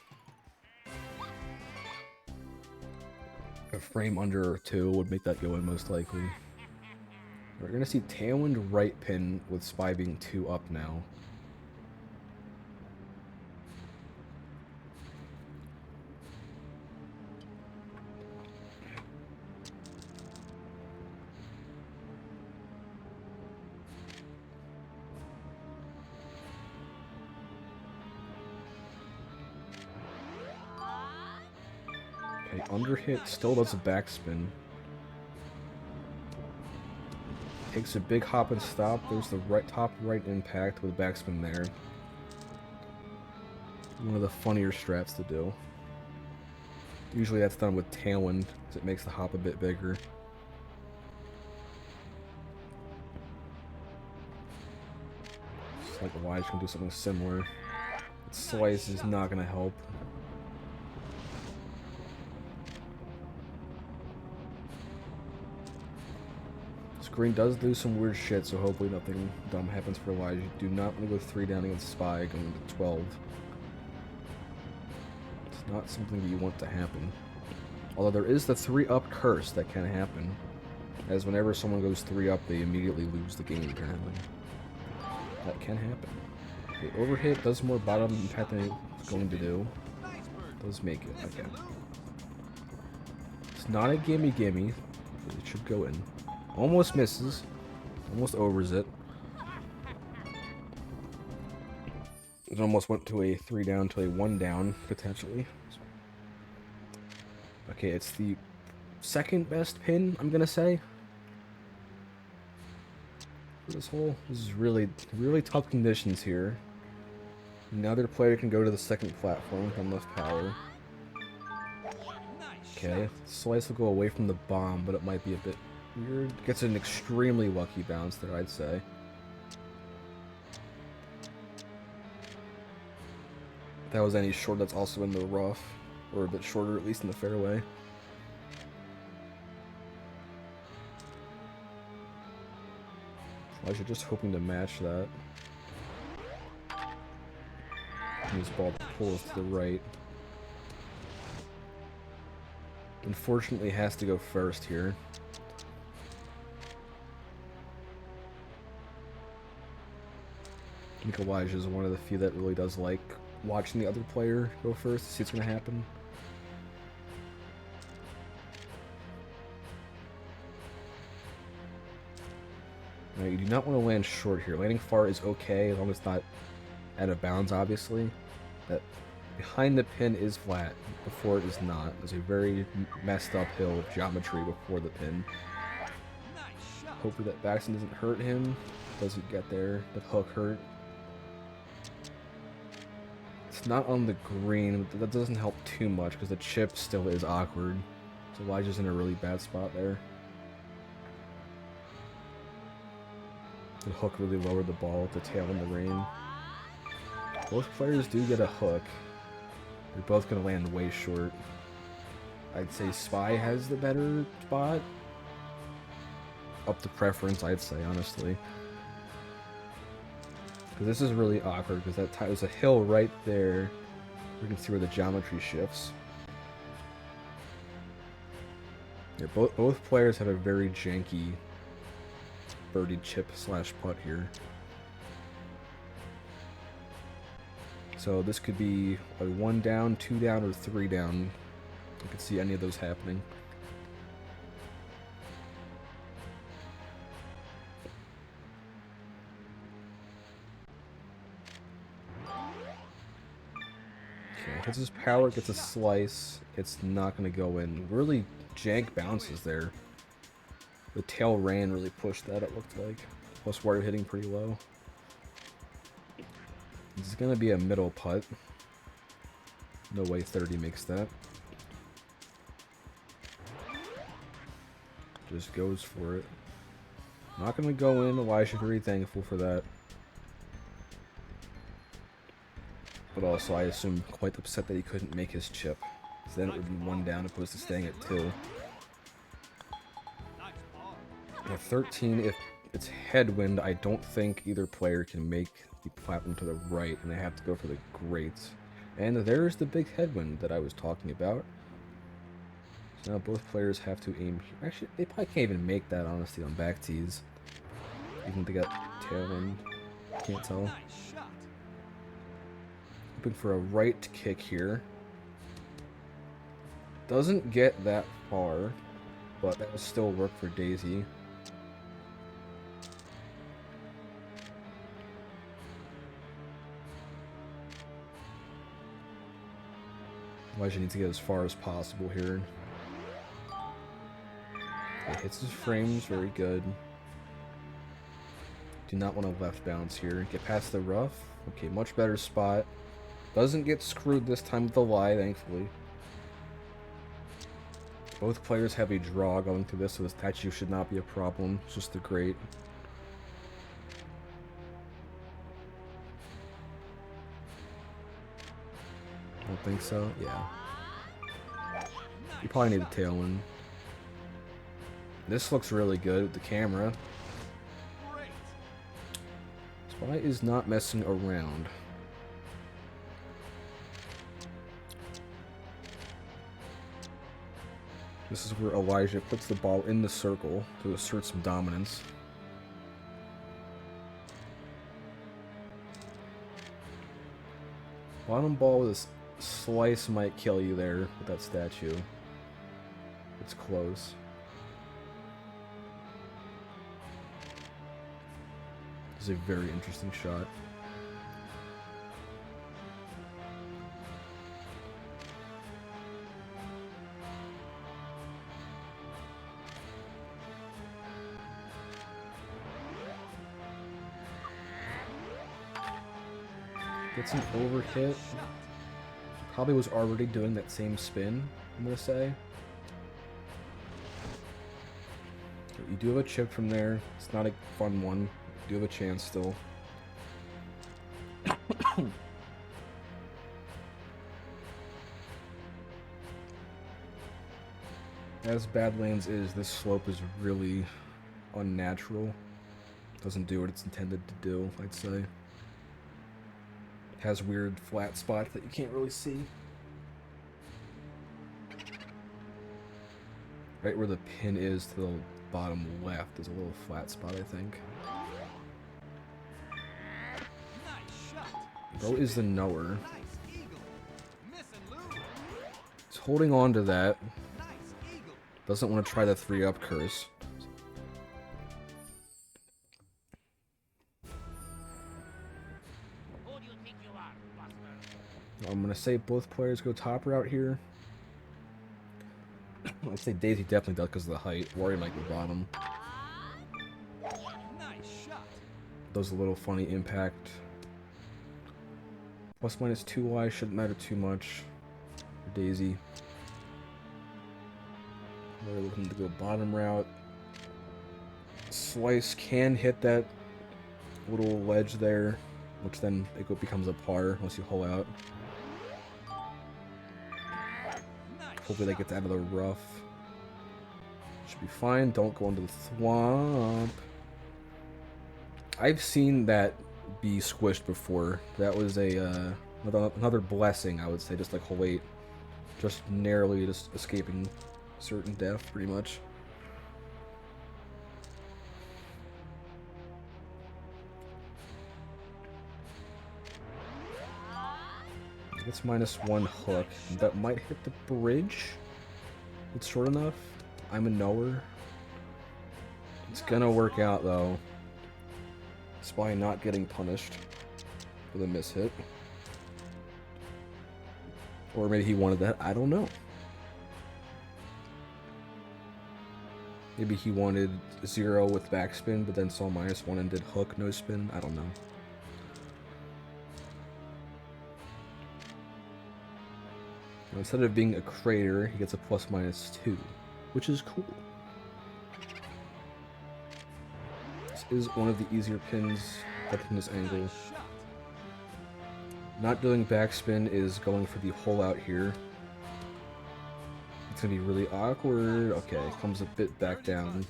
A frame under 2 would make that go in most likely. We're going to see Tailwind right pin with Spy being 2 up now. Okay, under hit still does a backspin. Takes a big hop and stop. There's the top right impact with backspin there. One of the funnier strats to do. Usually that's done with tailwind, because it makes the hop a bit bigger. It's like Elijah can do something similar. Slice is not going to help. Green does do some weird shit, so hopefully nothing dumb happens for Elijah. You do not want to go 3 down against Spy going to 12. It's not something that you want to happen. Although there is the 3-up curse that can happen. As whenever someone goes 3 up, they immediately lose the game, apparently. That can happen. Okay, overhit does more bottom impact than it's going to do. Does make it, okay. It's not a gimme, but it should go in. Almost misses. Almost overs it. It almost went to a 3 down to a 1 down, potentially. Okay, it's the second best pin, I'm gonna say. This is really tough conditions here. Another player can go to the second platform with enough power. Okay, Slice will go away from the bomb, but it might be a bit weird. Gets an extremely lucky bounce there, I'd say. If that was any short, that's also in the rough. Or a bit shorter, at least in the fairway. Elijah just hoping to match that. And his ball pulls to the right. Unfortunately, has to go first here. I think Elijah is one of the few that really does like watching the other player go first to see what's going to happen. Now, you do not want to land short here. Landing far is okay, as long as it's not out of bounds, obviously. That behind the pin is flat, before it is not. There's a very messed up hill geometry before the pin. Hopefully that backspin doesn't hurt him. Doesn't get there. The hook hurt. It's not on the green, but that doesn't help too much because the chip still is awkward. So Elijah's in a really bad spot there. The hook really lowered the ball to tail in the rain. Both players do get a hook. They're both going to land way short. I'd say Spy has the better spot. Up to preference, I'd say, honestly. Because this is really awkward, because there's a hill right there. You can see where the geometry shifts. Yeah, both players have a very janky birdie chip slash putt here. So this could be a 1 down, 2 down, or 3 down. I could see any of those happening. Okay, hits his power, gets a slice. It's not going to go in. Really jank bounces there. The tail rain really pushed that, it looked like. Plus water hitting pretty low. This is going to be a middle putt. No way 30 makes that. Just goes for it. Not going to go in. Elijah very thankful for that. But also, I assume quite upset that he couldn't make his chip. So then it would be 1 down opposed to staying at 2. At 13, if it's headwind, I don't think either player can make the platform to the right, and they have to go for the greats. And there's the big headwind that I was talking about. So now both players have to aim here. Actually, they probably can't even make that, honestly, on back tees. Even if they got tailwind. Can't tell. Hoping for a right kick here. Doesn't get that far, but that will still work for Daisy. Elijah needs to get as far as possible here. It hits his frames, very good. Do not want to left bounce here. Get past the rough. Okay, much better spot. Doesn't get screwed this time with the lie, thankfully. Both players have a draw going through this, so the statue should not be a problem. It's just the grate. Don't think so? Yeah. You probably need a tailwind. This looks really good with the camera. Spy is not messing around. This is where Elijah puts the ball in the circle to assert some dominance. Bottom ball with a slice might kill you there with that statue. It's close. This is a very interesting shot. Gets an overhit. Probably was already doing that same spin, I'm gonna say. You do have a chip from there. It's not a fun one. You do have a chance still. As Badlands is, this slope is really unnatural. Doesn't do what it's intended to do, I'd say. Has weird flat spots that you can't really see. Right where the pin is to the bottom left is a little flat spot, I think. Bro is the knower. He's holding on to that. Doesn't want to try the 3-up curse. I'm gonna say both players go top route here. I'd say Daisy definitely does because of the height. Warrior might go bottom. Does a little funny impact. Plus minus 2Y shouldn't matter too much for Daisy. We're looking to go bottom route. Slice can hit that little ledge there, which then it becomes a par once you hole out. Hopefully that gets out of the rough. Should be fine. Don't go into the swamp. I've seen that be squished before. That was a another blessing, I would say. Just like hole 8, just narrowly just escaping certain death, pretty much. It's -1 hook. That might hit the bridge. It's short enough. I'm a knower. It's gonna work out though. Spy not getting punished for the miss hit. Or maybe he wanted that. I don't know. Maybe he wanted 0 with backspin, but then saw -1 and did hook, no spin. I don't know. Instead of being a crater, he gets a +/-2, which is cool. This is one of the easier pins from this angle. Not doing backspin is going for the hole out here. It's gonna be really awkward. Okay, comes a bit back down.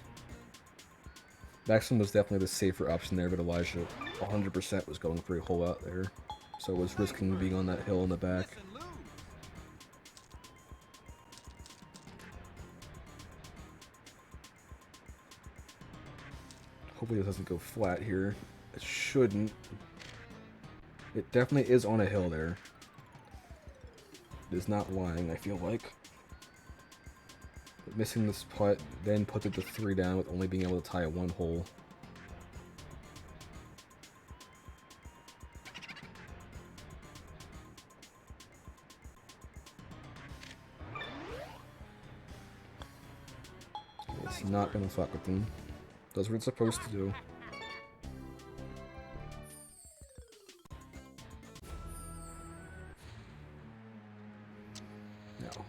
Backspin was definitely the safer option there, but Elijah 100% was going for a hole out there. So was risking being on that hill in the back. Hopefully it doesn't go flat here. It shouldn't. It definitely is on a hill there. It is not lying, I feel like. But missing this putt, then puts it to 3 down with only being able to tie a 1 hole. It's not gonna fuck with them. Does what it's supposed to do. Now,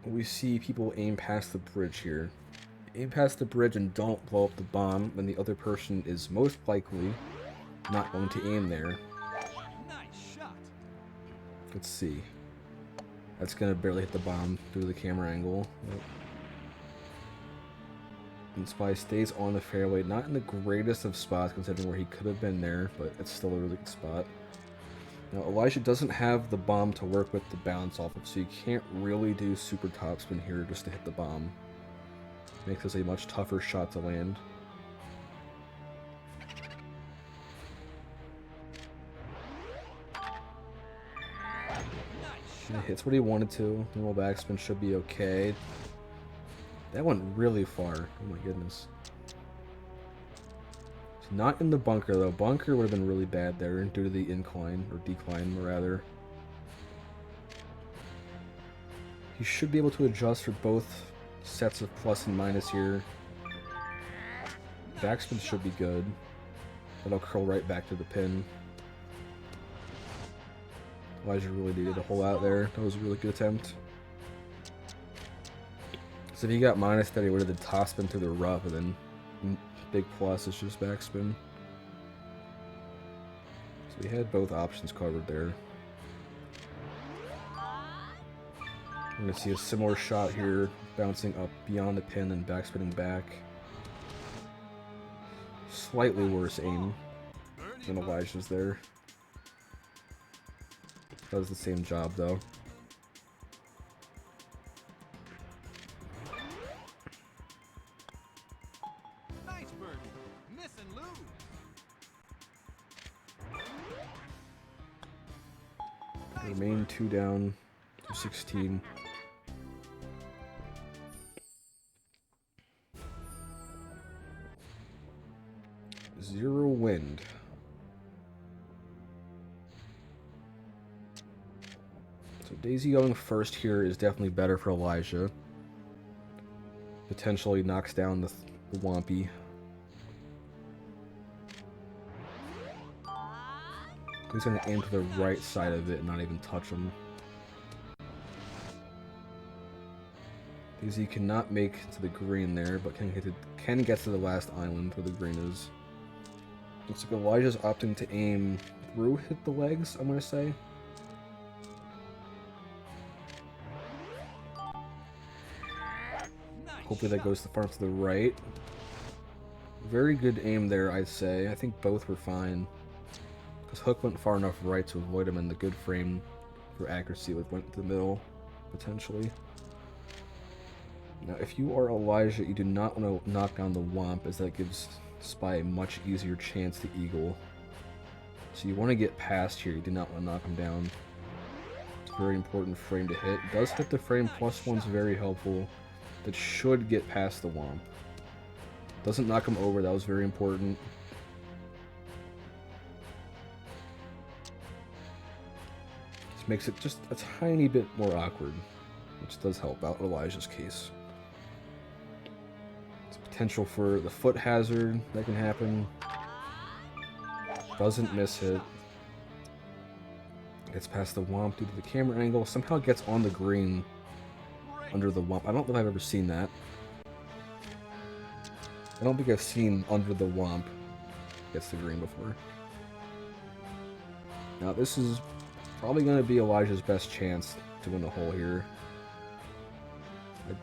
we see people aim past the bridge here. Aim past the bridge and don't blow up the bomb, then the other person is most likely not going to aim there. Nice shot. Let's see. That's gonna barely hit the bomb through the camera angle. Yep. And Spy stays on the fairway, not in the greatest of spots considering where he could have been there, but it's still a really good spot. Now Elijah doesn't have the bomb to work with the bounce off of, so you can't really do super topspin here just to hit the bomb. Makes this a much tougher shot to land. It hits what he wanted to. Normal backspin should be okay. That went really far. Oh my goodness. It's not in the bunker though. Bunker would have been really bad there due to the incline, or decline rather. He should be able to adjust for both sets of plus and minus here. Backspin should be good. That'll curl right back to the pin. Elijah really needed a hole out there. That was a really good attempt. So if he got minus that, he would have did topspin through the rough, and then big plus is just backspin. So we had both options covered there. We're going to see a similar shot here, bouncing up beyond the pin and backspinning back. Slightly worse aim than Elijah's there. Does the same job though. Nice birdie. Miss and lose. Nice Remain birdie. 2 down to 16. Zero wind. So Daisy going first here is definitely better for Elijah. Potentially knocks down the Wampy. He's going to aim to the right side of it and not even touch him. Daisy cannot make it to the green there, but can get to the last island where the green is. Looks like Elijah's opting to aim through hit the legs, I'm going to say. Hopefully that goes far to the right. Very good aim there, I'd say. I think both were fine. Because Hook went far enough right to avoid him, and the good frame for accuracy went to the middle, potentially. Now, if you are Elijah, you do not want to knock down the Womp, as that gives Spy a much easier chance to eagle. So you want to get past here, you do not want to knock him down. It's a very important frame to hit. It does hit the frame, +1's very helpful. That should get past the Womp. Doesn't knock him over, that was very important. This makes it just a tiny bit more awkward, which does help out Elijah's case. Potential for the foot hazard that can happen. Doesn't miss hit. Gets past the Womp due to the camera angle. Somehow gets on the green under the Womp. I don't think I've ever seen that. I don't think I've seen under the Womp gets the green before. Now this is probably going to be Elijah's best chance to win the hole here.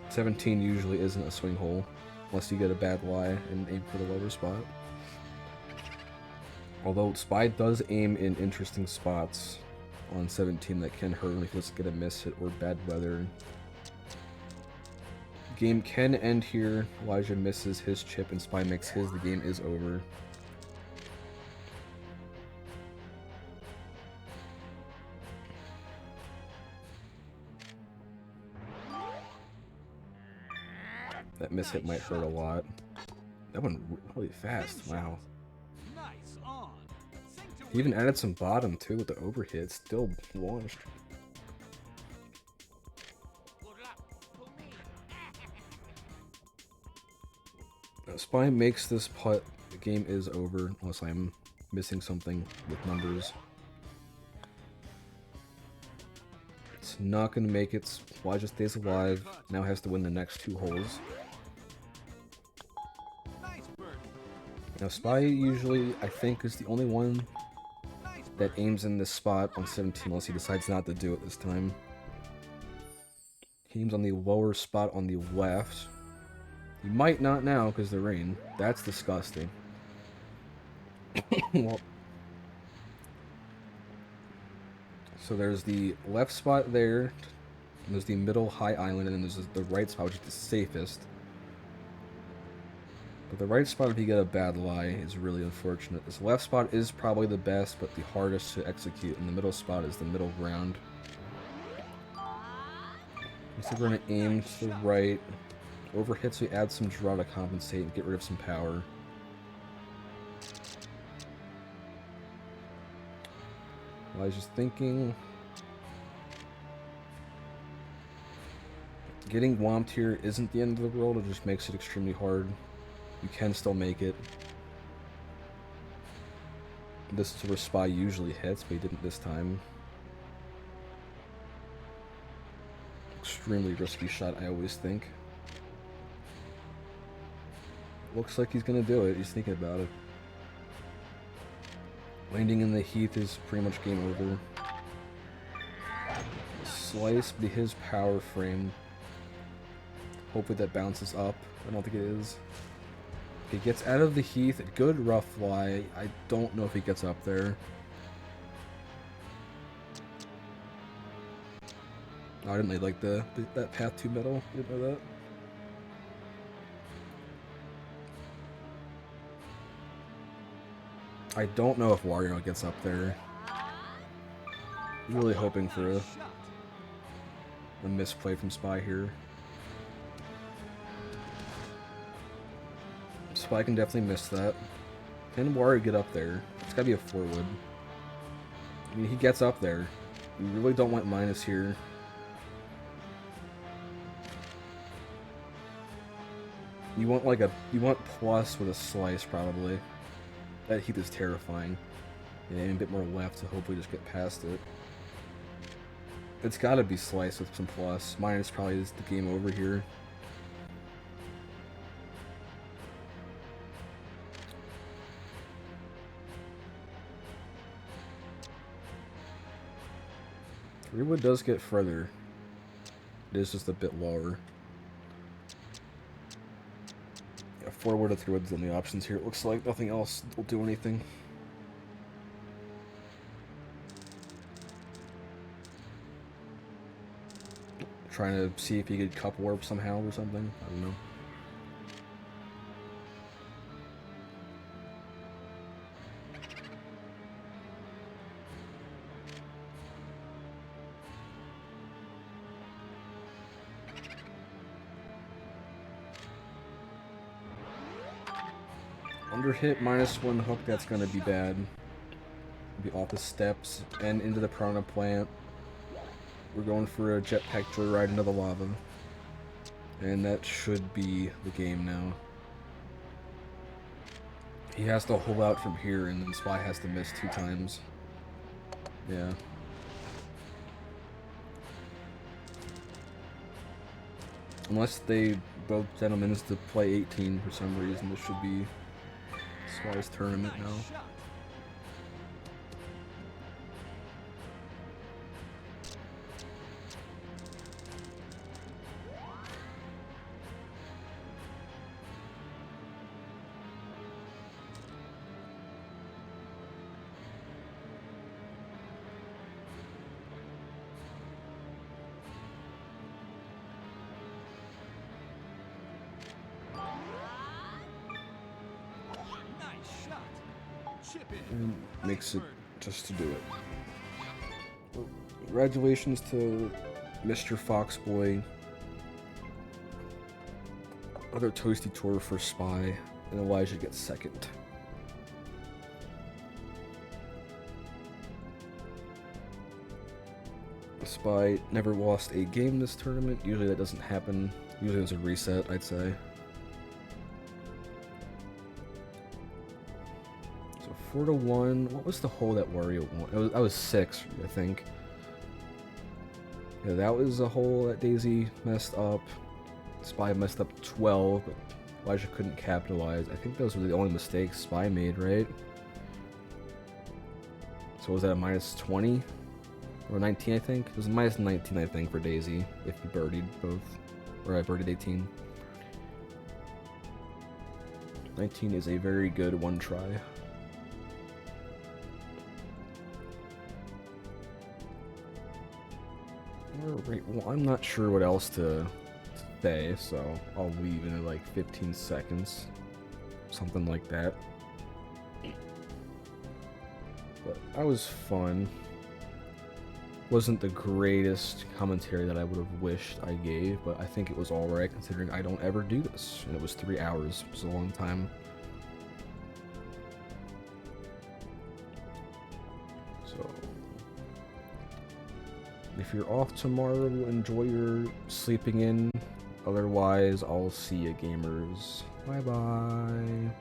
17 usually isn't a swing hole. Unless you get a bad lie and aim for the lower spot. Although Spy does aim in interesting spots on 17 that can hurt him if he doesn't get a miss hit or bad weather. Game can end here. Elijah misses his chip and Spy makes his. The game is over. That miss hit might hurt a lot. That went really fast. Wow. Nice on. Sink to He even added some bottom too with the overhit. Still launched. Good luck to me. Spy makes this putt, the game is over, unless I'm missing something with numbers. It's not going to make it. Spy just stays alive, now has to win the next 2 holes. Nice birdie. Now Spy usually, I think, is the only one that aims in this spot on 17 unless he decides not to do it this time. He aims on the lower spot on the left. He might not now because of the rain. That's disgusting. Well, so there's the left spot there. There's the middle high island, and then there's the right spot, which is the safest. But the right spot, if you get a bad lie, is really unfortunate. This left spot is probably the best, but the hardest to execute, and the middle spot is the middle ground. So we're going to aim to the right. Over hits, we add some draw to compensate and get rid of some power. I was just thinking... Getting whomped here isn't the end of the world, it just makes it extremely hard. You can still make it. This is where Spy usually hits, but he didn't this time. Extremely risky shot, I always think. Looks like he's gonna do it, he's thinking about it. Landing in the heath is pretty much game over. Slice be his power frame. Hopefully that bounces up. I don't think it is. If he gets out of the heath, a good rough lie. I don't know if he gets up there. Oh, I didn't really like that path to middle. Didn't know that. I don't know if Wario gets up there. Really hoping for a misplay from Spy here. Spy can definitely miss that. Can Wario get up there? It's gotta be a forward. I mean, he gets up there. You really don't want minus here. You want like you want plus with a slice probably. That heath is terrifying. Yeah, and a bit more left to hopefully just get past it. It's gotta be slice with some plus. Minus probably is the game over here. Three-wood does get further. It is just a bit lower. Yeah, 4-wood or 3-wood's the only options here. It looks like nothing else will do anything. Trying to see if he could cup warp somehow or something. I don't know. Under hit -1 hook, that's gonna be bad. Be off the steps and into the piranha plant. We're going for a jetpack joyride into the lava. And that should be the game now. He has to hold out from here, and then Spy has to miss 2 times. Yeah. Unless they both gentlemen is to play 18 for some reason, this should be Spy's tournament now. And makes it just to do it. Well, congratulations to Mr. Foxboy. Other Toasty Tour for Spy, and Elijah gets second. Spy never lost a game this tournament. Usually that doesn't happen. Usually there's a reset, I'd say. 4-1. What was the hole that Wario won? I was 6, I think. Yeah, that was a hole that Daisy messed up. Spy messed up 12, but Elijah couldn't capitalize. I think those were the only mistakes Spy made, right? So was that a minus 20? Or 19, I think? It was a minus 19, I think, for Daisy, if you birdied both. Or I birdied 18. 19 is a very good one try. Alright, well, I'm not sure what else to say, so I'll leave in like 15 seconds. Something like that. But that was fun. Wasn't the greatest commentary that I would have wished I gave, but I think it was alright considering I don't ever do this. And it was 3 hours, which is a long time. So, if you're off tomorrow, enjoy your sleeping in. Otherwise, I'll see you gamers. Bye bye.